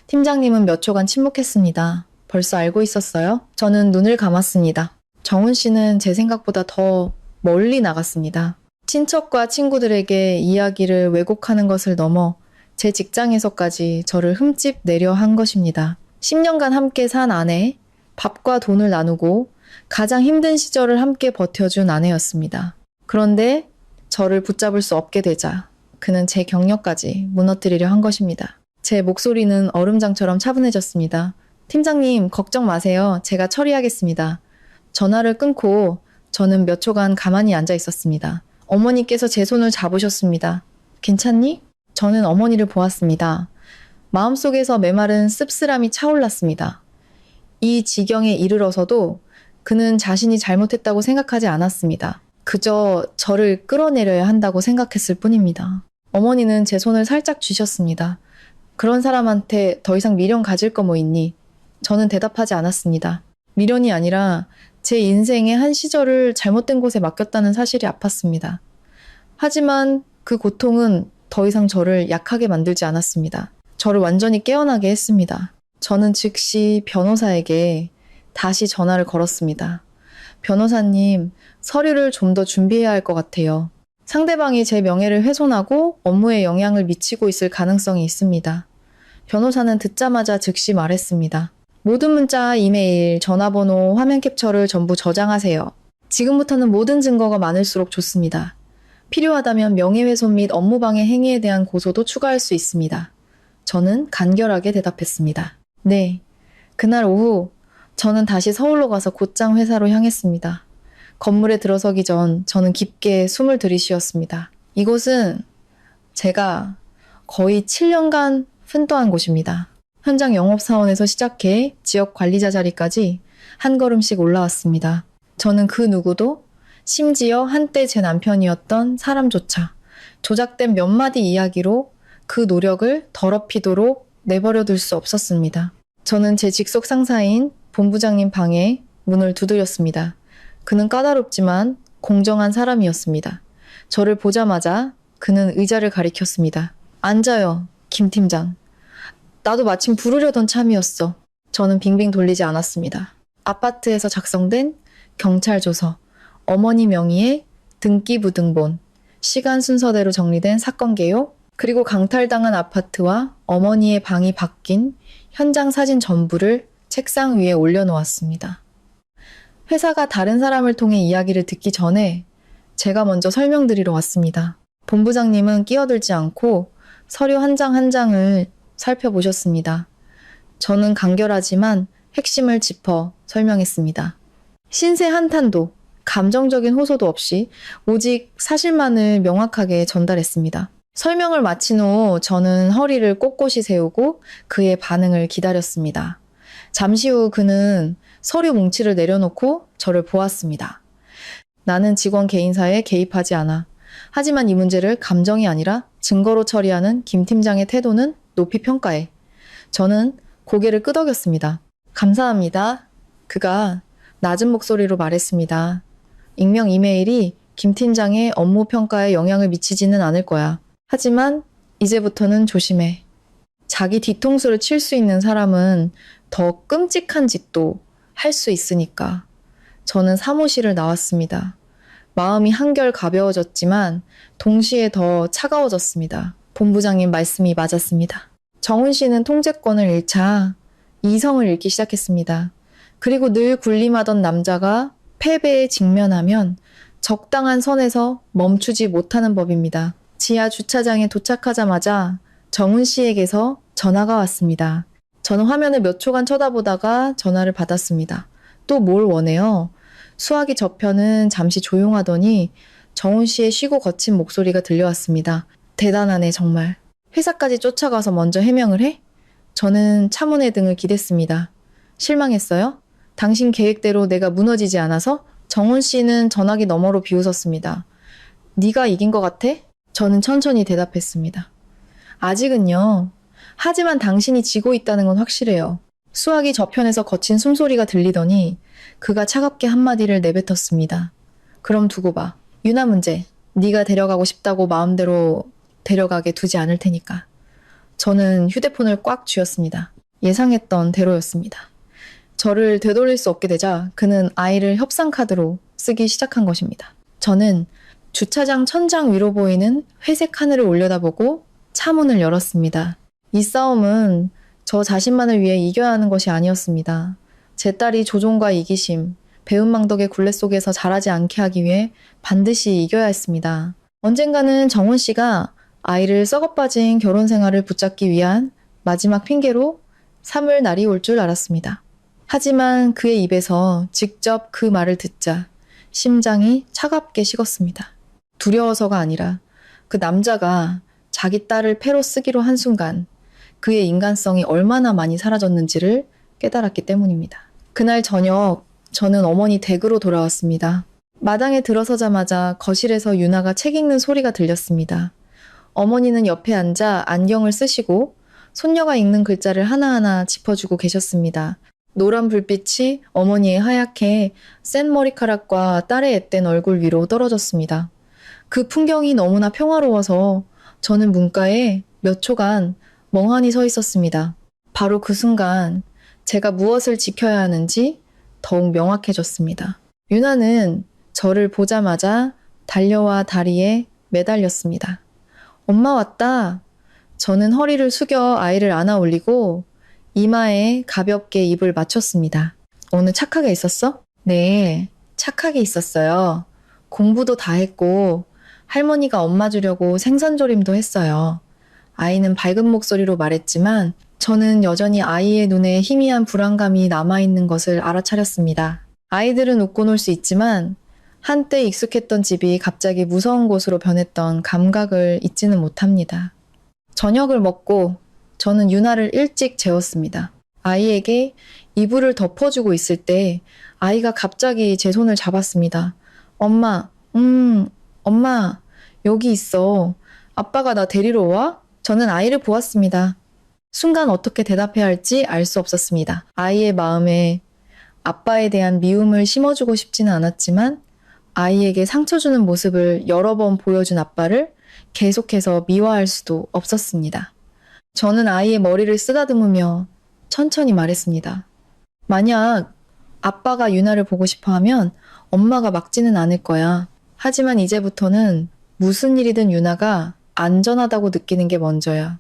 팀장님은 몇 초간 침묵했습니다. 벌써 알고 있었어요? 저는 눈을 감았습니다. 정훈 씨는 제 생각보다 더 멀리 나갔습니다. 친척과 친구들에게 이야기를 왜곡하는 것을 넘어 제 직장에서까지 저를 흠집 내려 한 것입니다. 10년간 함께 산 아내, 밥과 돈을 나누고 가장 힘든 시절을 함께 버텨준 아내였습니다. 그런데 저를 붙잡을 수 없게 되자 그는 제 경력까지 무너뜨리려 한 것입니다. 제 목소리는 얼음장처럼 차분해졌습니다. 팀장님, 걱정 마세요. 제가 처리하겠습니다. 전화를 끊고 저는 몇 초간 가만히 앉아 있었습니다. 어머니께서 제 손을 잡으셨습니다. 괜찮니? 저는 어머니를 보았습니다. 마음속에서 메마른 씁쓸함이 차올랐습니다. 이 지경에 이르러서도 그는 자신이 잘못했다고 생각하지 않았습니다. 그저 저를 끌어내려야 한다고 생각했을 뿐입니다. 어머니는 제 손을 살짝 쥐셨습니다. 그런 사람한테 더 이상 미련 가질 거 뭐 있니? 저는 대답하지 않았습니다. 미련이 아니라 제 인생의 한 시절을 잘못된 곳에 맡겼다는 사실이 아팠습니다. 하지만 그 고통은 더 이상 저를 약하게 만들지 않았습니다. 저를 완전히 깨어나게 했습니다. 저는 즉시 변호사에게 다시 전화를 걸었습니다. 변호사님, 서류를 좀 더 준비해야 할 것 같아요. 상대방이 제 명예를 훼손하고 업무에 영향을 미치고 있을 가능성이 있습니다. 변호사는 듣자마자 즉시 말했습니다. 모든 문자, 이메일, 전화번호, 화면 캡처를 전부 저장하세요. 지금부터는 모든 증거가 많을수록 좋습니다. 필요하다면 명예훼손 및 업무방해 행위에 대한 고소도 추가할 수 있습니다. 저는 간결하게 대답했습니다. 네. 그날 오후 저는 다시 서울로 가서 곧장 회사로 향했습니다. 건물에 들어서기 전 저는 깊게 숨을 들이쉬었습니다. 이곳은 제가 거의 7년간奮斗한 곳입니다. 현장 영업사원에서 시작해 지역 관리자 자리까지 한 걸음씩 올라왔습니다. 저는 그 누구도 심지어 한때 제 남편이었던 사람조차 조작된 몇 마디 이야기로 그 노력을 더럽히도록 내버려둘 수 없었습니다. 저는 제 직속 상사인 본부장님 방에 문을 두드렸습니다. 그는 까다롭지만 공정한 사람이었습니다. 저를 보자마자 그는 의자를 가리켰습니다. 앉아요, 김 팀장. 나도 마침 부르려던 참이었어. 저는 빙빙 돌리지 않았습니다. 아파트에서 작성된 경찰 조서, 어머니 명의의 등기부등본, 시간 순서대로 정리된 사건 개요, 그리고 강탈당한 아파트와 어머니의 방이 바뀐 현장 사진 전부를 책상 위에 올려놓았습니다. 회사가 다른 사람을 통해 이야기를 듣기 전에 제가 먼저 설명드리러 왔습니다. 본부장님은 끼어들지 않고 서류 한 장 한 장을 살펴보셨습니다. 저는 간결하지만 핵심을 짚어 설명했습니다. 신세 한탄도, 감정적인 호소도 없이 오직 사실만을 명확하게 전달했습니다. 설명을 마친 후 저는 허리를 꼿꼿이 세우고 그의 반응을 기다렸습니다. 잠시 후 그는 서류 뭉치를 내려놓고 저를 보았습니다. 나는 직원 개인사에 개입하지 않아. 하지만 이 문제를 감정이 아니라 증거로 처리하는 김 팀장의 태도는 높이 평가해. 저는 고개를 끄덕였습니다. 감사합니다. 그가 낮은 목소리로 말했습니다. 익명 이메일이 김 팀장의 업무 평가에 영향을 미치지는 않을 거야. 하지만 이제부터는 조심해. 자기 뒤통수를 칠 수 있는 사람은 더 끔찍한 짓도 할 수 있으니까. 저는 사무실을 나왔습니다. 마음이 한결 가벼워졌지만 동시에 더 차가워졌습니다. 본부장님 말씀이 맞았습니다. 정훈 씨는 통제권을 잃자 이성을 잃기 시작했습니다. 그리고 늘 군림하던 남자가 패배에 직면하면 적당한 선에서 멈추지 못하는 법입니다. 지하 주차장에 도착하자마자 정훈 씨에게서 전화가 왔습니다. 저는 화면을 몇 초간 쳐다보다가 전화를 받았습니다. 또 뭘 원해요? 수화기 저편은 잠시 조용하더니 정훈 씨의 쉬고 거친 목소리가 들려왔습니다. 대단하네 정말. 회사까지 쫓아가서 먼저 해명을 해? 저는 차문의 등을 기댔습니다. 실망했어요? 당신 계획대로 내가 무너지지 않아서? 정훈 씨는 전화기 너머로 비웃었습니다. 네가 이긴 것 같아? 저는 천천히 대답했습니다. 아직은요. 하지만 당신이 지고 있다는 건 확실해요. 수화기 저편에서 거친 숨소리가 들리더니 그가 차갑게 한마디를 내뱉었습니다. 그럼 두고 봐. 유나 문제. 네가 데려가고 싶다고 마음대로 데려가게 두지 않을 테니까. 저는 휴대폰을 꽉 쥐었습니다. 예상했던 대로였습니다. 저를 되돌릴 수 없게 되자 그는 아이를 협상카드로 쓰기 시작한 것입니다. 저는 주차장 천장 위로 보이는 회색 하늘을 올려다보고 차문을 열었습니다. 이 싸움은 저 자신만을 위해 이겨야 하는 것이 아니었습니다. 제 딸이 조종과 이기심, 배은망덕의 굴레 속에서 자라지 않게 하기 위해 반드시 이겨야 했습니다. 언젠가는 정훈 씨가 아이를 썩어빠진 결혼 생활을 붙잡기 위한 마지막 핑계로 삼을 날이 올 줄 알았습니다. 하지만 그의 입에서 직접 그 말을 듣자 심장이 차갑게 식었습니다. 두려워서가 아니라 그 남자가 자기 딸을 패로 쓰기로 한 순간 그의 인간성이 얼마나 많이 사라졌는지를 깨달았기 때문입니다. 그날 저녁 저는 어머니 댁으로 돌아왔습니다. 마당에 들어서자마자 거실에서 유나가 책 읽는 소리가 들렸습니다. 어머니는 옆에 앉아 안경을 쓰시고 손녀가 읽는 글자를 하나하나 짚어주고 계셨습니다. 노란 불빛이 어머니의 하얗게 센 머리카락과 딸의 앳된 얼굴 위로 떨어졌습니다. 그 풍경이 너무나 평화로워서 저는 문가에 몇 초간 멍하니 서 있었습니다. 바로 그 순간 제가 무엇을 지켜야 하는지 더욱 명확해졌습니다. 유나는 저를 보자마자 달려와 다리에 매달렸습니다. 엄마 왔다. 저는 허리를 숙여 아이를 안아 올리고 이마에 가볍게 입을 맞췄습니다. 오늘 착하게 있었어? 네, 착하게 있었어요. 공부도 다 했고 할머니가 엄마 주려고 생선조림도 했어요. 아이는 밝은 목소리로 말했지만 저는 여전히 아이의 눈에 희미한 불안감이 남아있는 것을 알아차렸습니다. 아이들은 웃고 놀 수 있지만 한때 익숙했던 집이 갑자기 무서운 곳으로 변했던 감각을 잊지는 못합니다. 저녁을 먹고 저는 유나를 일찍 재웠습니다. 아이에게 이불을 덮어주고 있을 때 아이가 갑자기 제 손을 잡았습니다. 엄마, 엄마, 여기 있어. 아빠가 나 데리러 와? 저는 아이를 보았습니다. 순간 어떻게 대답해야 할지 알 수 없었습니다. 아이의 마음에 아빠에 대한 미움을 심어주고 싶지는 않았지만 아이에게 상처 주는 모습을 여러 번 보여준 아빠를 계속해서 미워할 수도 없었습니다. 저는 아이의 머리를 쓰다듬으며 천천히 말했습니다. 만약 아빠가 유나를 보고 싶어 하면 엄마가 막지는 않을 거야. 하지만 이제부터는 무슨 일이든 유나가 안전하다고 느끼는 게 먼저야.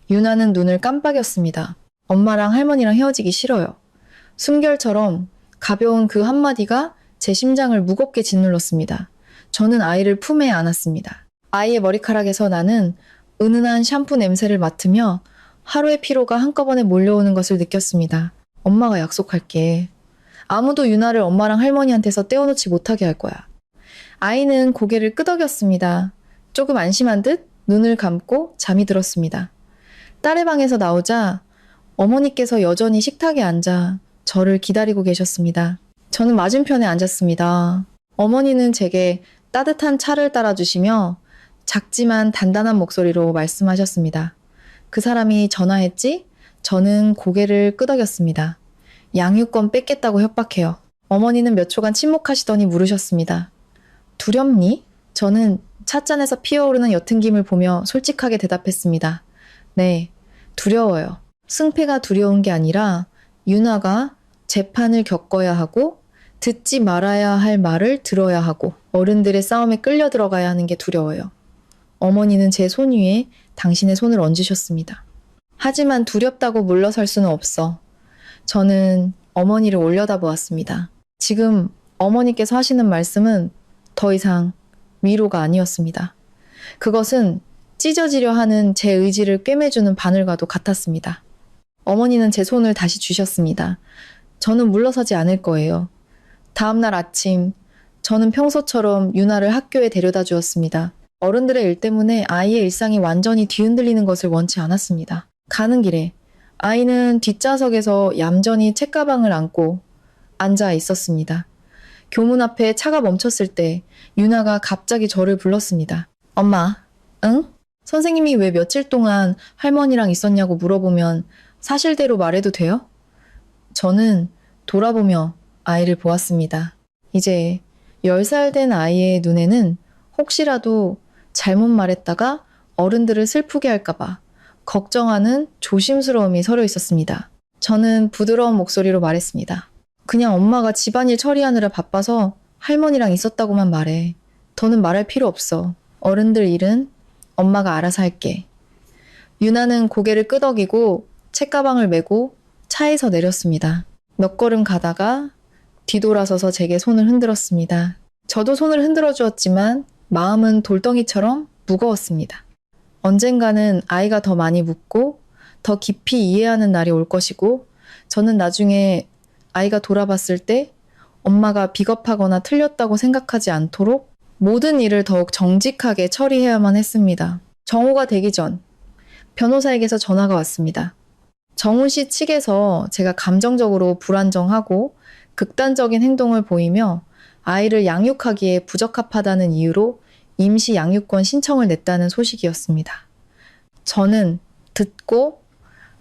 유나는 눈을 깜빡였습니다. 엄마랑 할머니랑 헤어지기 싫어요. 숨결처럼 가벼운 그 한마디가 제 심장을 무겁게 짓눌렀습니다. 저는 아이를 품에 안았습니다. 아이의 머리카락에서 나는 은은한 샴푸 냄새를 맡으며 하루의 피로가 한꺼번에 몰려오는 것을 느꼈습니다. 엄마가 약속할게. 아무도 유나를 엄마랑 할머니한테서 떼어놓지 못하게 할 거야. 아이는 고개를 끄덕였습니다. 조금 안심한 듯 눈을 감고 잠이 들었습니다. 딸의 방에서 나오자 어머니께서 여전히 식탁에 앉아 저를 기다리고 계셨습니다. 저는 맞은편에 앉았습니다. 어머니는 제게 따뜻한 차를 따라주시며 작지만 단단한 목소리로 말씀하셨습니다. 그 사람이 전화했지? 저는 고개를 끄덕였습니다. 양육권 뺏겠다고 협박해요. 어머니는 몇 초간 침묵하시더니 물으셨습니다. 두렵니? 저는 찻잔에서 피어오르는 옅은 김을 보며 솔직하게 대답했습니다. 네, 두려워요. 승패가 두려운 게 아니라 유나가 재판을 겪어야 하고 듣지 말아야 할 말을 들어야 하고 어른들의 싸움에 끌려 들어가야 하는 게 두려워요. 어머니는 제 손 위에 당신의 손을 얹으셨습니다. 하지만 두렵다고 물러설 수는 없어. 저는 어머니를 올려다보았습니다. 지금 어머니께서 하시는 말씀은 더 이상 위로가 아니었습니다. 그것은 찢어지려 하는 제 의지를 꿰매주는 바늘과도 같았습니다. 어머니는 제 손을 다시 주셨습니다. 저는 물러서지 않을 거예요. 다음날 아침, 저는 평소처럼 유나를 학교에 데려다 주었습니다. 어른들의 일 때문에 아이의 일상이 완전히 뒤흔들리는 것을 원치 않았습니다. 가는 길에 아이는 뒷좌석에서 얌전히 책가방을 안고 앉아 있었습니다. 교문 앞에 차가 멈췄을 때 유나가 갑자기 저를 불렀습니다. 엄마, 응? 선생님이 왜 며칠 동안 할머니랑 있었냐고 물어보면 사실대로 말해도 돼요? 저는 돌아보며 아이를 보았습니다. 이제 10살 된 아이의 눈에는 혹시라도 잘못 말했다가 어른들을 슬프게 할까봐 걱정하는 조심스러움이 서려 있었습니다. 저는 부드러운 목소리로 말했습니다. 그냥 엄마가 집안일 처리하느라 바빠서 할머니랑 있었다고만 말해. 더는 말할 필요 없어. 어른들 일은 엄마가 알아서 할게. 유나는 고개를 끄덕이고 책가방을 메고 차에서 내렸습니다. 몇 걸음 가다가 뒤돌아서서 제게 손을 흔들었습니다. 저도 손을 흔들어 주었지만 마음은 돌덩이처럼 무거웠습니다. 언젠가는 아이가 더 많이 묻고 더 깊이 이해하는 날이 올 것이고 저는 나중에 아이가 돌아봤을 때 엄마가 비겁하거나 틀렸다고 생각하지 않도록 모든 일을 더욱 정직하게 처리해야만 했습니다. 정오가 되기 전 변호사에게서 전화가 왔습니다. 정훈 씨 측에서 제가 감정적으로 불안정하고 극단적인 행동을 보이며 아이를 양육하기에 부적합하다는 이유로 임시 양육권 신청을 냈다는 소식이었습니다. 저는 듣고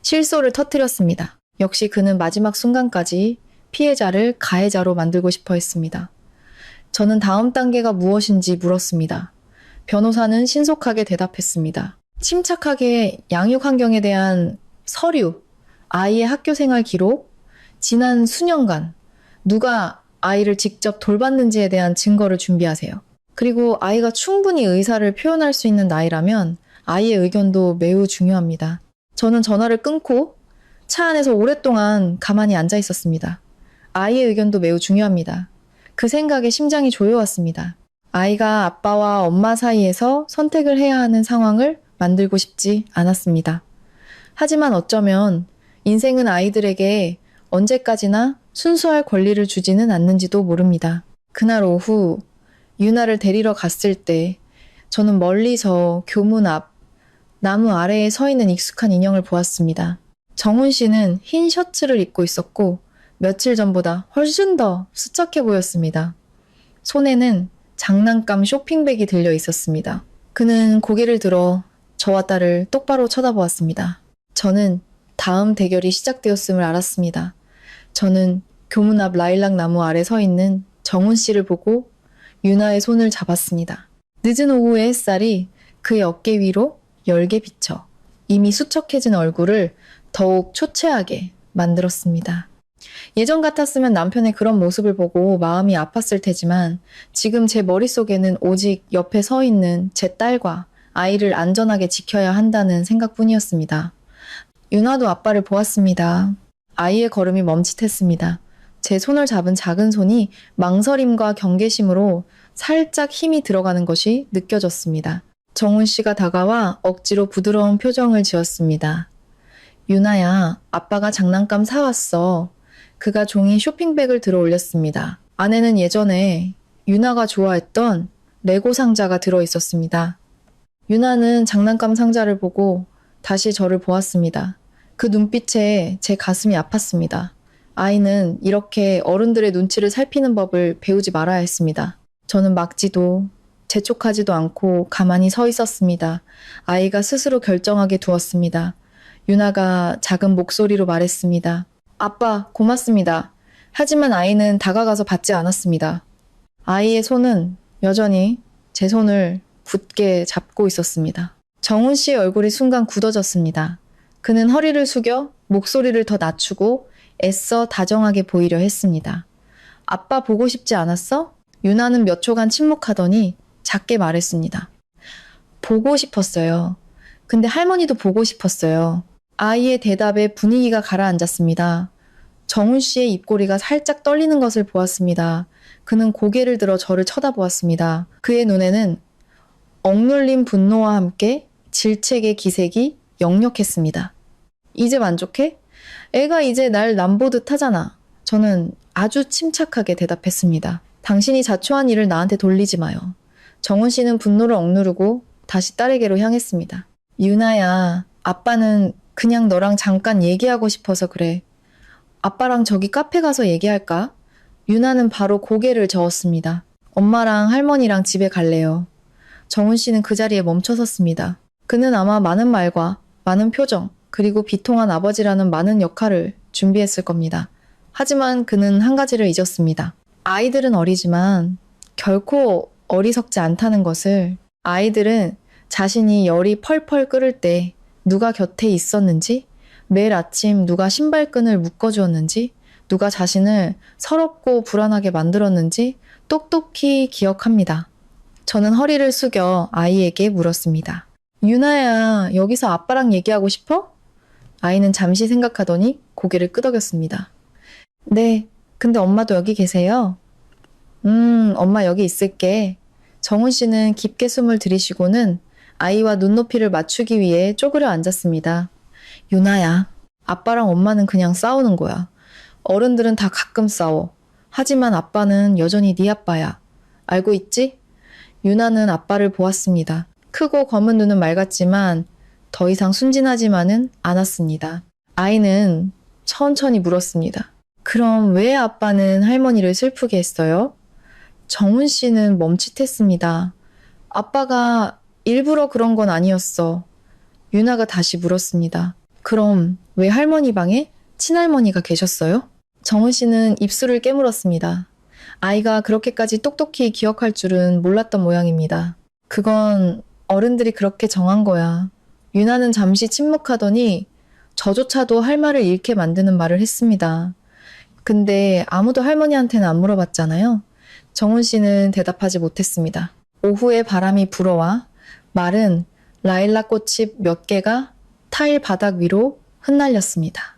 실소를 터뜨렸습니다. 역시 그는 마지막 순간까지 피해자를 가해자로 만들고 싶어 했습니다. 저는 다음 단계가 무엇인지 물었습니다. 변호사는 신속하게 대답했습니다. 침착하게 양육 환경에 대한 서류, 아이의 학교 생활 기록, 지난 수년간 누가 아이를 직접 돌봤는지에 대한 증거를 준비하세요. 그리고 아이가 충분히 의사를 표현할 수 있는 나이라면 아이의 의견도 매우 중요합니다. 저는 전화를 끊고 차 안에서 오랫동안 가만히 앉아 있었습니다. 아이의 의견도 매우 중요합니다. 그 생각에 심장이 조여왔습니다. 아이가 아빠와 엄마 사이에서 선택을 해야 하는 상황을 만들고 싶지 않았습니다. 하지만 어쩌면 인생은 아이들에게 언제까지나 순수할 권리를 주지는 않는지도 모릅니다. 그날 오후 유나를 데리러 갔을 때 저는 멀리서 교문 앞 나무 아래에 서 있는 익숙한 인형을 보았습니다. 정훈 씨는 흰 셔츠를 입고 있었고 며칠 전보다 훨씬 더 수척해 보였습니다. 손에는 장난감 쇼핑백이 들려 있었습니다. 그는 고개를 들어 저와 딸을 똑바로 쳐다보았습니다. 저는 다음 대결이 시작되었음을 알았습니다. 저는 교문 앞 라일락 나무 아래 서 있는 정훈 씨를 보고 유나의 손을 잡았습니다. 늦은 오후의 햇살이 그의 어깨 위로 열게 비쳐 이미 수척해진 얼굴을 더욱 초췌하게 만들었습니다. 예전 같았으면 남편의 그런 모습을 보고 마음이 아팠을 테지만 지금 제 머릿속에는 오직 옆에 서 있는 제 딸과 아이를 안전하게 지켜야 한다는 생각뿐이었습니다. 유나도 아빠를 보았습니다. 아이의 걸음이 멈칫했습니다. 제 손을 잡은 작은 손이 망설임과 경계심으로 살짝 힘이 들어가는 것이 느껴졌습니다. 정훈 씨가 다가와 억지로 부드러운 표정을 지었습니다. 유나야, 아빠가 장난감 사왔어. 그가 종이 쇼핑백을 들어 올렸습니다. 안에는 예전에 유나가 좋아했던 레고 상자가 들어 있었습니다. 유나는 장난감 상자를 보고 다시 저를 보았습니다. 그 눈빛에 제 가슴이 아팠습니다. 아이는 이렇게 어른들의 눈치를 살피는 법을 배우지 말아야 했습니다. 저는 막지도 재촉하지도 않고 가만히 서 있었습니다. 아이가 스스로 결정하게 두었습니다. 유나가 작은 목소리로 말했습니다. 아빠, 고맙습니다. 하지만 아이는 다가가서 받지 않았습니다. 아이의 손은 여전히 제 손을 굳게 잡고 있었습니다. 정훈 씨의 얼굴이 순간 굳어졌습니다. 그는 허리를 숙여 목소리를 더 낮추고 애써 다정하게 보이려 했습니다. 아빠 보고 싶지 않았어? 유나는 몇 초간 침묵하더니 작게 말했습니다. 보고 싶었어요. 근데 할머니도 보고 싶었어요. 아이의 대답에 분위기가 가라앉았습니다. 정훈 씨의 입꼬리가 살짝 떨리는 것을 보았습니다. 그는 고개를 들어 저를 쳐다보았습니다. 그의 눈에는 억눌린 분노와 함께 질책의 기색이 역력했습니다. 이제 만족해? 애가 이제 날 남보듯 하잖아. 저는 아주 침착하게 대답했습니다. 당신이 자초한 일을 나한테 돌리지 마요. 정훈 씨는 분노를 억누르고 다시 딸에게로 향했습니다. 유나야, 아빠는 그냥 너랑 잠깐 얘기하고 싶어서 그래. 아빠랑 저기 카페 가서 얘기할까? 유나는 바로 고개를 저었습니다. 엄마랑 할머니랑 집에 갈래요. 정훈 씨는 그 자리에 멈춰섰습니다. 그는 아마 많은 말과 많은 표정, 그리고 비통한 아버지라는 많은 역할을 준비했을 겁니다. 하지만 그는 한 가지를 잊었습니다. 아이들은 어리지만 결코 어리석지 않다는 것을. 아이들은 자신이 열이 펄펄 끓을 때 누가 곁에 있었는지, 매일 아침 누가 신발끈을 묶어주었는지, 누가 자신을 서럽고 불안하게 만들었는지 똑똑히 기억합니다. 저는 허리를 숙여 아이에게 물었습니다. 유나야, 여기서 아빠랑 얘기하고 싶어? 아이는 잠시 생각하더니 고개를 끄덕였습니다. 네, 근데 엄마도 여기 계세요? 엄마 여기 있을게. 정훈 씨는 깊게 숨을 들이쉬고는 아이와 눈높이를 맞추기 위해 쪼그려 앉았습니다. 유나야, 아빠랑 엄마는 그냥 싸우는 거야. 어른들은 다 가끔 싸워. 하지만 아빠는 여전히 네 아빠야. 알고 있지? 유나는 아빠를 보았습니다. 크고 검은 눈은 맑았지만 더 이상 순진하지만은 않았습니다. 아이는 천천히 물었습니다. 그럼 왜 아빠는 할머니를 슬프게 했어요? 정훈 씨는 멈칫했습니다. 아빠가 일부러 그런 건 아니었어. 유나가 다시 물었습니다. 그럼 왜 할머니 방에 친할머니가 계셨어요? 정훈 씨는 입술을 깨물었습니다. 아이가 그렇게까지 똑똑히 기억할 줄은 몰랐던 모양입니다. 그건 어른들이 그렇게 정한 거야. 유나는 잠시 침묵하더니 저조차도 할 말을 잃게 만드는 말을 했습니다. 근데 아무도 할머니한테는 안 물어봤잖아요. 정훈 씨는 대답하지 못했습니다. 오후에 바람이 불어와 마른 라일락 꽃잎 몇 개가 타일 바닥 위로 흩날렸습니다.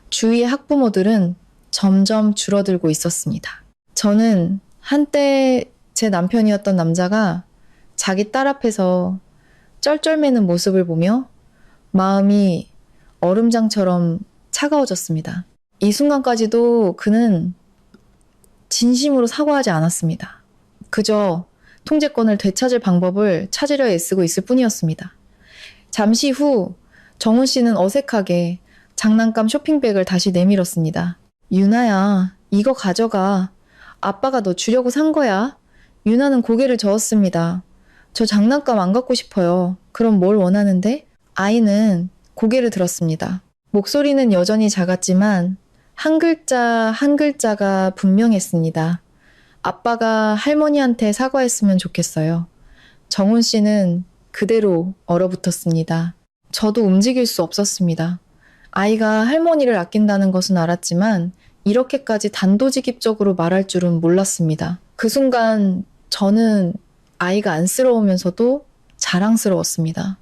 주위의 학부모들은 점점 줄어들고 있었습니다. 저는 한때 제 남편이었던 남자가 자기 딸 앞에서 쩔쩔매는 모습을 보며 마음이 얼음장처럼 차가워졌습니다. 이 순간까지도 그는 진심으로 사과하지 않았습니다. 그저 통제권을 되찾을 방법을 찾으려 애쓰고 있을 뿐이었습니다. 잠시 후 정훈 씨는 어색하게 장난감 쇼핑백을 다시 내밀었습니다. 유나야, 이거 가져가. 아빠가 너 주려고 산 거야. 유나는 고개를 저었습니다. 저 장난감 안 갖고 싶어요. 그럼 뭘 원하는데? 아이는 고개를 들었습니다. 목소리는 여전히 작았지만 한 글자 한 글자가 분명했습니다. 아빠가 할머니한테 사과했으면 좋겠어요. 정훈 씨는 그대로 얼어붙었습니다. 저도 움직일 수 없었습니다. 아이가 할머니를 아낀다는 것은 알았지만 이렇게까지 단도직입적으로 말할 줄은 몰랐습니다. 그 순간 저는 아이가 안쓰러우면서도 자랑스러웠습니다.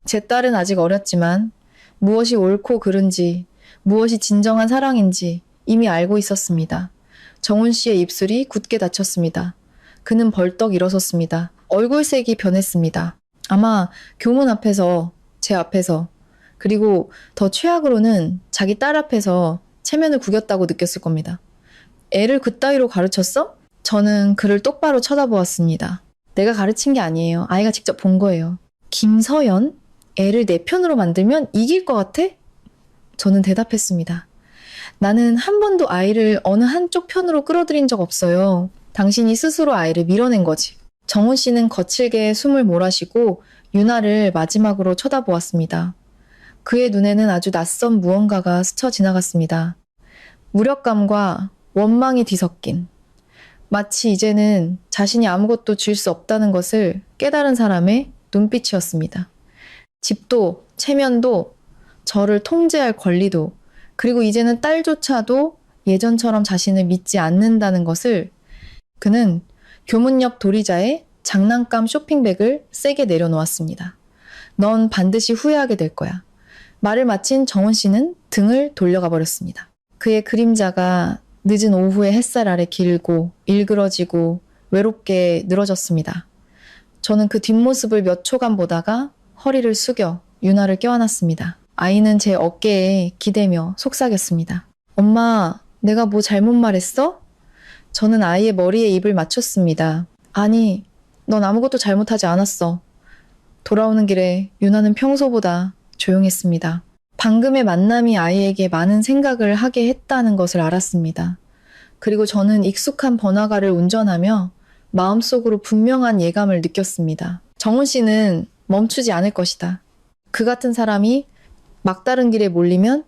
제 딸은 아직 어렸지만 무엇이 옳고 그른지, 무엇이 진정한 사랑인지 이미 알고 있었습니다. 정훈 씨의 입술이 굳게 닫혔습니다. 그는 벌떡 일어섰습니다. 얼굴색이 변했습니다. 아마 교문 앞에서, 제 앞에서, 그리고 더 최악으로는 자기 딸 앞에서 체면을 구겼다고 느꼈을 겁니다. 애를 그따위로 가르쳤어? 저는 그를 똑바로 쳐다보았습니다. 내가 가르친 게 아니에요. 아이가 직접 본 거예요. 김서연? 애를 내 편으로 만들면 이길 것 같아? 저는 대답했습니다. 나는 한 번도 아이를 어느 한쪽 편으로 끌어들인 적 없어요. 당신이 스스로 아이를 밀어낸 거지. 정훈 씨는 거칠게 숨을 몰아쉬고 유나를 마지막으로 쳐다보았습니다. 그의 눈에는 아주 낯선 무언가가 스쳐 지나갔습니다. 무력감과 원망이 뒤섞인, 마치 이제는 자신이 아무것도 줄 수 없다는 것을 깨달은 사람의 눈빛이었습니다. 집도, 체면도, 저를 통제할 권리도, 그리고 이제는 딸조차도 예전처럼 자신을 믿지 않는다는 것을. 그는 교문 옆 도리자에 장난감 쇼핑백을 세게 내려놓았습니다. 넌 반드시 후회하게 될 거야. 말을 마친 정훈 씨는 등을 돌려가 버렸습니다. 그의 그림자가 늦은 오후의 햇살 아래 길고 일그러지고 외롭게 늘어졌습니다. 저는 그 뒷모습을 몇 초간 보다가 허리를 숙여 유나를 껴안았습니다. 아이는 제 어깨에 기대며 속삭였습니다. 엄마, 내가 뭐 잘못 말했어? 저는 아이의 머리에 입을 맞췄습니다. 아니, 넌 아무것도 잘못하지 않았어. 돌아오는 길에 유나는 평소보다 조용했습니다. 방금의 만남이 아이에게 많은 생각을 하게 했다는 것을 알았습니다. 그리고 저는 익숙한 번화가를 운전하며 마음속으로 분명한 예감을 느꼈습니다. 정훈 씨는 멈추지 않을 것이다. 그 같은 사람이 막다른 길에 몰리면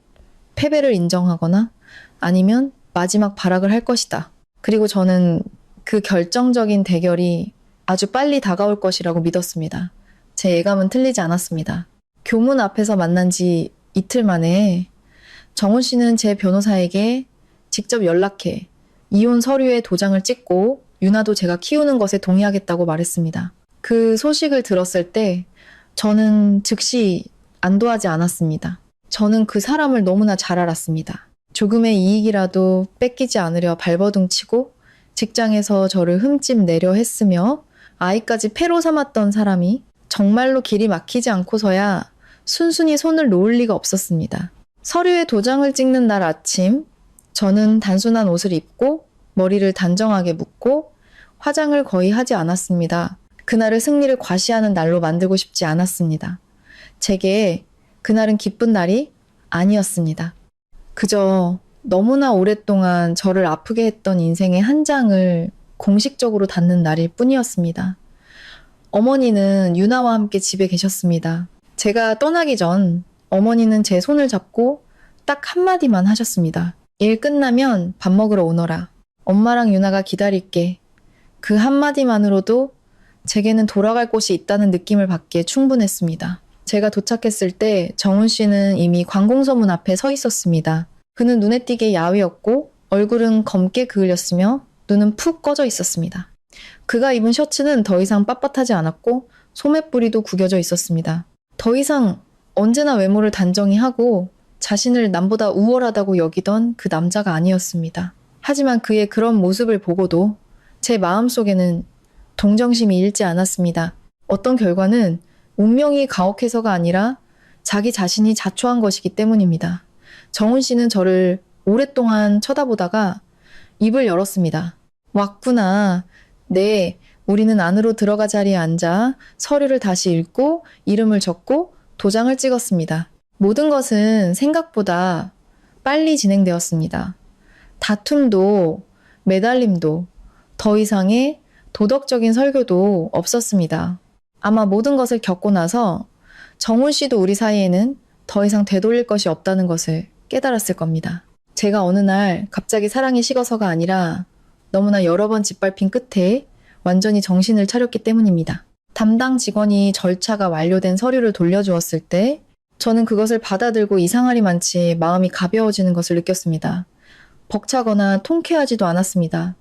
패배를 인정하거나 아니면 마지막 발악을 할 것이다. 그리고 저는 그 결정적인 대결이 아주 빨리 다가올 것이라고 믿었습니다. 제 예감은 틀리지 않았습니다. 교문 앞에서 만난 지 이틀 만에 정훈 씨는 제 변호사에게 직접 연락해 이혼 서류에 도장을 찍고 유나도 제가 키우는 것에 동의하겠다고 말했습니다. 그 소식을 들었을 때 저는 즉시 안도하지 않았습니다. 저는 그 사람을 너무나 잘 알았습니다. 조금의 이익이라도 뺏기지 않으려 발버둥치고 직장에서 저를 흠집 내려 했으며 아이까지 패로 삼았던 사람이 정말로 길이 막히지 않고서야 순순히 손을 놓을 리가 없었습니다. 서류에 도장을 찍는 날 아침, 저는 단순한 옷을 입고 머리를 단정하게 묶고 화장을 거의 하지 않았습니다. 그날을 승리를 과시하는 날로 만들고 싶지 않았습니다. 제게 그날은 기쁜 날이 아니었습니다. 그저 너무나 오랫동안 저를 아프게 했던 인생의 한 장을 공식적으로 닫는 날일 뿐이었습니다. 어머니는 유나와 함께 집에 계셨습니다. 제가 떠나기 전 어머니는 제 손을 잡고 딱 한마디만 하셨습니다. 일 끝나면 밥 먹으러 오너라. 엄마랑 유나가 기다릴게. 그 한마디만으로도 제게는 돌아갈 곳이 있다는 느낌을 받기에 충분했습니다. 제가 도착했을 때 정훈 씨는 이미 관공서문 앞에 서 있었습니다. 그는 눈에 띄게 야위었고 얼굴은 검게 그을렸으며 눈은 푹 꺼져 있었습니다. 그가 입은 셔츠는 더 이상 빳빳하지 않았고 소매뿌리도 구겨져 있었습니다. 더 이상 언제나 외모를 단정히 하고 자신을 남보다 우월하다고 여기던 그 남자가 아니었습니다. 하지만 그의 그런 모습을 보고도 제 마음속에는 동정심이 잃지 않았습니다. 어떤 결과는 운명이 가혹해서가 아니라 자기 자신이 자초한 것이기 때문입니다. 정훈 씨는 저를 오랫동안 쳐다보다가 입을 열었습니다. 왔구나. 네, 우리는 안으로 들어가 자리에 앉아 서류를 다시 읽고 이름을 적고 도장을 찍었습니다. 모든 것은 생각보다 빨리 진행되었습니다. 다툼도 매달림도 더 이상의 도덕적인 설교도 없었습니다. 아마 모든 것을 겪고 나서 정훈 씨도 우리 사이에는 더 이상 되돌릴 것이 없다는 것을 깨달았을 겁니다. 제가 어느 날 갑자기 사랑이 식어서가 아니라 너무나 여러 번 짓밟힌 끝에 완전히 정신을 차렸기 때문입니다. 담당 직원이 절차가 완료된 서류를 돌려주었을 때 저는 그것을 받아들고 이상하리만치 마음이 가벼워지는 것을 느꼈습니다. 벅차거나 통쾌하지도 않았습니다.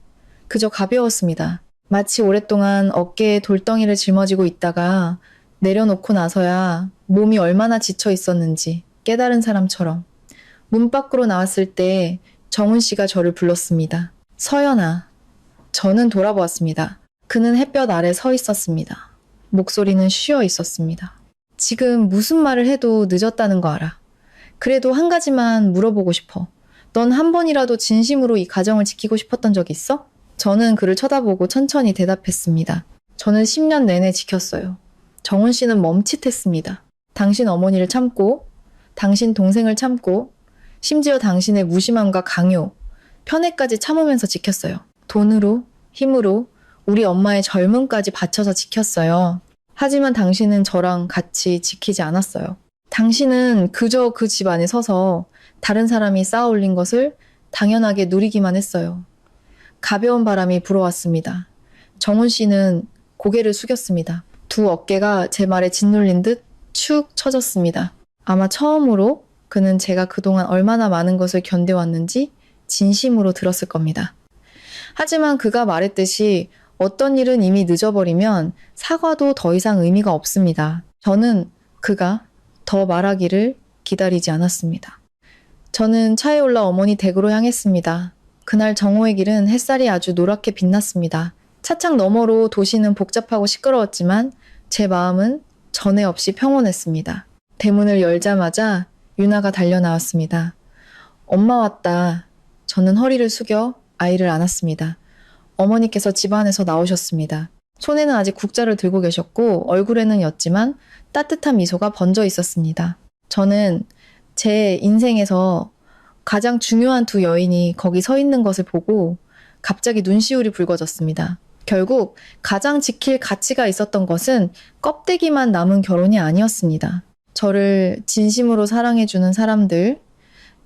그저 가벼웠습니다. 마치 오랫동안 어깨에 돌덩이를 짊어지고 있다가 내려놓고 나서야 몸이 얼마나 지쳐 있었는지 깨달은 사람처럼 문 밖으로 나왔을 때 정훈 씨가 저를 불렀습니다. 서연아. 저는 돌아보았습니다. 그는 햇볕 아래 서 있었습니다. 목소리는 쉬어 있었습니다. 지금 무슨 말을 해도 늦었다는 거 알아. 그래도 한 가지만 물어보고 싶어. 넌 한 번이라도 진심으로 이 가정을 지키고 싶었던 적 있어? 저는 그를 쳐다보고 천천히 대답했습니다. 저는 10년 내내 지켰어요. 정훈 씨는 멈칫했습니다. 당신 어머니를 참고, 당신 동생을 참고, 심지어 당신의 무심함과 강요, 편애까지 참으면서 지켰어요. 돈으로, 힘으로, 우리 엄마의 젊음까지 바쳐서 지켰어요. 하지만 당신은 저랑 같이 지키지 않았어요. 당신은 그저 그 집 안에 서서 다른 사람이 쌓아 올린 것을 당연하게 누리기만 했어요. 가벼운 바람이 불어왔습니다. 정훈 씨는 고개를 숙였습니다. 두 어깨가 제 말에 짓눌린 듯 축 처졌습니다. 아마 처음으로 그는 제가 그동안 얼마나 많은 것을 견뎌왔는지 진심으로 들었을 겁니다. 하지만 그가 말했듯이 어떤 일은 이미 늦어버리면 사과도 더 이상 의미가 없습니다. 저는 그가 더 말하기를 기다리지 않았습니다. 저는 차에 올라 어머니 댁으로 향했습니다. 그날 정호의 길은 햇살이 아주 노랗게 빛났습니다. 차창 너머로 도시는 복잡하고 시끄러웠지만 제 마음은 전에 없이 평온했습니다. 대문을 열자마자 유나가 달려 나왔습니다. 엄마 왔다. 저는 허리를 숙여 아이를 안았습니다. 어머니께서 집 안에서 나오셨습니다. 손에는 아직 국자를 들고 계셨고 얼굴에는 였지만 따뜻한 미소가 번져 있었습니다. 저는 제 인생에서 가장 중요한 두 여인이 거기 서 있는 것을 보고 갑자기 눈시울이 붉어졌습니다. 결국 가장 지킬 가치가 있었던 것은 껍데기만 남은 결혼이 아니었습니다. 저를 진심으로 사랑해주는 사람들,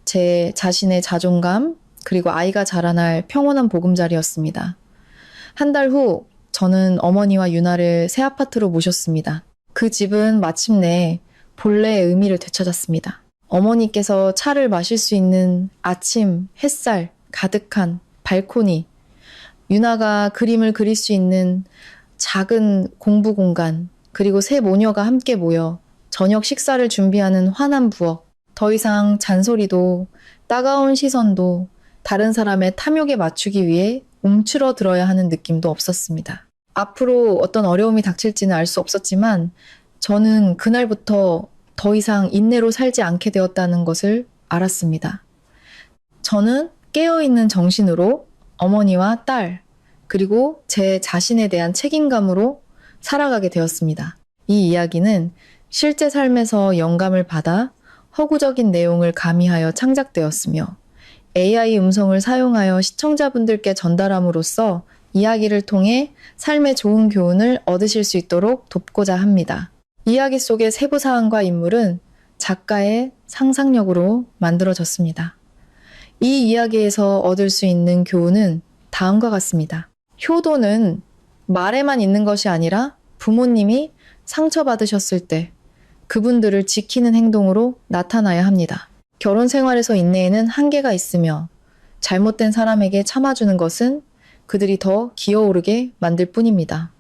제 자신의 자존감, 그리고 아이가 자라날 평온한 보금자리였습니다. 한 달 후 저는 어머니와 유나를 새 아파트로 모셨습니다. 그 집은 마침내 본래의 의미를 되찾았습니다. 어머니께서 차를 마실 수 있는 아침, 햇살, 가득한 발코니, 유나가 그림을 그릴 수 있는 작은 공부 공간, 그리고 세 모녀가 함께 모여 저녁 식사를 준비하는 환한 부엌. 더 이상 잔소리도 따가운 시선도 다른 사람의 탐욕에 맞추기 위해 움츠러들어야 하는 느낌도 없었습니다. 앞으로 어떤 어려움이 닥칠지는 알 수 없었지만 저는 그날부터 더 이상 인내로 살지 않게 되었다는 것을 알았습니다. 저는 깨어있는 정신으로 어머니와 딸, 그리고 제 자신에 대한 책임감으로 살아가게 되었습니다. 이 이야기는 실제 삶에서 영감을 받아 허구적인 내용을 가미하여 창작되었으며 AI 음성을 사용하여 시청자분들께 전달함으로써 이야기를 통해 삶의 좋은 교훈을 얻으실 수 있도록 돕고자 합니다. 이야기 속의 세부 사항과 인물은 작가의 상상력으로 만들어졌습니다. 이 이야기에서 얻을 수 있는 교훈은 다음과 같습니다. 효도는 말에만 있는 것이 아니라 부모님이 상처받으셨을 때 그분들을 지키는 행동으로 나타나야 합니다. 결혼 생활에서 인내에는 한계가 있으며 잘못된 사람에게 참아주는 것은 그들이 더 기어오르게 만들 뿐입니다.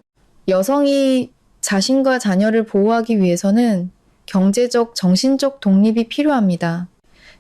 여성이 자신과 자녀를 보호하기 위해서는 경제적, 정신적 독립이 필요합니다.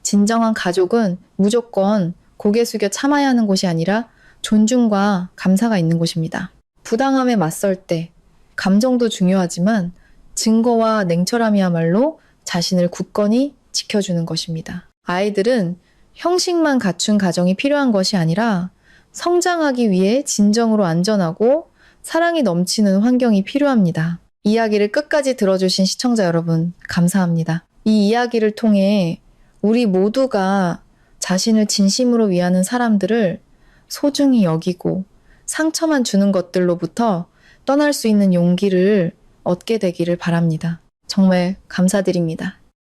진정한 가족은 무조건 고개 숙여 참아야 하는 곳이 아니라 존중과 감사가 있는 곳입니다. 부당함에 맞설 때 감정도 중요하지만 증거와 냉철함이야말로 자신을 굳건히 지켜주는 것입니다. 아이들은 형식만 갖춘 가정이 필요한 것이 아니라 성장하기 위해 진정으로 안전하고 사랑이 넘치는 환경이 필요합니다. 이야기를 끝까지 들어주신 시청자 여러분, 감사합니다. 이 이야기를 통해 우리 모두가 자신을 진심으로 위하는 사람들을 소중히 여기고 상처만 주는 것들로부터 떠날 수 있는 용기를 얻게 되기를 바랍니다. 정말 감사드립니다.